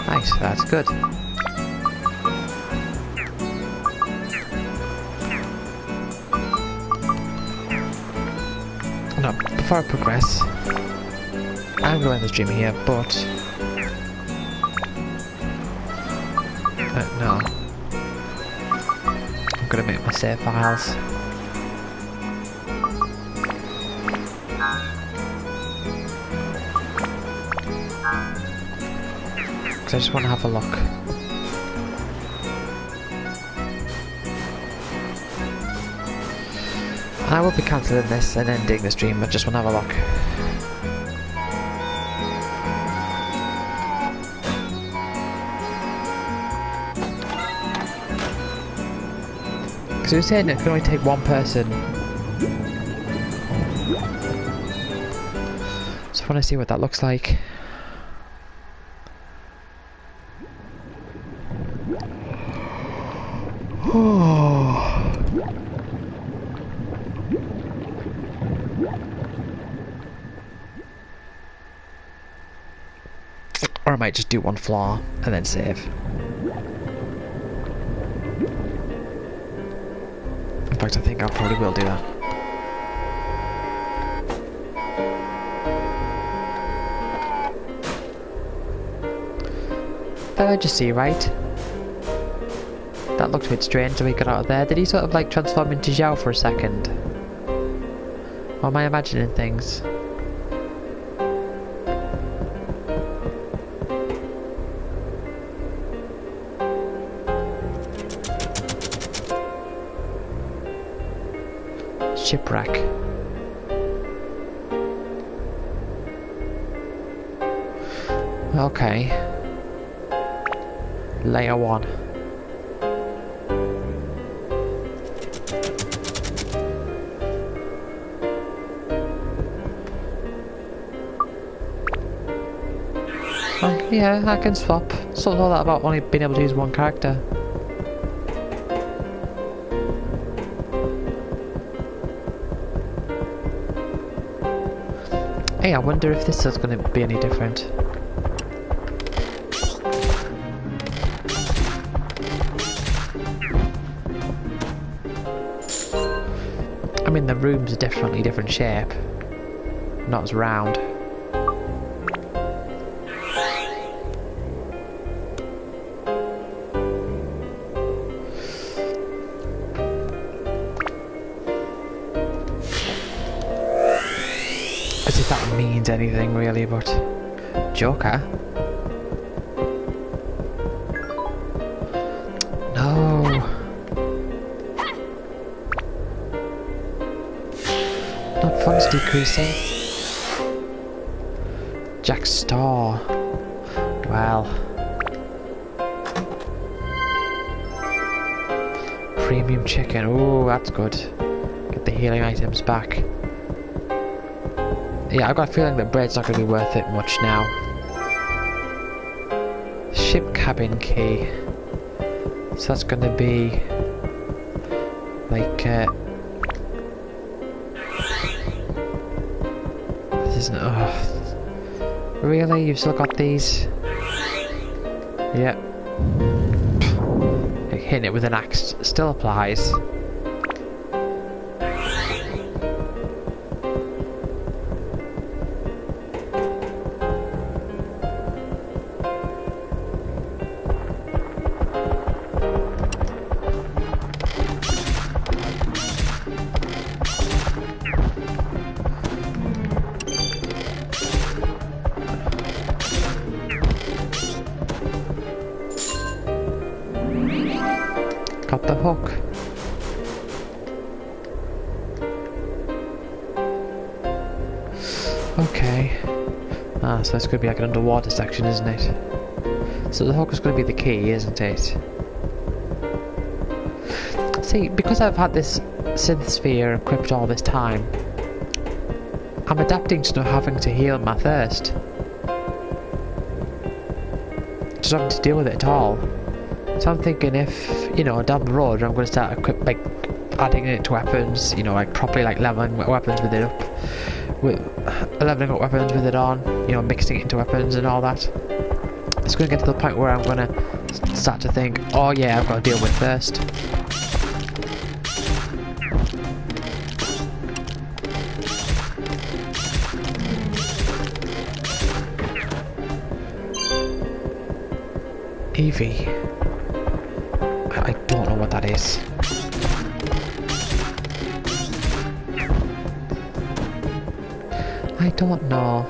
Nice, that's good. Now, before I progress, I'm going to end the stream here, but no. I'm going to make my save files. I just want to have a look. I will be cancelling this and ending the stream, I just want to have a look. Because we were saying it can only take one person. So I want to see what that looks like. Or I might just do one floor and then save. In fact, I think I probably will do that. Did I just see right? That looked a bit strange when we got out of there. Did he sort of like transform into Zhao for a second? Or am I imagining things? Shipwreck. Okay. Layer 1. Yeah, I can swap. So all that about only being able to use one character. Hey, I wonder if this is going to be any different. I mean, the room's definitely a different shape. Not as round. As if that means anything really, but... Joker? No! Not fun's decreasing. Jack's star. well. Premium chicken, ooh, that's good. Get the healing items back. Yeah, I've got a feeling that bread's not going to be worth it much now. Ship cabin key. So that's going to be like this isn't. Oh, really? You've still got these? Yep. Hitting it with an axe still applies. Got the hook. Okay. Ah, so it's going to be like an underwater section, isn't it? So the hook is going to be the key, isn't it? See, because I've had this synth sphere equipped all this time, I'm adapting to not having to heal my thirst. Just having to deal with it at all. So I'm thinking if, you know, down the road I'm going to start adding it to weapons, you know, like properly like leveling weapons with it up, leveling up weapons with it on, you know, mixing it into weapons and all that. It's going to get to the point where I'm going to start to think, oh yeah, I've got to deal with thirst. Evie. I don't know what that is. I don't know.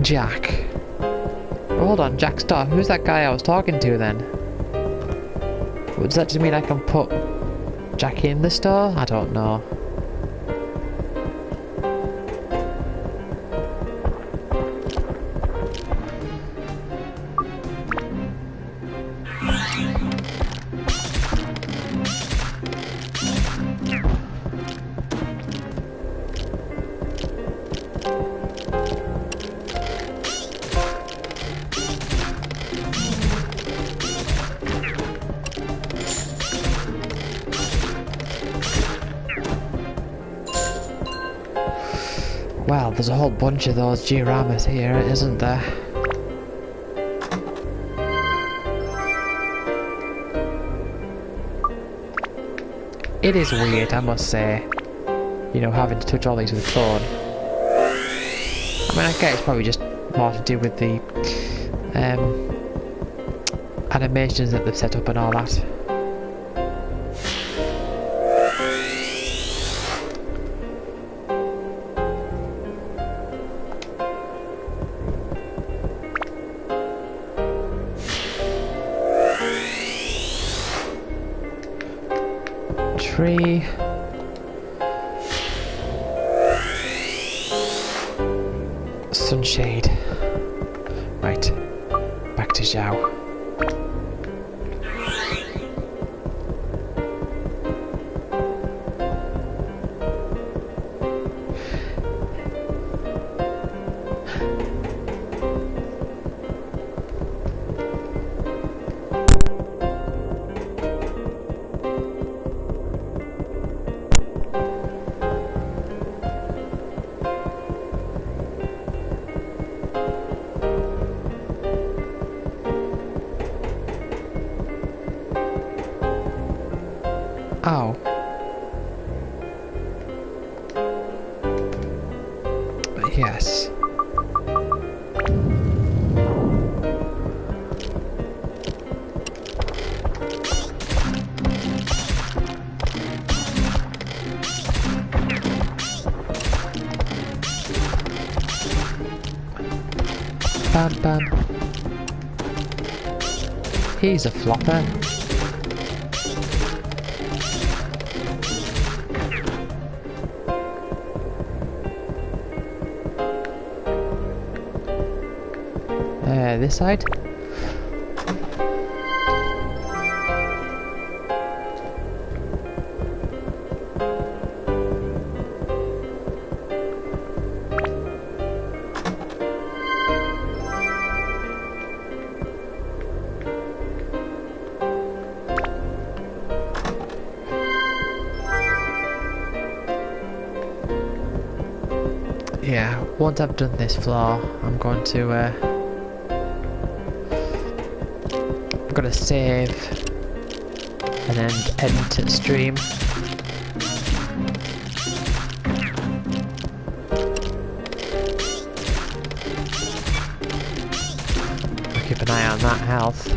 Jack. Hold on, Jack Star. Who's that guy I was talking to then? Does that just mean I can put Jack in the store? I don't know. Well, there's a whole bunch of those dioramas here, isn't there? It is weird, I must say, you know, having to touch all these with the phone. I mean, I guess it's probably just more to do with the animations that they've set up and all that. Tree. Sunshade. Right. Back to Zhao. Oh. Yes. Bam bam. He's a flopper. This side? Yeah, once I've done this floor, I'm going to save and then end to stream. Keep an eye on that health.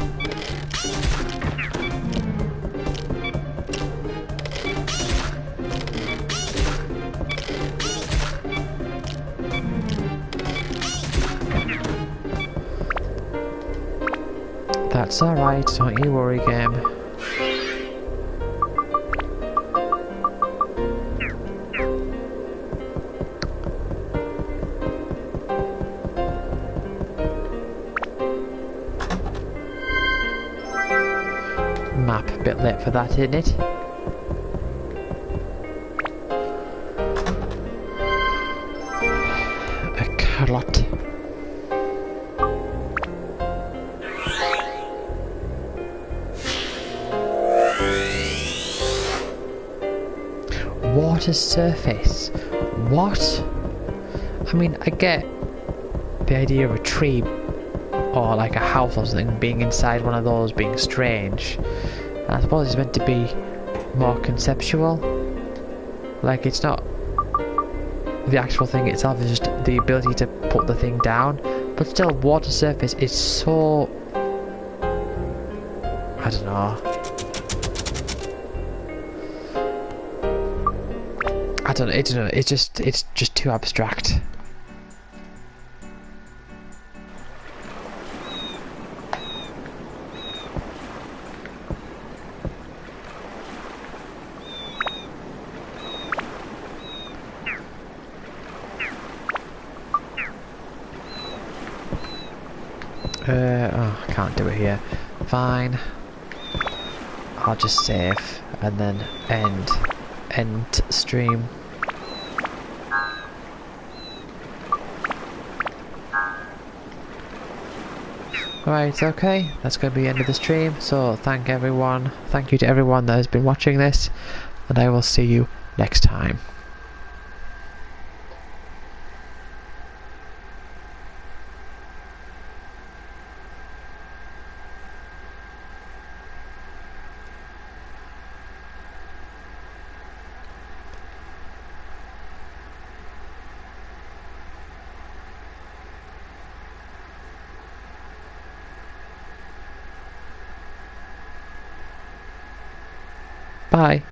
That's alright, don't you worry, game. Map, a bit late for that, isn't it? A carrot. Water surface. What? I mean, I get the idea of a tree or like a house or something being inside one of those being strange. And I suppose it's meant to be more conceptual. Like, it's not the actual thing itself, it's just the ability to put the thing down. But still, water surface is so... I don't know. I don't know, it's just too abstract. Oh, I can't do it here. Fine. I'll just save and then end stream. Right, okay, that's going to be the end of the stream, so thank you to everyone that has been watching this, and I will see you next time. Bye.